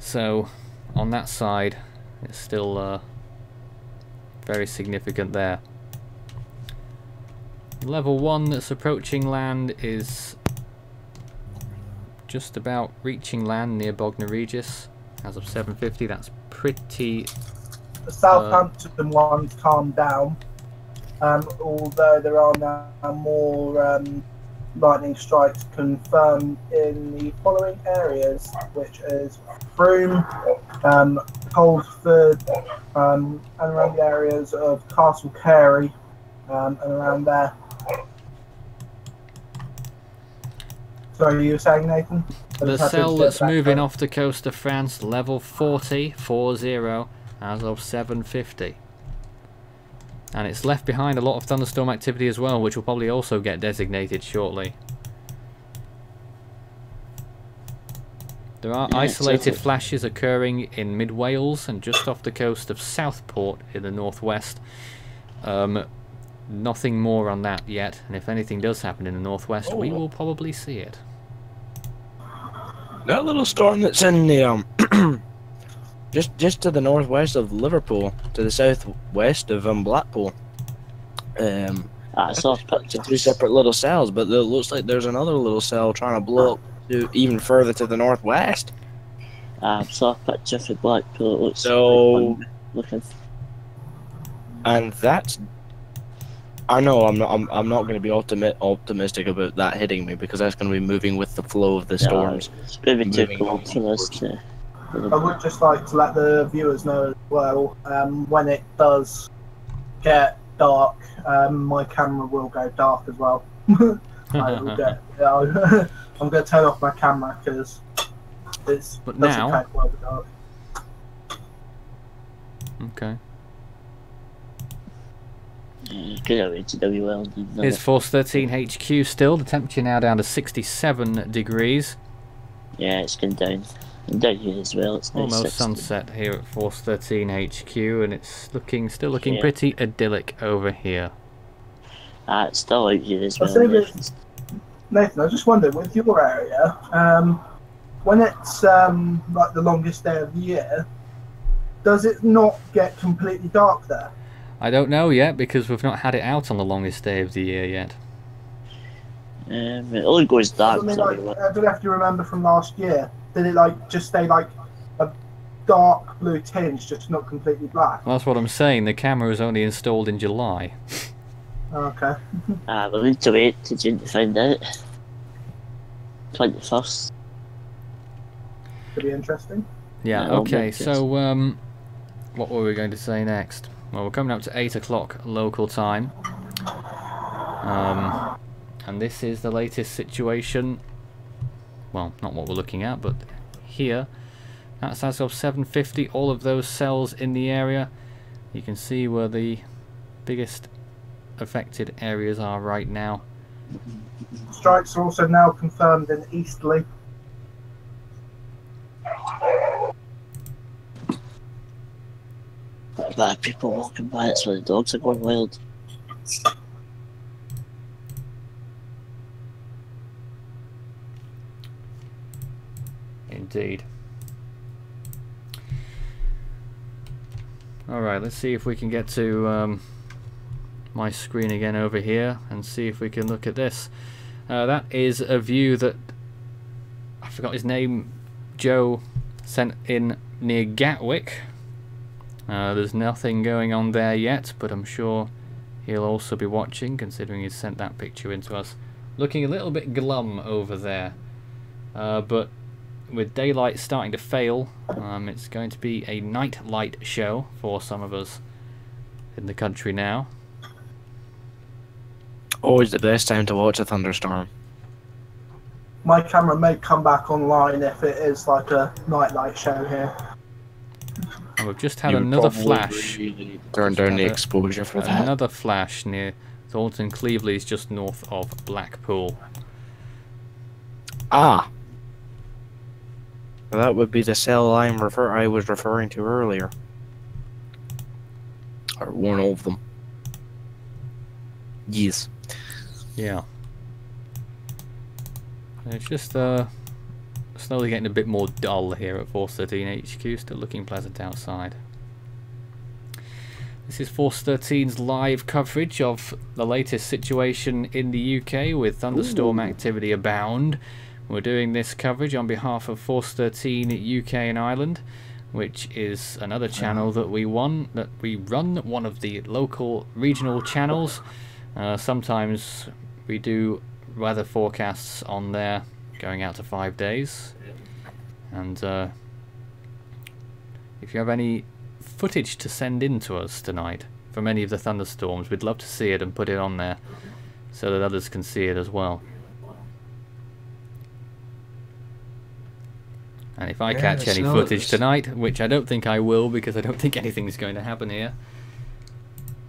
S1: So on that side it's still very significant there. Level 1 that's approaching land is just about reaching land near Bognor Regis as of 7:50. That's pretty...
S3: The Southampton one's calmed down, although there are now more lightning strikes confirmed in the following areas, which is Frome, Coldsford, and around the areas of Castle Carey, and around there. Sorry, you were saying, Nathan?
S1: The cell that's moving off the coast of France, level 40, 40, as of 7:50. And it's left behind a lot of thunderstorm activity as well, which will probably also get designated shortly. There are isolated flashes occurring in mid-Wales and just off the coast of Southport in the northwest. Nothing more on that yet, and if anything does happen in the northwest, we will probably see it.
S4: That little storm that's in the just to the northwest of Liverpool, to the southwest of Blackpool.
S2: I saw
S4: Two separate little cells, but it looks like there's another little cell trying to blow up to even further to the northwest.
S2: I saw a picture for Blackpool. It looks
S4: So,
S2: looking.
S4: And that's... I know I'm not going to be optimistic about that hitting me, because that's going to be moving with the flow of the storms.
S2: It's going to be too cold for us to...
S3: I would just like to let the viewers know as well, when it does get dark, my camera will go dark as well. I'm going to turn off my camera because it's
S1: But
S3: doesn't
S1: now...
S3: cope well with dark.
S1: Okay. Here's Force 13 HQ still. The temperature now down to 67 degrees.
S2: Yeah, it's gone down. And down here as well. It's
S1: Almost sunset here at Force 13 HQ, and it's still looking pretty idyllic over here.
S2: It's still out here as well.
S3: Nathan, I just wondered, with your area, when it's like the longest day of the year, does it not get completely dark there?
S1: I don't know yet, because we've not had it out on the longest day of the year yet.
S2: It only goes dark.
S3: I don't have to remember from last year. Did it just stay like a dark blue tinge, just not completely black?
S1: Well, that's what I'm saying. The camera was only installed in July.
S3: Okay.
S2: We'll need to wait to June to find out. 21st.
S3: Could be interesting.
S1: Yeah, okay, so what were we going to say next? Well, we're coming up to 8 o'clock local time. And this is the latest situation. Well, not what we're looking at, but here. That's as of 7:50. All of those cells in the area. You can see where the biggest affected areas are right now.
S3: Strikes are also now confirmed in Eastleigh.
S2: Bad people walking by, that's where the dogs are going wild.
S1: Indeed. Alright, let's see if we can get to my screen again over here and see if we can look at this. That is a view that, I forgot his name, Joe sent in near Gatwick. There's nothing going on there yet, but I'm sure he'll also be watching, considering he's sent that picture in to us. Looking a little bit glum over there, but with daylight starting to fail, it's going to be a night light show for some of us in the country now.
S4: Always the best time to watch a thunderstorm.
S3: My camera may come back online if it is like a night show here.
S1: And we've just had another flash.
S4: Turn down the exposure for that.
S1: Another flash near Thornton Cleveland's, just north of Blackpool.
S4: Ah! That would be the cell I was referring to earlier. Or one of them. Yes.
S1: Yeah. It's just slowly getting a bit more dull here at Force 13 HQ, still looking pleasant outside. This is Force 13's live coverage of the latest situation in the UK with thunderstorm activity abound. We're doing this coverage on behalf of Force 13 UK and Ireland, which is another channel that we run, one of the local regional channels. Sometimes we do weather forecasts on there going out to 5 days, and if you have any footage to send in to us tonight from any of the thunderstorms, we'd love to see it and put it on there so that others can see it as well. And if I catch any footage tonight, which I don't think I will because I don't think anything's going to happen here,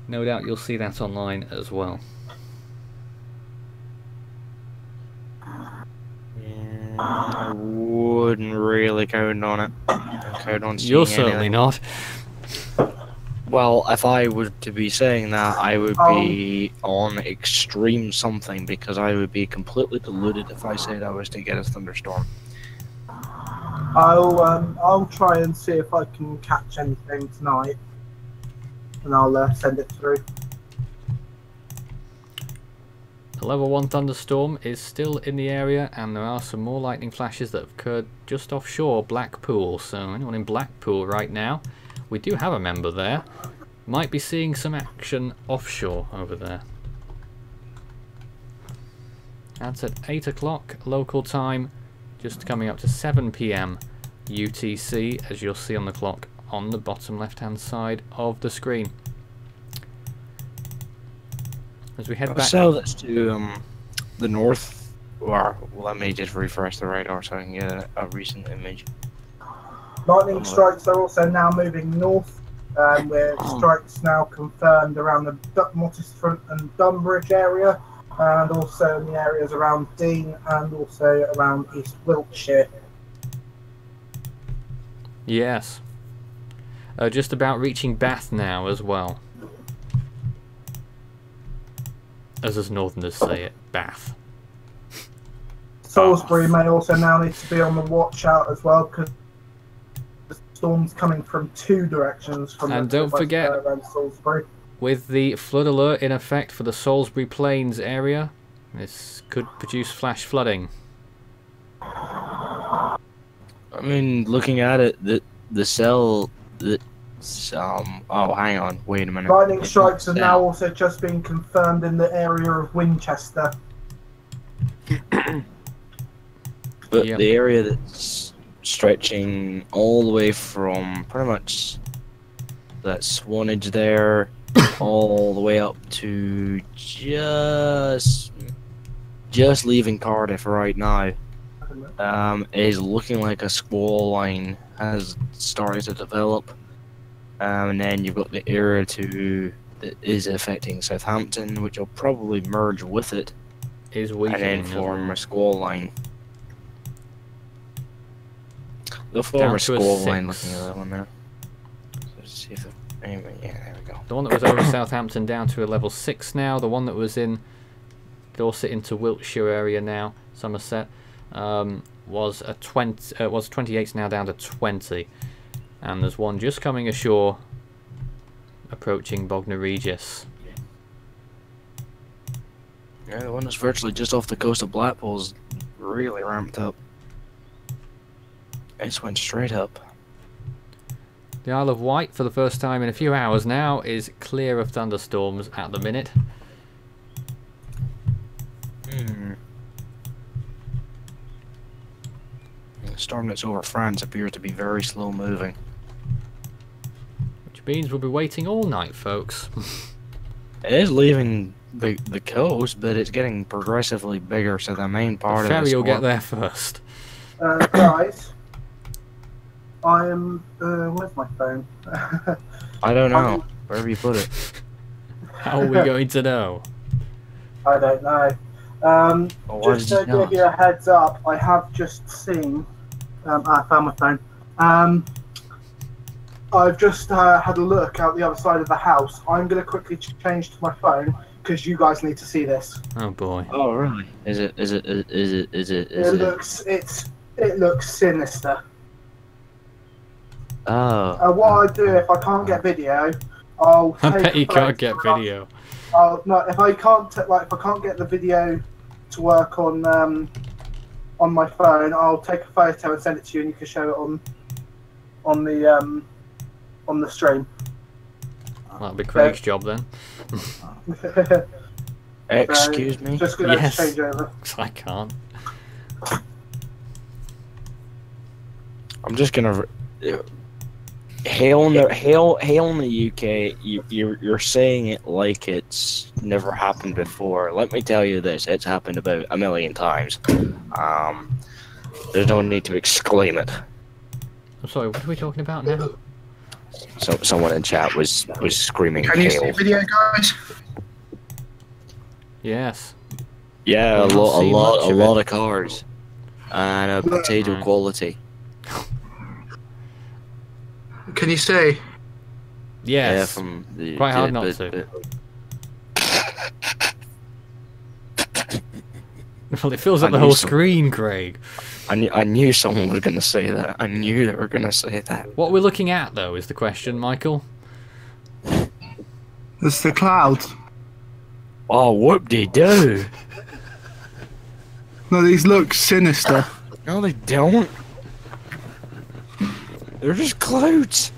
S1: no doubt you'll see that online as well.
S4: Yeah, I wouldn't really count on it. Count on seeing
S1: You're certainly
S4: anything.
S1: not.
S4: Well, if I were to be saying that, I would be on extreme something, because I would be completely deluded if I said I was to get a thunderstorm.
S3: I'll try and see if I can catch anything tonight, and I'll send it through.
S1: The level 1 thunderstorm is still in the area, and there are some more lightning flashes that have occurred just offshore Blackpool. So anyone in Blackpool right now, we do have a member there, might be seeing some action offshore over there. That's at 8 o'clock local time, just coming up to 7 PM UTC, as you'll see on the clock on the bottom left hand side of the screen. As we head back,
S4: So that's to the north, or let me just refresh the radar so I can get a recent image.
S3: Lightning strikes are also now moving north, with strikes now confirmed around the Mottisfont and Dunbridge area, and also in the areas around Dean and also around East Wiltshire.
S1: yes, just about reaching Bath now as well. As us northerners say it, Bath.
S3: Salisbury may also now need to be on the watch out as well, because the storm's coming from two directions. From
S1: And
S3: the
S1: don't forget,
S3: around Salisbury.
S1: with the flood alert in effect for the Salisbury Plains area, this could produce flash flooding.
S4: I mean, looking at it, the cell that oh, hang on, wait a minute.
S3: Lightning strikes have now also just been confirmed in the area of Winchester.
S4: But
S1: Yep.
S4: the area that's stretching all the way from pretty much that Swanage there, all the way up to just leaving Cardiff right now, is looking like a squall line has started to develop. And then you've got the area that is affecting Southampton, which will probably merge with it.
S1: is
S4: and
S1: weakening.
S4: then form a squall line. They'll form
S1: Down
S4: a
S1: to a
S4: squall line
S1: 6.
S4: looking at that one there. So let's see if anyway, yeah, there we go.
S1: The one that was over Southampton down to a level 6 now. The one that was in Dorset into Wiltshire area now, Somerset, was a 20. Was 28 now down to 20, and there's one just coming ashore, approaching Bognor Regis.
S4: Yeah, the one that's virtually just off the coast of Blackpool's really ramped up. It's went straight up.
S1: The Isle of Wight, for the first time in a few hours now, is clear of thunderstorms at the minute.
S4: The storm that's over France appears to be very slow moving.
S1: Which means we'll be waiting all night, folks.
S4: It is leaving the coast, but it's getting progressively bigger, so the main part
S1: The
S4: of
S1: ferry
S4: the
S1: will
S4: storm...
S1: get there first.
S3: Guys, I am. Where's my phone?
S4: I don't know. Wherever you put it.
S1: How are we going to know?
S3: I don't know.
S4: Well, why
S3: Just
S4: did
S3: to
S4: you
S3: give
S4: not?
S3: you a heads up, I have just seen. I found my phone. I've just had a look out the other side of the house. I'm going to quickly change to my phone because you guys need to see this.
S1: Oh boy.
S4: Oh, really? It
S3: looks sinister.
S4: Oh.
S3: What I do if I can't get video, I'll
S1: I
S3: take
S1: bet you can't
S3: photos.
S1: get video.
S3: No, if I can't if I can't get the video to work on my phone, I'll take a photo and send it to you, and you can show it on the stream.
S1: That'll be Craig's job then.
S4: Excuse me?
S3: Just gonna
S1: Yes.
S3: change over.
S1: 'Cause I can't.
S4: I'm just gonna... Hail in the UK, you're saying it like it's never happened before. Let me tell you this, it's happened about a million times. There's no need to exclaim it.
S1: I'm sorry, what are we talking about now?
S4: So someone in chat was screaming
S3: Can you see
S4: hail.
S3: video, guys?
S1: Yes.
S4: Yeah,
S1: I've
S4: a
S1: not seen much of
S4: lot
S1: it.
S4: of cars. And a potato
S1: Right.
S4: quality.
S3: Can you see?
S1: Yes.
S4: Yeah, from the...
S1: Quite hard not
S4: but-
S1: to. Well, it fills up
S4: I
S1: the
S4: knew
S1: whole
S4: so.
S1: screen, Craig.
S4: I knew someone was gonna say that. I knew they were gonna say that.
S1: What we're looking at, though, is the question, Michael.
S3: It's the clouds.
S4: Oh, whoop-de-doo!
S3: No, these look sinister.
S4: No, they don't. They're just clouds.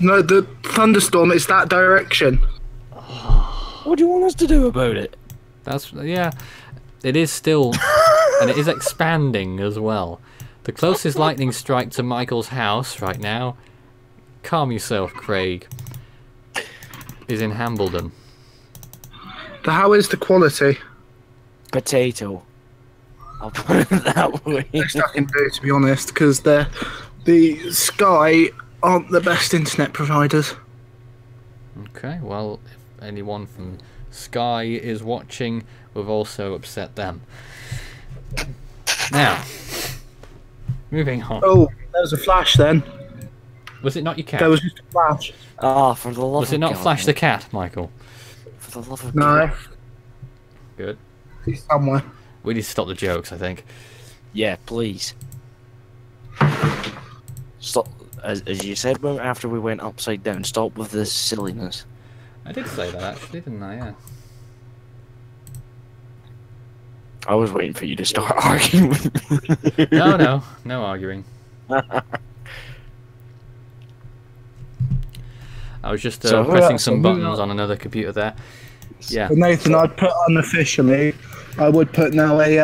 S3: No, the thunderstorm is that direction.
S4: What do you want us to do about it?
S1: Yeah. It is still... and it is expanding as well. The closest lightning strike to Michael's house right now... Calm yourself, Craig. Is in Hambledon.
S3: How is the quality?
S4: Potato. I'll put it that way.
S3: Best I can do, to be honest, because the Sky aren't the best internet providers.
S1: Okay, well, if anyone from Sky is watching, we've also upset them. Now, moving on.
S3: Oh, there was a flash then.
S1: Was it not your cat?
S3: There was just a flash.
S4: Ah, for the love
S1: Was
S4: of
S1: it not
S4: God,
S1: Flash the
S4: mate.
S1: cat, Michael?
S4: For the love of
S3: No,
S4: God.
S1: Good.
S3: he's somewhere.
S1: We need to stop the jokes, I think.
S4: Yeah, please. Stop. As you said after we went upside down, stop with this silliness.
S1: I did say that, actually, didn't I? Yeah.
S4: I was waiting for you to start arguing with me.
S1: No arguing. I was just
S4: So,
S1: pressing
S4: so
S1: some
S4: who
S1: buttons
S4: else?
S1: on another computer there. Yeah.
S3: But Nathan, I'd put unofficially, I would put now I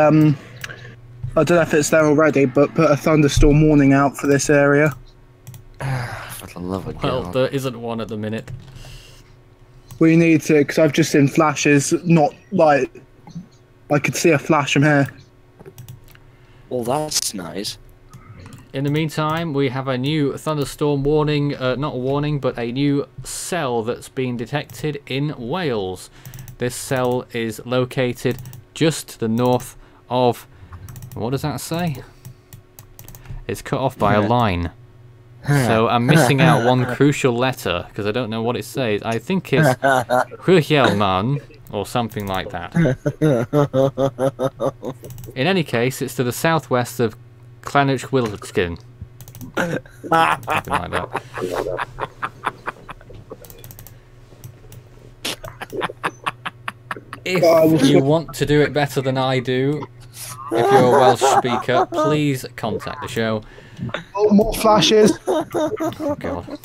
S3: don't know if it's there already, but put a thunderstorm warning out for this area.
S4: For the love of
S1: Well,
S4: God.
S1: there isn't one at the minute.
S3: We need to, because I've just seen flashes, not like, I could see a flash from here.
S4: Well, that's nice.
S1: In the meantime, we have a new thunderstorm warning, not a warning, but a new cell that's been detected in Wales. This cell is located just to the north of... What does that say? It's cut off by a line. So I'm missing out one crucial letter because I don't know what it says. I think it's Hujelman or something like that. In any case, it's to the southwest of Clanwich-Wilskin. Something like that. If you want to do it better than I do, if you're a Welsh speaker, please contact the show.
S3: Oh, more flashes.
S1: Oh, God.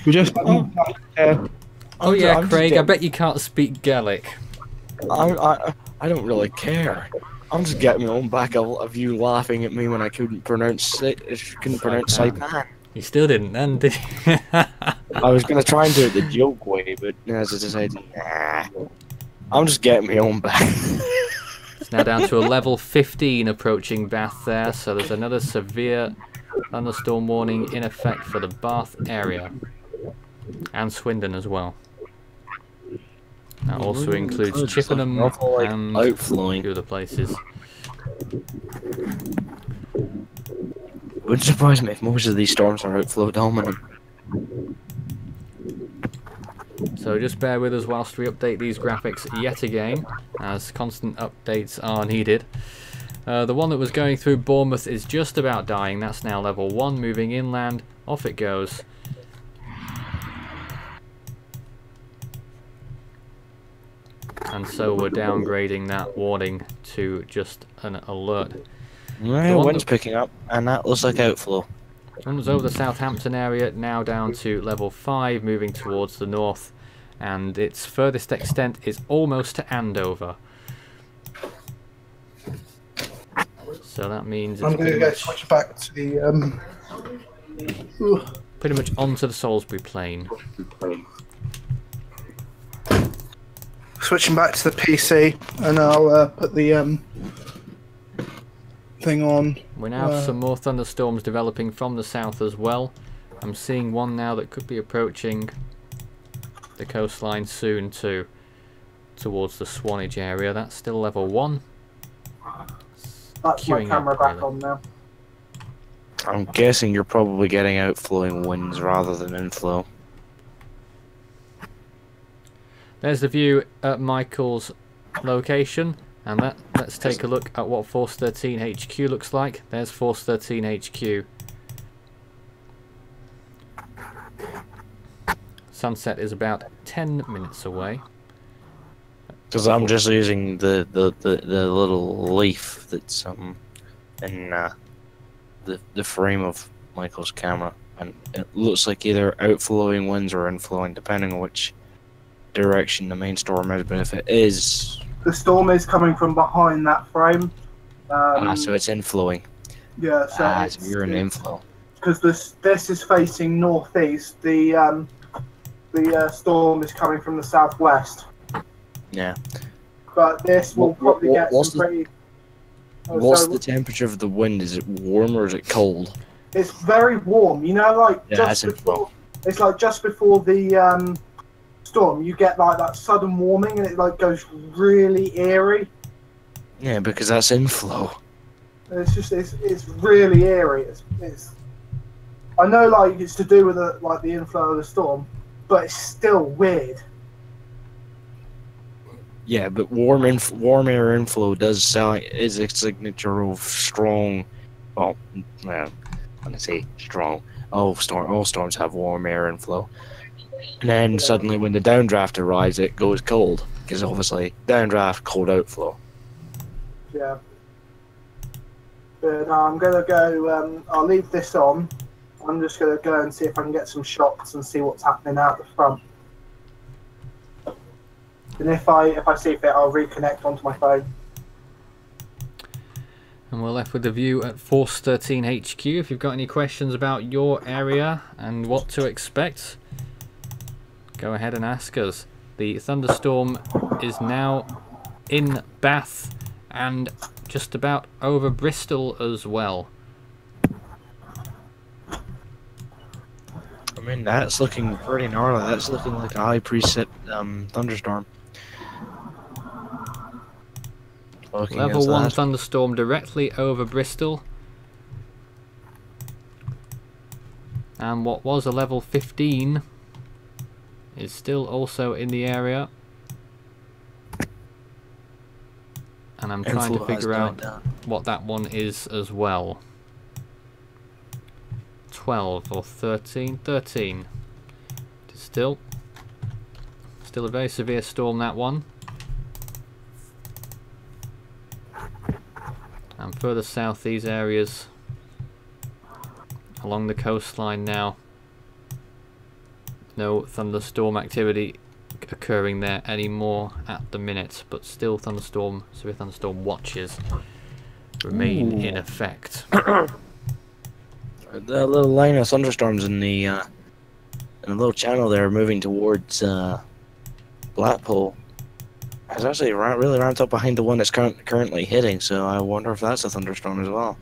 S3: We just got more flashes here.
S1: Oh yeah, Craig, I bet you can't speak Gaelic.
S4: I don't really care. I'm just getting my own back of you laughing at me when I couldn't pronounce Saipan.
S1: You still didn't then, did you?
S4: I was gonna try and do it the joke way, but as I decided, nah. I'm just getting my own back.
S1: It's now down to a level 15 approaching Bath there, so there's another severe thunderstorm warning in effect for the Bath area. And Swindon as well. That also includes Chippenham and a few other places.
S4: Wouldn't surprise me if most of these storms are outflow dominant.
S1: So just bear with us whilst we update these graphics yet again, as constant updates are needed. The one that was going through Bournemouth is just about dying. That's now level 1, moving inland. Off it goes. And so we're downgrading that warning to just an alert.
S4: Yeah, wind's picking up, and that looks like outflow.
S1: One was over the Southampton area, now down to level 5, moving towards the north. And its furthest extent is almost to Andover. So that means it's
S3: I'm going to go switch back to the
S1: pretty much onto the Salisbury Plain.
S3: switching back to the PC, and I'll put the thing on.
S1: We now have some more thunderstorms developing from the south as well. I'm seeing one now that could be approaching the coastline soon too, towards the Swanage area. That's still level 1.
S3: That's my camera back on now.
S4: I'm guessing you're probably getting outflowing winds rather than inflow.
S1: There's the view at Michael's location, and let's take a look at what Force 13 HQ looks like. There's Force 13 HQ. Sunset is about 10 minutes away.
S4: Because I'm just using the little leaf that's in the frame of Michael's camera, and it looks like either outflowing winds or inflowing, depending on which direction the main storm is. But if it is,
S3: the storm is coming from behind that frame.
S4: So it's inflowing.
S3: Yeah, so
S4: so you're in inflow.
S3: Because this is facing northeast. The storm is coming from the southwest.
S4: Yeah.
S3: But this will probably get some pretty.
S4: What's the temperature of the wind? Is it warm or is it cold?
S3: It's very warm. You know, like just before. It's like just before the storm, you get like that sudden warming, and it like goes really eerie.
S4: Yeah, because that's inflow.
S3: It's just it's really eerie. It's I know like it's to do with the inflow of the storm, but it's still weird.
S4: Yeah, but warm air inflow is a signature of strong. Well, when I say strong, all storms have warm air inflow. And then suddenly, when the downdraft arrives, it goes cold, because obviously downdraft, cold outflow.
S3: Yeah. But I'm gonna go. I'll leave this on. I'm just gonna go and see if I can get some shots and see what's happening out the front. And if I see fit, I'll reconnect onto my phone.
S1: And we're left with the view at Force 13 HQ. If you've got any questions about your area and what to expect, go ahead and ask us. The thunderstorm is now in Bath and just about over Bristol as well.
S4: I mean, that's looking pretty gnarly. That's looking like a high precip thunderstorm. Looking
S1: Level
S4: as
S1: 1
S4: that.
S1: thunderstorm directly over Bristol. And what was a level 15 is still also in the area. And I'm trying to
S4: Inflow has
S1: figure
S4: died
S1: out
S4: down.
S1: what that one is as well. 12 or 13? 13. It's still a very severe storm, that one. And further south, these areas along the coastline now. No thunderstorm activity occurring there anymore at the minute, but still severe thunderstorm watches remain in effect.
S4: The little line of thunderstorms in the little channel there moving towards Blackpool has actually really ramped up behind the one that's currently hitting, so I wonder if that's a thunderstorm as well.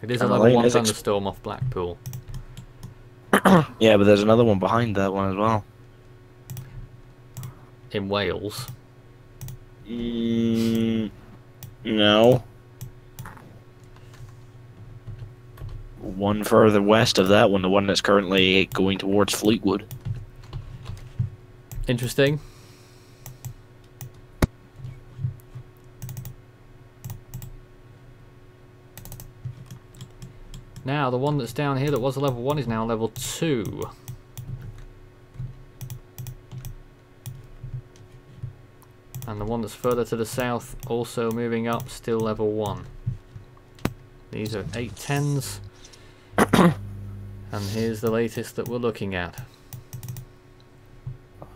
S1: It is a
S4: And the
S1: level
S4: line
S1: 1
S4: is
S1: thunderstorm off Blackpool.
S4: Yeah, but there's another one behind that one as well.
S1: In Wales.
S4: No. One further west of that one, the one that's currently going towards Fleetwood.
S1: Interesting. Now, the one that's down here that was a level 1 is now a level 2. And the one that's further to the south also moving up, still level 1. These are 810s. And here's the latest that we're looking at.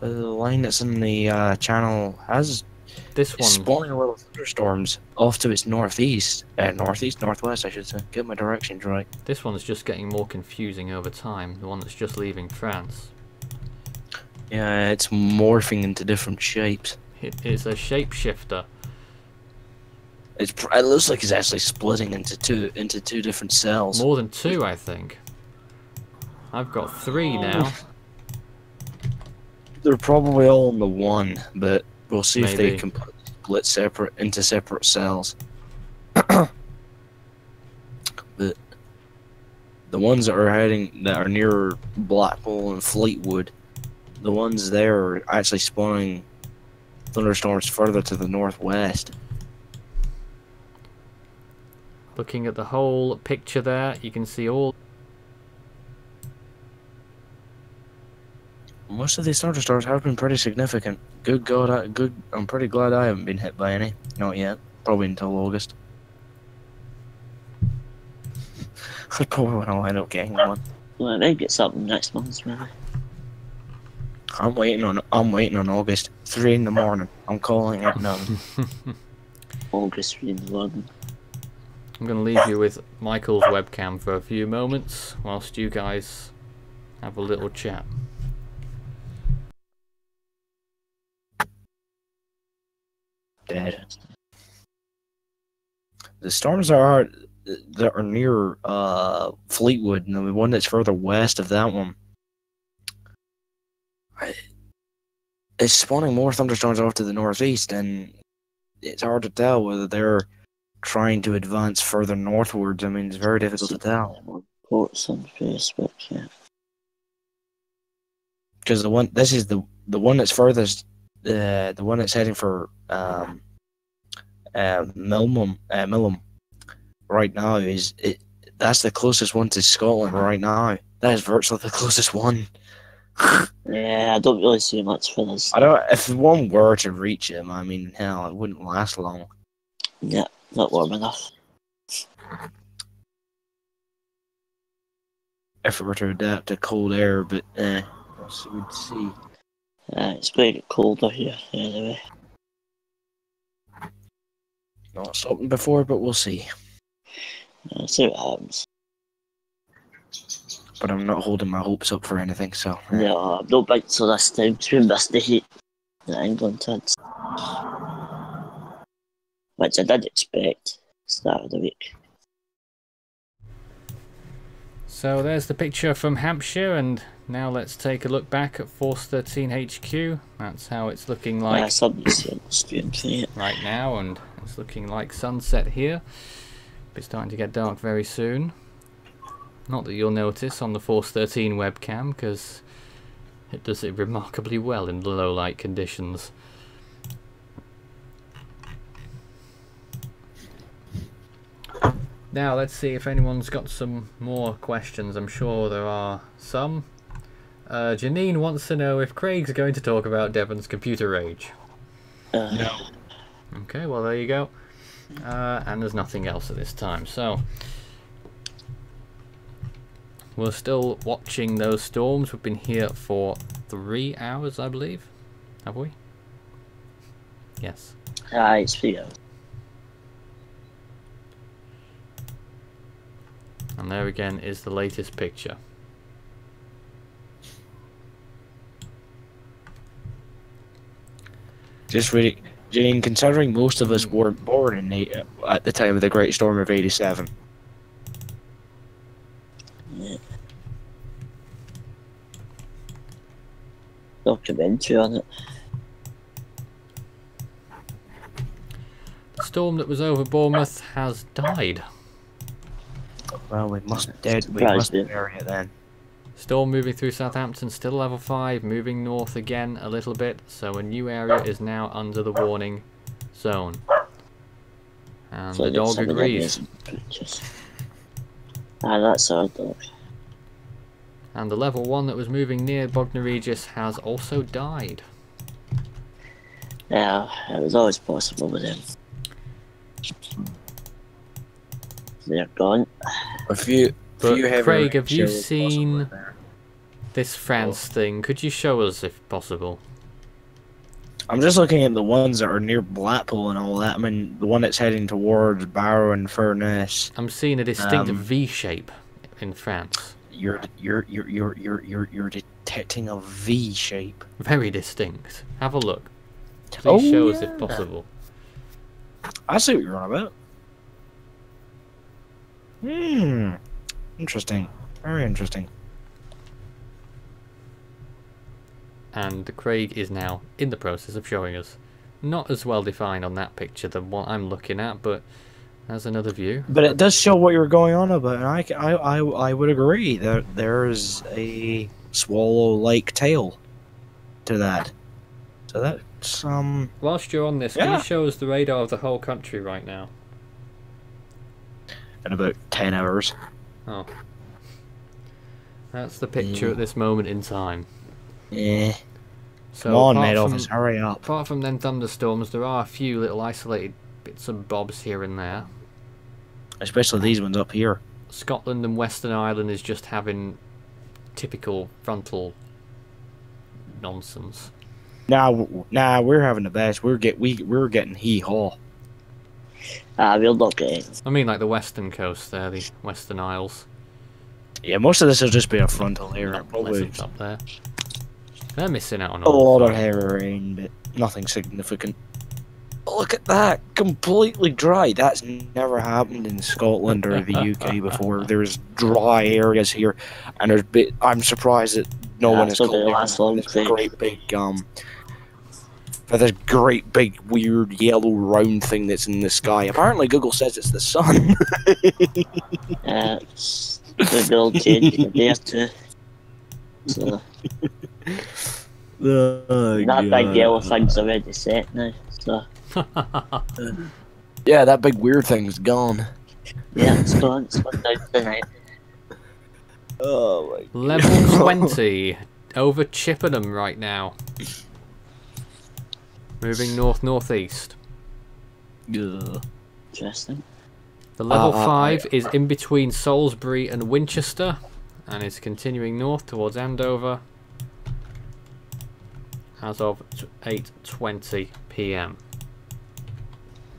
S4: The line that's in the channel has
S1: This one,
S4: spawning little thunderstorms off to its northeast, northwest, I should say. Get my directions right.
S1: this one's just getting more confusing over time. The one that's just leaving France.
S4: Yeah, it's morphing into different shapes.
S1: It is a shapeshifter.
S4: It looks like it's actually splitting into two different cells.
S1: More than 2, I think. I've got 3 now.
S4: They're probably all in the one, but we'll see if
S1: Maybe.
S4: they can split into separate cells. But the ones that are near Blackpool and Fleetwood, the ones there are actually spawning thunderstorms further to the northwest.
S1: Looking at the whole picture there, you can see all.
S4: Most of these thunderstorms have been pretty significant. Good God, I'm pretty glad I haven't been hit by any. Not yet. Probably until August. I probably want to wind up getting one.
S2: Well, I might get something next month, maybe.
S4: I'm waiting on August. 3 in the morning. I'm calling it now.
S2: August 3 in the morning.
S1: I'm going to leave you with Michael's webcam for a few moments whilst you guys have a little chat.
S4: Dead. The storms that are near Fleetwood, and the one that's further west of that one, it's spawning more thunderstorms off to the northeast, and it's hard to tell whether they're trying to advance further northwards. I mean, it's very difficult to tell.
S2: Reports on Facebook, yeah.
S4: Because the one that's furthest, the one that's heading for Milham right now that's the closest one to Scotland right now. That is virtually the closest one.
S2: Yeah, I don't really see much for this.
S4: If one were to reach him, I mean, hell, it wouldn't last long.
S2: Yeah, not warm enough.
S4: If it were to adapt to cold air, but we'd see.
S2: It's going to get colder here, anyway.
S4: Not something before, but we'll see.
S2: See what happens.
S4: But I'm not holding my hopes up for anything, so.
S2: No, no bites for this time. We missed the heat that England had. Which I did expect start of the week.
S1: So there's the picture from Hampshire, and now let's take a look back at Force 13 HQ. That's how it's looking like
S2: Somebody's stream for it.
S1: right now, and It's looking like sunset here. It's starting to get dark very soon. Not that you'll notice on the Force 13 webcam, because it does it remarkably well in the low light conditions. Now let's see if anyone's got some more questions. I'm sure there are some. Janine wants to know if Craig's going to talk about Devon's computer rage.
S2: No.
S1: Okay, well there you go. And there's nothing else at this time. So we're still watching those storms. We've been here for 3 hours, I believe. Have we? Yes.
S2: It's 3 hours.
S1: And there again is the latest picture.
S4: Just really, Jane, considering most of us weren't born at the time of the Great Storm of '87.
S2: Yeah. Documentary on it.
S1: The storm that was over Bournemouth has died.
S4: Well, we must bury it then.
S1: Storm moving through Southampton, still level 5, moving north again a little bit, so a new area is now under the warning zone. And
S2: So
S1: the dog agrees.
S2: That's our dog.
S1: And the level 1 that was moving near Bognor Regis has also died.
S2: Yeah, it was always possible with him. They're gone.
S4: A few
S1: But
S4: heavy
S1: Craig, have
S4: rain
S1: you
S4: showers
S1: seen
S4: possible there.
S1: this France thing? Could you show us if possible?
S4: I'm just looking at the ones that are near Blackpool and all that. I mean, the one that's heading towards Barrow and Furness.
S1: I'm seeing a distinct V shape in France.
S4: You're detecting a V shape.
S1: Very distinct. Have a look. Please show us if possible.
S4: I see what you're on about. Interesting. Very interesting.
S1: And Craig is now in the process of showing us. Not as well defined on that picture than what I'm looking at, but there's another view.
S4: But it does show what you're going on about, and I would agree that there's a swallow-like tail to that. So that's
S1: Whilst you're on this, can you show us the radar of the whole country right now?
S4: in about 10 hours.
S1: Oh. That's the picture at this moment in time.
S4: Yeah.
S1: So
S4: Come on,
S1: apart
S4: mate,
S1: from-
S4: office, hurry up.
S1: Apart from them thunderstorms, there are a few little isolated bits and bobs here and there.
S4: Especially these ones up here.
S1: Scotland and Western Ireland is just having typical frontal nonsense.
S4: Nah, we're having the best. We're getting hee-haw.
S2: We'll not get it.
S1: I mean, like the western coast there, the Western Isles.
S4: Yeah, most of this will just be a frontal here.
S1: Not
S4: Probably
S1: pleasant up there. They're missing out on
S4: a
S1: all
S4: lot
S1: the
S4: of
S1: fun.
S4: heavy rain, but nothing significant. Look at that, completely dry. That's never happened in Scotland or the UK before. There's dry areas here, and I'm surprised that no one has
S2: so
S4: called
S2: the last one,
S4: this
S2: Craig.
S4: great big for this great big weird yellow round thing that's in the sky. Apparently, Google says it's the sun.
S2: It's the build change in a day or two. So that big yellow thing's already set now. So
S4: Yeah, that big weird thing's gone.
S2: yeah, it's gone. It's gone down tonight.
S4: Oh my
S1: Level 20 over Chippenham right now. Moving north-northeast.
S4: God.
S2: Interesting.
S1: The level 5 is in between Salisbury and Winchester, and is continuing north towards Andover as of 8:20 PM.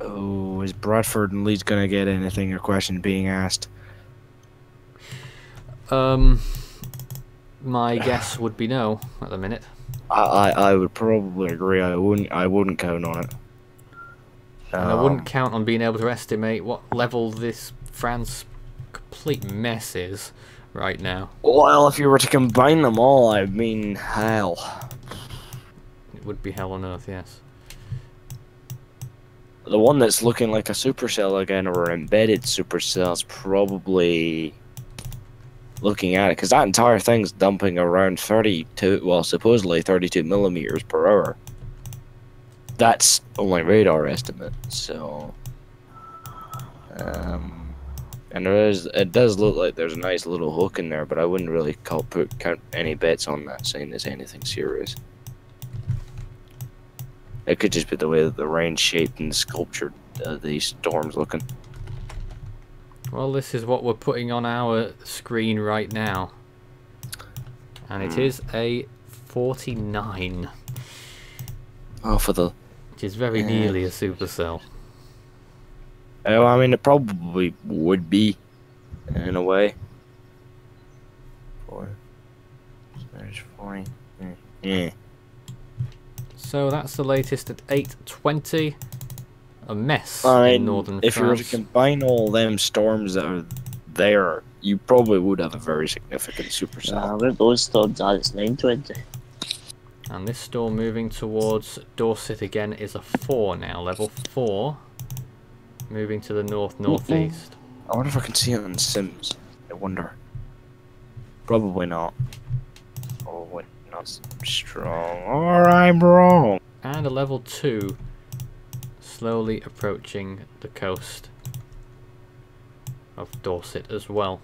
S4: Oh, is Bradford and Leeds gonna get anything or question being asked?
S1: My guess would be no at the minute.
S4: I would probably agree. I wouldn't count on it.
S1: And I wouldn't count on being able to estimate what level this France complete mess is right now.
S4: Well, if you were to combine them all, I mean, hell.
S1: It would be hell on earth, yes.
S4: The one that's looking like a supercell again, or an embedded supercell, is probably looking at it, because that entire thing's dumping around 32, well, supposedly 32 millimeters per hour. That's only radar estimate, so... and it does look like there's a nice little hook in there, but I wouldn't really count any bets on that saying there's anything serious. It could just be the way that the rain shaped and sculptured these storms looking.
S1: Well, this is what we're putting on our screen right now. And it is a 49.
S4: Oh, for the...
S1: Which is very nearly a supercell.
S4: Oh, I mean, it probably would be, in a way. There's 40. Yeah.
S1: So that's the latest at 8:20. A mess in northern
S4: if you were to
S1: France.
S4: combine all them storms that are there, you probably would have a very significant supercell.
S2: Where those storms are, it's 9:20.
S1: And this storm moving towards Dorset again is a 4 now, level 4. Moving to the north-northeast.
S4: I wonder if I can see it on Sims. I wonder. Probably not. Probably not strong. Or I'm wrong.
S1: And a level 2. Slowly approaching the coast of Dorset as well.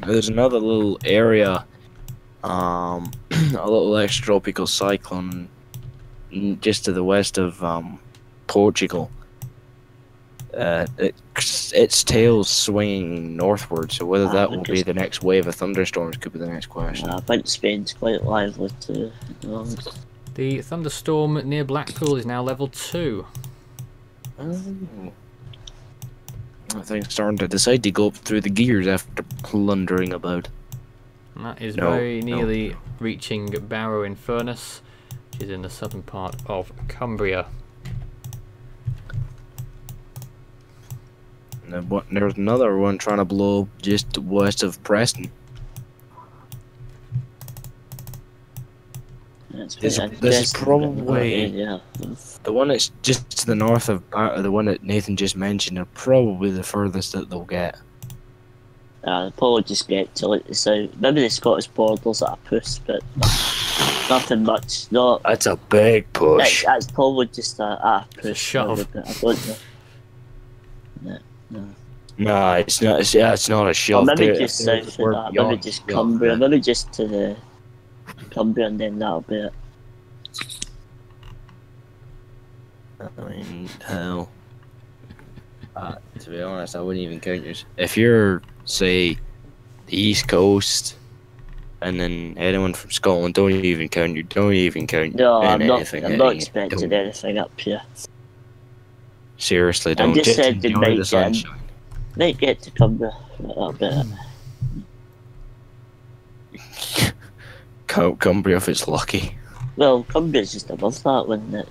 S4: There's another little area, a little extratropical cyclone just to the west of Portugal. Its tail's swinging northward, so whether that will be the next wave of thunderstorms could be the next question.
S2: I think Spain's quite lively too.
S1: The thunderstorm near Blackpool is now level 2.
S4: I think it's starting to decide to go up through the gears after plundering about.
S1: And that is very nearly reaching Barrow in Furness, which is in the southern part of Cumbria.
S4: And there's another one trying to blow just west of Preston. This is probably the one that's just to the north of the one that Nathan just mentioned. Are probably the furthest that they'll get.
S2: They'll probably just get to like the south. Maybe the Scottish borders at a push, but nothing much. Not.
S4: That's a big push.
S2: That's probably just a push.
S1: It's a shove.
S2: I don't know. No.
S4: Nah, it's not. It's not a shove.
S2: Or maybe just south of that. Maybe just Cumbria. Maybe just to the Cumbria, and then that'll be it.
S4: I mean, hell. To be honest, I wouldn't even count yours. If you're, say, the East Coast, and then anyone from Scotland, don't even count.
S2: No, I'm not expecting anything up here.
S4: Seriously, don't.
S2: I'm just saying they
S4: enjoy the sunshine.
S2: Might get to Cumbria a bit.
S4: Cumbria if it's lucky.
S2: Well, Cumbria's just above that one.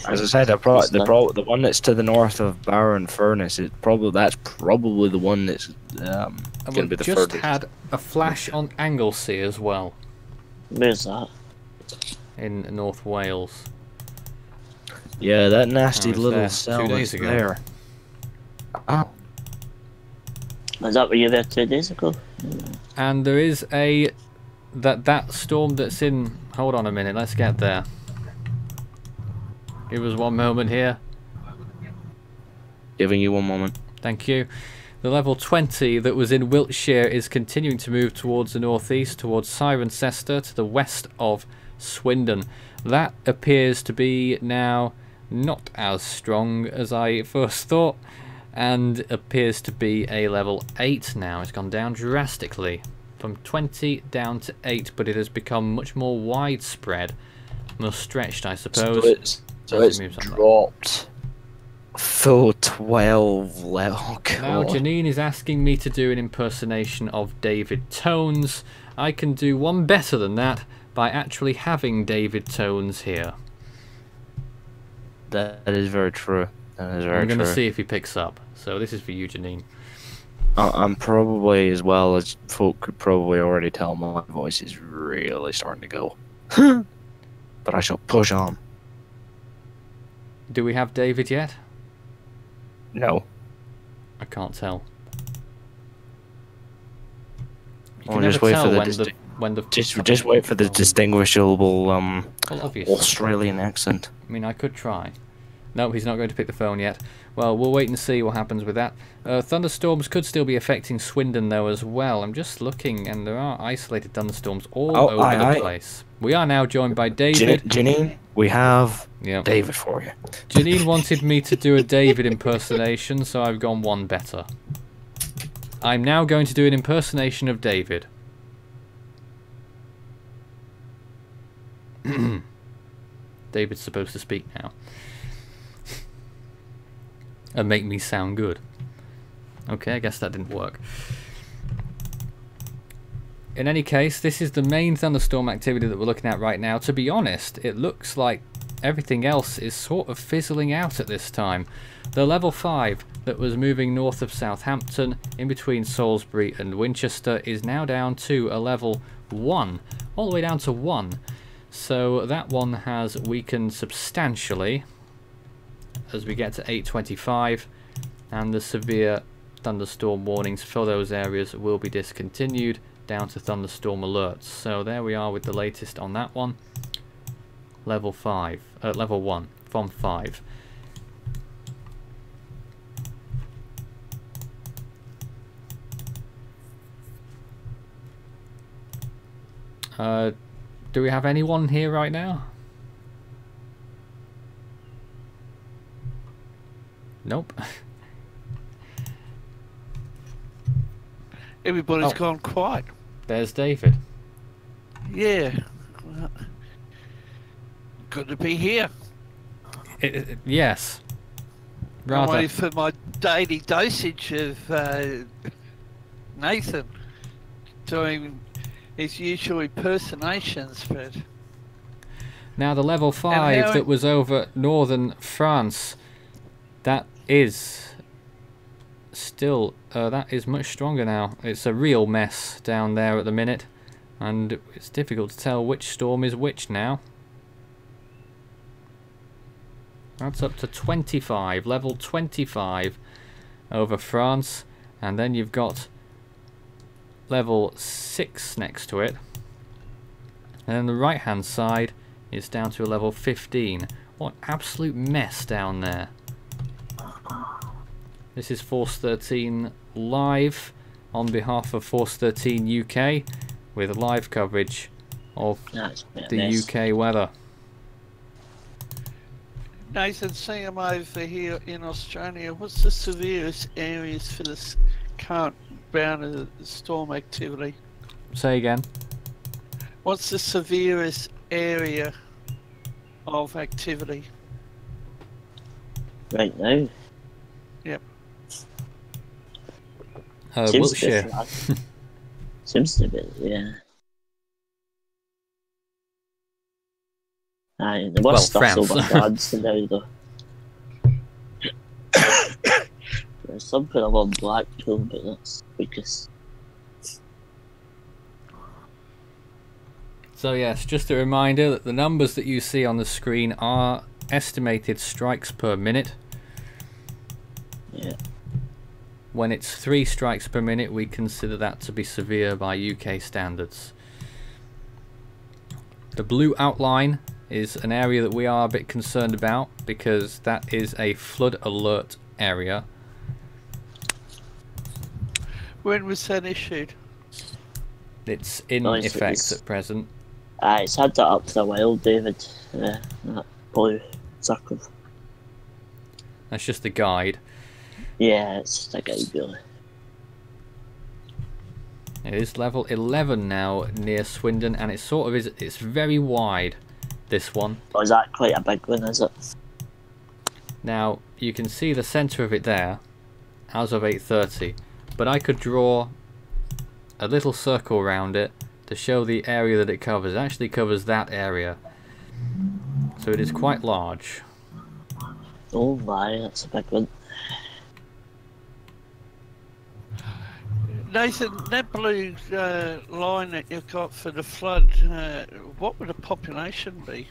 S4: As I said, the one that's to the north of Barrow and Furness is that's probably the one that's going to be the
S1: just
S4: furthest.
S1: had a flash on Anglesey as well.
S2: Where's that?
S1: In North Wales.
S4: Yeah, that nasty little
S1: there
S4: cell
S1: 2 days
S4: that's
S1: ago.
S4: there. Oh.
S2: Was that where you were there 2 days ago?
S1: And there is that storm that's in. Hold on a minute, let's get there. Give us one moment here.
S4: Giving you one moment.
S1: Thank you. The level 20 that was in Wiltshire is continuing to move towards the northeast, towards Cirencester, to the west of Swindon. That appears to be now not as strong as I first thought, and appears to be a level 8 now. It's gone down drastically from 20 down to 8, but it has become much more widespread, more stretched, I suppose.
S4: So it's dropped full 12 level. Oh,
S1: now Janine is asking me to do an impersonation of David Tones. I can do one better than that by actually having David Tones here.
S4: That is very true. That is very
S1: I'm going
S4: true.
S1: to see if he picks up. So this is for you, Janine.
S4: I'm probably, as well as folk could probably already tell, my voice is really starting to go. But I shall push on.
S1: Do we have David yet?
S4: No.
S1: I can't tell. You
S4: I'll
S1: can never
S4: just wait
S1: tell
S4: for the
S1: when the
S4: just wait for the distinguishable
S1: Well, obvious.
S4: Australian accent.
S1: I mean, I could try. No, he's not going to pick the phone yet. Well, we'll wait and see what happens with that. Thunderstorms could still be affecting Swindon, though, as well. I'm just looking, and there are isolated thunderstorms all over the place. We are now joined by David.
S4: Janine, we have David for you.
S1: Janine wanted me to do a David impersonation, so I've gone one better. I'm now going to do an impersonation of David. David's supposed to speak now. And make me sound good. Okay, I guess that didn't work. In any case, this is the main thunderstorm activity that we're looking at right now. To be honest, it looks like everything else is sort of fizzling out at this time. The level 5 that was moving north of Southampton in between Salisbury and Winchester is now down to a level 1, all the way down to 1. So that one has weakened substantially as we get to 8:25, and the severe thunderstorm warnings for those areas will be discontinued down to thunderstorm alerts. So there we are with the latest on that one. Level 1 from 5. Do we have anyone here right now? Nope.
S5: Everybody's gone quiet.
S1: There's David.
S5: Yeah. Good to be here.
S1: Yes.
S5: I'm waiting for my daily dosage of Nathan doing his usual impersonations, but...
S1: Now the level 5 that was over northern France, that is still, that is much stronger now. It's a real mess down there at the minute, and it's difficult to tell which storm is which now. That's up to 25, level 25 over France, and then you've got level 6 next to it, and then the right hand side is down to a level 15. What absolute mess down there. This is Force 13 live on behalf of Force 13 UK with live coverage of the UK weather.
S5: Nathan, seeing I'm over here in Australia, what's the severest areas for this current bout of storm activity?
S1: Say again.
S5: What's the severest area of activity?
S2: Right now?
S5: Yep.
S1: Wiltshire.
S2: Seems to be, yeah. Aye, the worst stuff's over France now, though. There's some kind of on Blackpool, but that's weakest.
S1: So yes, just a reminder that the numbers that you see on the screen are estimated strikes per minute.
S2: Yeah.
S1: When it's 3 strikes per minute, we consider that to be severe by UK standards. The blue outline is an area that we are a bit concerned about because that is a flood alert area.
S5: When was that issued?
S1: It's in effect at present.
S2: It's had that up for a while, David. That blue circle.
S1: That's just the guide.
S2: Yeah, it's just a guide, really.
S1: It is level 11 now near Swindon, and it sort of is. It's very wide, this one.
S2: Oh, is that quite a big one, is it?
S1: Now, you can see the centre of it there, as of 8:30. But I could draw a little circle around it to show the area that it covers. It actually covers that area. So it is quite large.
S2: Oh my, that's a big one.
S5: Nathan, that blue line that you've got for the flood, what would the population be?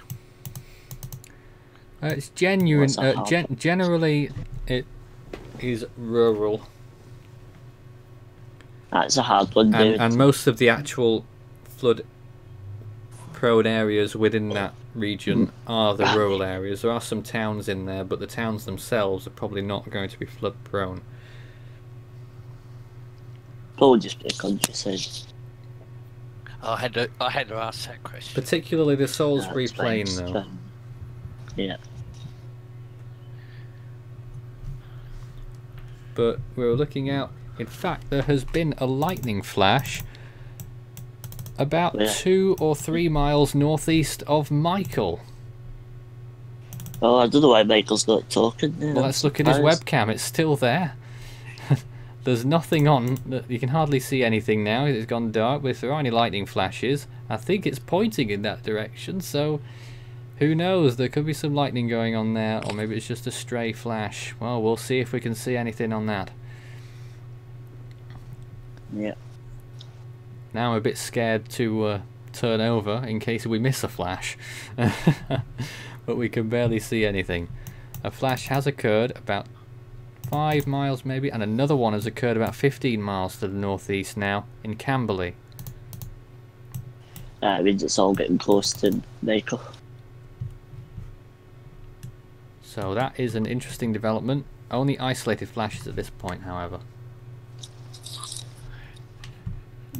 S1: It's genuine.
S2: What's a hub?
S1: Generally, it is rural,
S2: That's a hard one, David.
S1: and most of the actual flood-prone areas within that region are the rural areas. There are some towns in there, but the towns themselves are probably not going to be flood-prone.
S2: Probably just be a countryside.
S5: I had to ask that question.
S1: Particularly the Salisbury
S2: That's fine,
S1: Plain,
S2: it's
S1: though.
S2: fine. Yeah.
S1: But we're looking out. In fact, there has been a lightning flash about
S2: Where?
S1: 2 or 3 miles northeast of Michael.
S2: Oh, I don't know why Michael's not talking there.
S1: Well,
S2: I'm
S1: let's look at his
S2: surprised.
S1: webcam. It's still there. There's nothing on. You can hardly see anything now. It's gone dark. But if there are any lightning flashes, I think it's pointing in that direction. So, who knows? There could be some lightning going on there, or maybe it's just a stray flash. Well, we'll see if we can see anything on that.
S2: Yeah.
S1: Now I'm a bit scared to turn over in case we miss a flash. But we can barely see anything. A flash has occurred about 5 miles maybe, and another one has occurred about 15 miles to the northeast now in Camberley.
S2: That means it's all getting close to Michael.
S1: So that is an interesting development. Only isolated flashes at this point, however.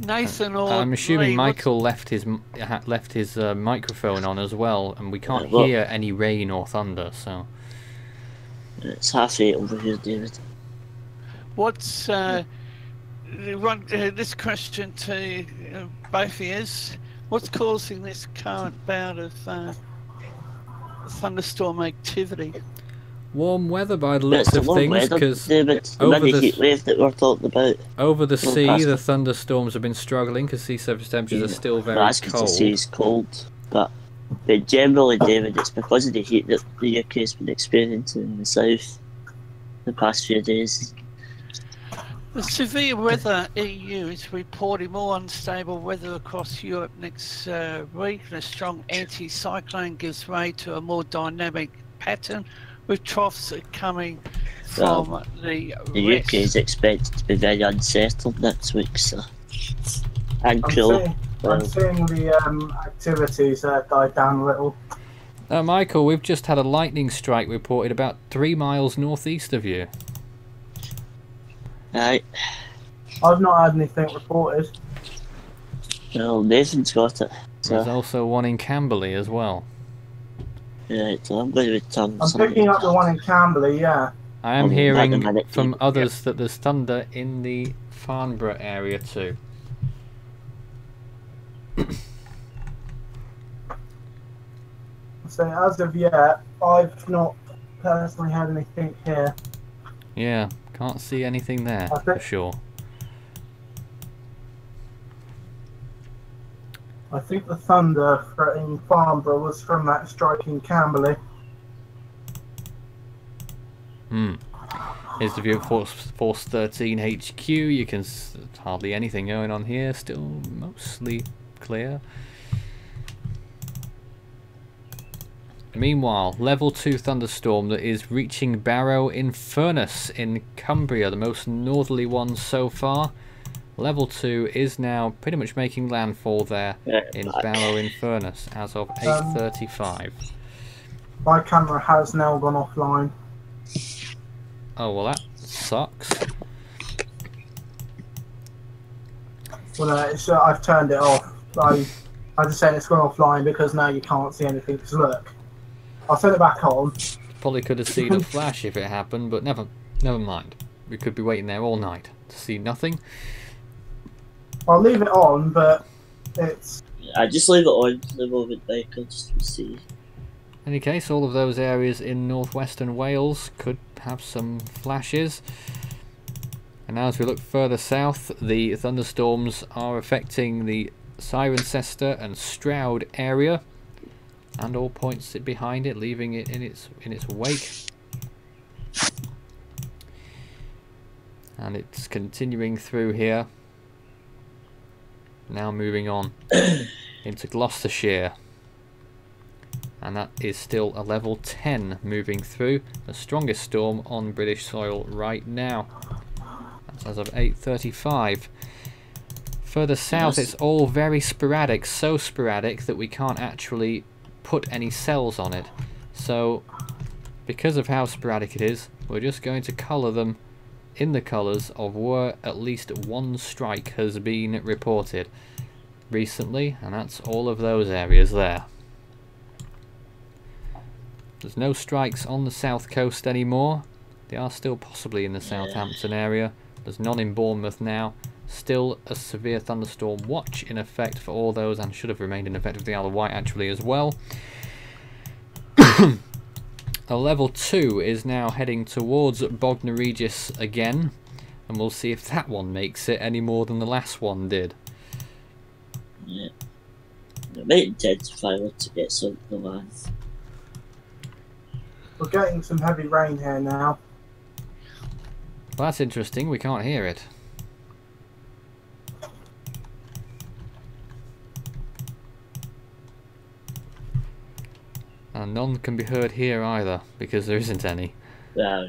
S5: Nathan or
S1: I'm assuming
S5: Lee,
S1: Michael left his microphone on as well, and we can't
S2: well-
S1: hear any rain or thunder. So
S2: It's 8:30 over here, David.
S5: what's this question to both of you? What's causing this current bout of thunderstorm activity?
S1: warm weather by the
S2: It's
S1: looks
S2: the
S1: of
S2: warm
S1: things,
S2: weather,
S1: because
S2: David. The
S1: over
S2: mini
S1: the
S2: heat wave that we're talking about.
S1: over the sea
S2: past
S1: the
S2: it.
S1: thunderstorms have been struggling because sea surface temperatures are still very
S2: That's because the
S1: cold.
S2: sea's cold. But generally, David, it's because of the heat that the UK's been experiencing in the south the past few days.
S5: The severe weather EU is reporting more unstable weather across Europe next week. A strong anti-cyclone gives way to a more dynamic pattern, with troughs coming from the
S2: The UK is
S5: west.
S2: expected to be very unsettled next week, so. And cool.
S3: I'm seeing the activities die down a little.
S1: Michael, we've just had a lightning strike reported about 3 miles northeast of you.
S2: Right.
S3: I've not had anything reported.
S2: Well, Nathan's got it.
S1: There's
S2: So,
S1: also one in Camberley as well.
S2: right, so I'm going to return
S3: I'm picking up the one in Camberley, yeah.
S1: I am
S2: Oh,
S1: hearing
S2: that might
S1: from
S2: be-
S1: others that there's thunder in the Farnborough area too.
S3: So as of yet, I've not personally had anything here.
S1: Yeah, can't see anything there
S3: I
S1: for
S3: think-
S1: sure.
S3: I think the thunder in Farnborough was from that strike in Camberley.
S1: Here's the view of Force 13 HQ. You can hardly anything going on here. Still mostly clear. Meanwhile, level 2 thunderstorm that is reaching Barrow in Furness in Cumbria, the most northerly one so far. Level 2 is now pretty much making landfall there in Barrow in Furness as of 8:35.
S3: My camera has now gone offline.
S1: Oh well, that sucks.
S3: Well, I've turned it off. I just said it's gone offline because now you can't see anything. Because look, I'll turn it back on.
S1: Probably could have seen a flash if it happened, but never mind. We could be waiting there all night to see nothing.
S3: I'll leave it on, but it's
S2: I just leave it on for the moment, Michael, just to see.
S1: In any case, all of those areas in northwestern Wales could have some flashes. And now as we look further south, the thunderstorms are affecting the Cirencester and Stroud area, and all points behind it, leaving it in its wake. And it's continuing through here. now moving on into Gloucestershire. And that is still a level 10 moving through. The strongest storm on British soil right now. That's as of 8:35. Further south, it's all very sporadic. So sporadic that we can't actually put any cells on it. So, because of how sporadic it is, we're just going to colour them in the colours of where at least one strike has been reported recently, and that's all of those areas there. There's no strikes on the south coast anymore. They are still possibly in the Southampton area. There's none in Bournemouth now. Still a severe thunderstorm watch in effect for all those, and should have remained in effect for the Isle of Wight actually as well. A level 2 is now heading towards Bognor Regis again, and we'll see if that one makes it any more than the last one did.
S2: Yeah. It might intensify once it gets on the line.
S3: We're getting some heavy rain here now.
S1: Well, that's interesting, we can't hear it. And none can be heard here either, because there isn't any.
S2: Yeah.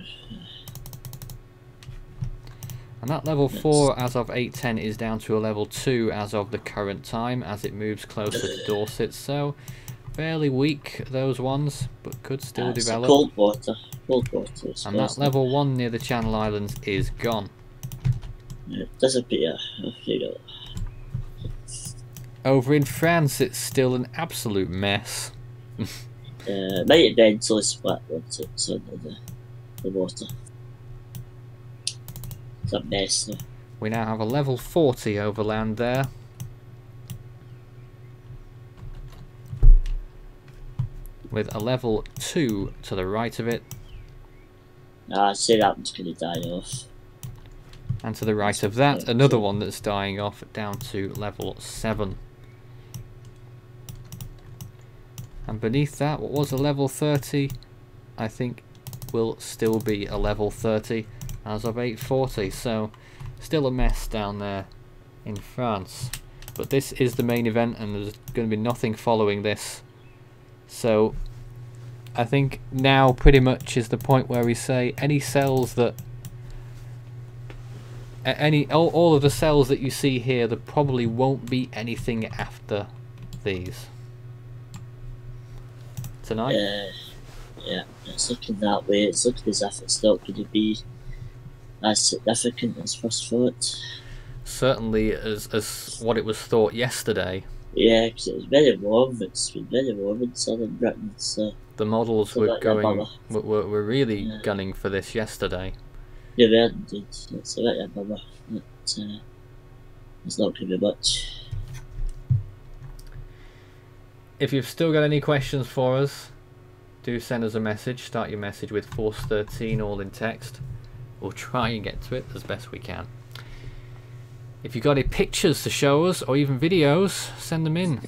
S1: And that level 4 as of 8:10 is down to a level 2 as of the current time, as it moves closer to Dorset. So, fairly weak, those ones, but could still develop.
S2: Cold water. Cold water.
S1: And that level 1 near the Channel Islands is gone.
S2: Yeah, disappear.
S1: Over in France, it's still an absolute mess.
S2: Might eventually split once it's under the water. It's a mess though.
S1: We now have a level 40 overland there. With a level 2 to the right of it.
S2: I'd say that one's going to die off.
S1: And to the right of that, another one that's dying off down to level 7. And beneath that, what was a level 30, I think will still be a level 30 as of 8:40. So, still a mess down there in France. But this is the main event, and there's going to be nothing following this. So, I think now pretty much is the point where we say any cells that... all of the cells that you see here, there probably won't be anything after these. Tonight?
S2: Yeah, it's looking that way. It's looking as if it's not going to be as significant as first thought.
S1: Certainly as what it was thought yesterday.
S2: Yeah, because it was very warm. It's been very warm in southern Britain, so...
S1: The models were going... were really gunning for this yesterday.
S2: Yeah, we indeed. It's a bit of a bummer. It's not going to be much.
S1: If you've still got any questions for us, do send us a message. Start your message with Force 13 all in text. We'll try and get to it as best we can. If you've got any pictures to show us or even videos, send them in.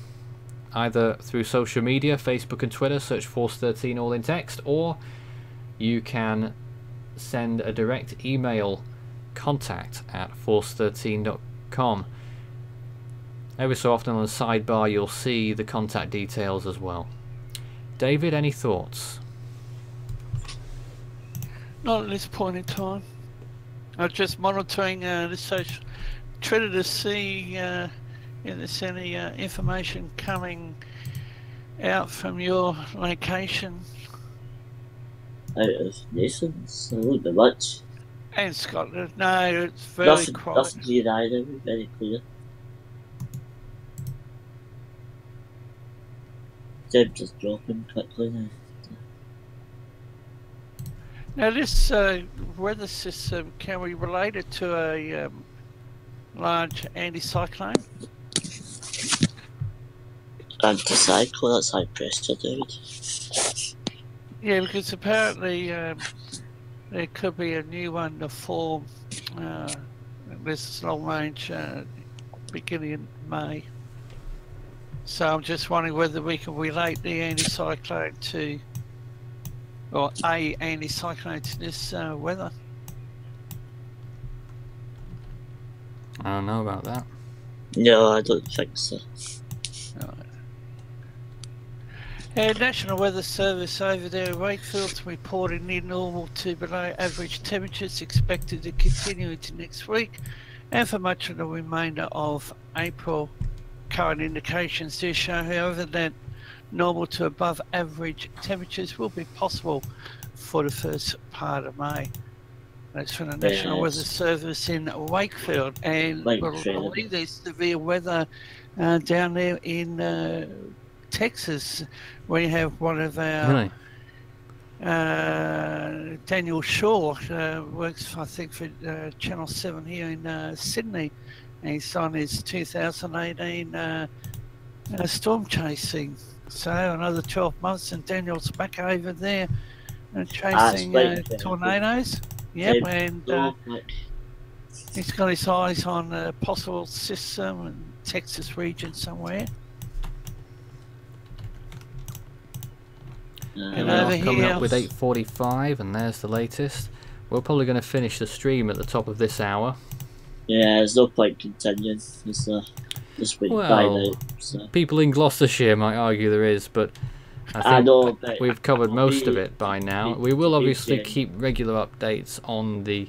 S1: Either through social media, Facebook and Twitter, search Force 13 all in text, or you can send a direct email, contact@force13.com. Every so often on the sidebar you'll see the contact details as well. David, any thoughts?
S5: Not at this point in time. I'm just monitoring the social Twitter to see if there's any information coming out from your location.
S2: Out of nations, a little bit much.
S5: And Scotland, no, it's very quiet.
S2: Nothing here either, very clear. Just dropping quickly now.
S5: Now this weather system, can we relate it to a large anticyclone?
S2: Anticyclone, that's high pressure, David.
S5: Yeah, because apparently there could be a new one to form this long range beginning in May. So I'm just wondering whether we can relate the anticyclone to, or a anticyclone to this weather.
S1: I don't know about that.
S2: No, I don't think so.
S5: National Weather Service over there in Wakefield's reporting near normal to below average temperatures expected to continue into next week, and for much of the remainder of April. Current indications do show, however, that normal to above average temperatures will be possible for the first part of May. That's from the National Weather Service in Wakefield, and I believe there's severe weather down there in Texas, where you have one of our Daniel Shaw works, I think, for Channel 7 here in Sydney, and he's on his 2018 storm chasing. So another 12 months and Daniel's back over there chasing tornadoes. Yep, and he's got his eyes on a possible system in Texas region somewhere. And over
S1: coming
S5: here,
S1: up with 8:45, and there's the latest. We're probably going to finish the stream at the top of this hour.
S2: Yeah, there's no point continuing. It's just been
S1: Well,
S2: out, so.
S1: People in Gloucestershire might argue there is, but I think we've covered most of it by now. We will obviously keep regular updates on the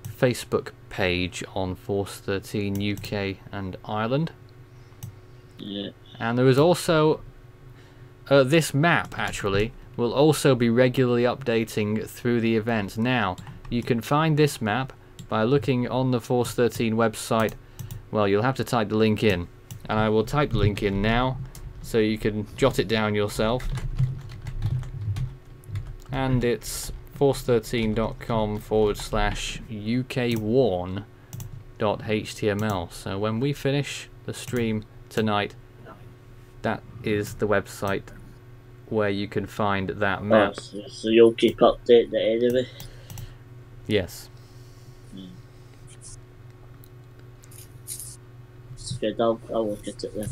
S1: Facebook page on Force 13 UK and Ireland.
S2: Yeah.
S1: And there is also this map, actually, will also be regularly updating through the event. Now, you can find this map by looking on the Force 13 website. Well, you'll have to type the link in, and I will type the link in now so you can jot it down yourself. And it's force13.com/ukwarn.html. So when we finish the stream tonight, that is the website where you can find that map.
S2: Oh, so you'll keep updating it anyway?
S1: Yes.
S2: It's good, I'll look at it then.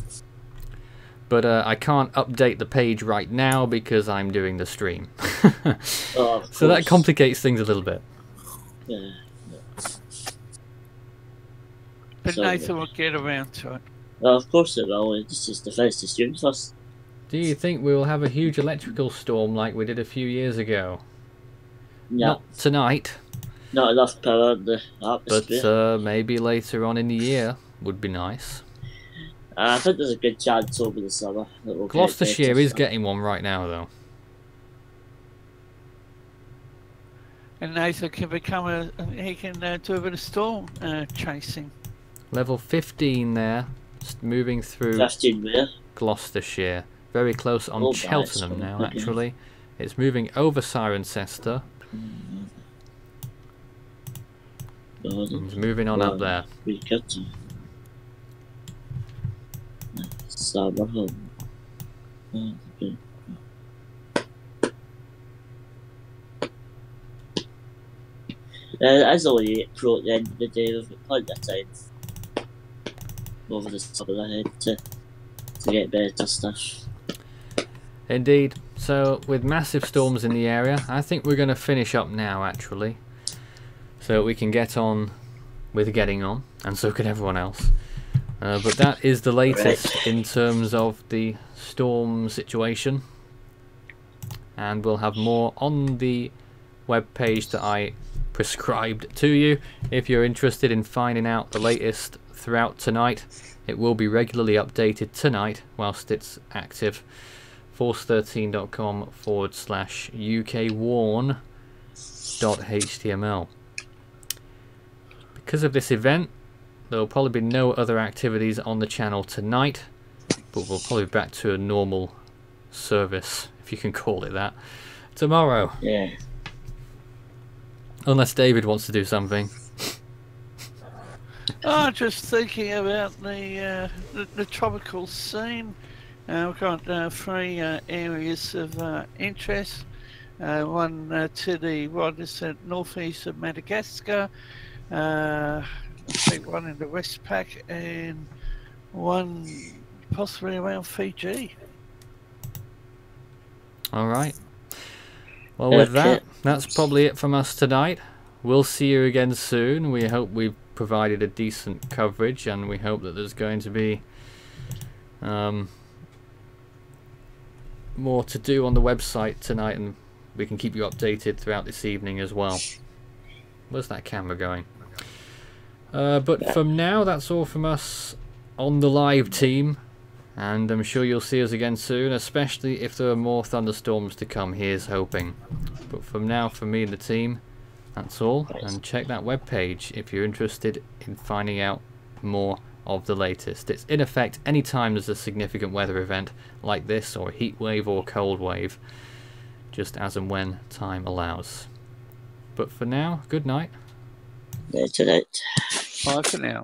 S1: But I can't update the page right now because I'm doing the stream. So that complicates things a little bit.
S2: Yeah.
S5: but Nathan will get around to it.
S2: Well, of course it will. It's just to finish the stream first.
S1: Do you think we will have a huge electrical storm like we did a few years ago?
S2: Yeah.
S1: Not tonight.
S2: Not enough power in the atmosphere.
S1: But maybe later on in the year would be nice.
S2: I think there's a good chance over the summer that we'll
S1: Gloucestershire
S2: get
S1: is getting one right now, though.
S5: And Nathan can become he can do a bit of storm chasing.
S1: Level 15 there, moving through
S2: 15 where?
S1: Gloucestershire. Very close on Cheltenham now, actually. It's moving over Cirencester. It's moving on up there.
S2: We get to Saberham. Okay. It's only April at the end of the day. We've got plenty of time over the summer ahead to get better stuff.
S1: Indeed. So, with massive storms in the area, I think we're going to finish up now, actually. So we can get on with getting on, and so can everyone else. But that is the latest in terms of the storm situation. And we'll have more on the web page that I prescribed to you. If you're interested in finding out the latest throughout tonight, it will be regularly updated tonight whilst it's active. force13.com/ukwarn.html. Because of this event, there will probably be no other activities on the channel tonight, but we'll probably be back to a normal service, if you can call it that, tomorrow.
S2: Yeah.
S1: Unless David wants to do something.
S5: Oh, just thinking about the tropical scene. We've got 3 areas of interest. One to the northeast of Madagascar. I think one in the Westpac, and one possibly around Fiji.
S1: Alright. Well, with that, that's probably it from us tonight. We'll see you again soon. We hope we've provided a decent coverage, and we hope that there's going to be more to do on the website tonight, and we can keep you updated throughout this evening as well. Where's that camera going? But from now, that's all from us on the live team, and I'm sure you'll see us again soon, especially if there are more thunderstorms to come. Here's hoping. But from now, from me and the team, that's all. And check that webpage if you're interested in finding out more of the latest. It's in effect anytime there's a significant weather event like this, or a heat wave or cold wave, just as and when time allows. But for now, good night.
S2: That's it.
S5: Bye for now.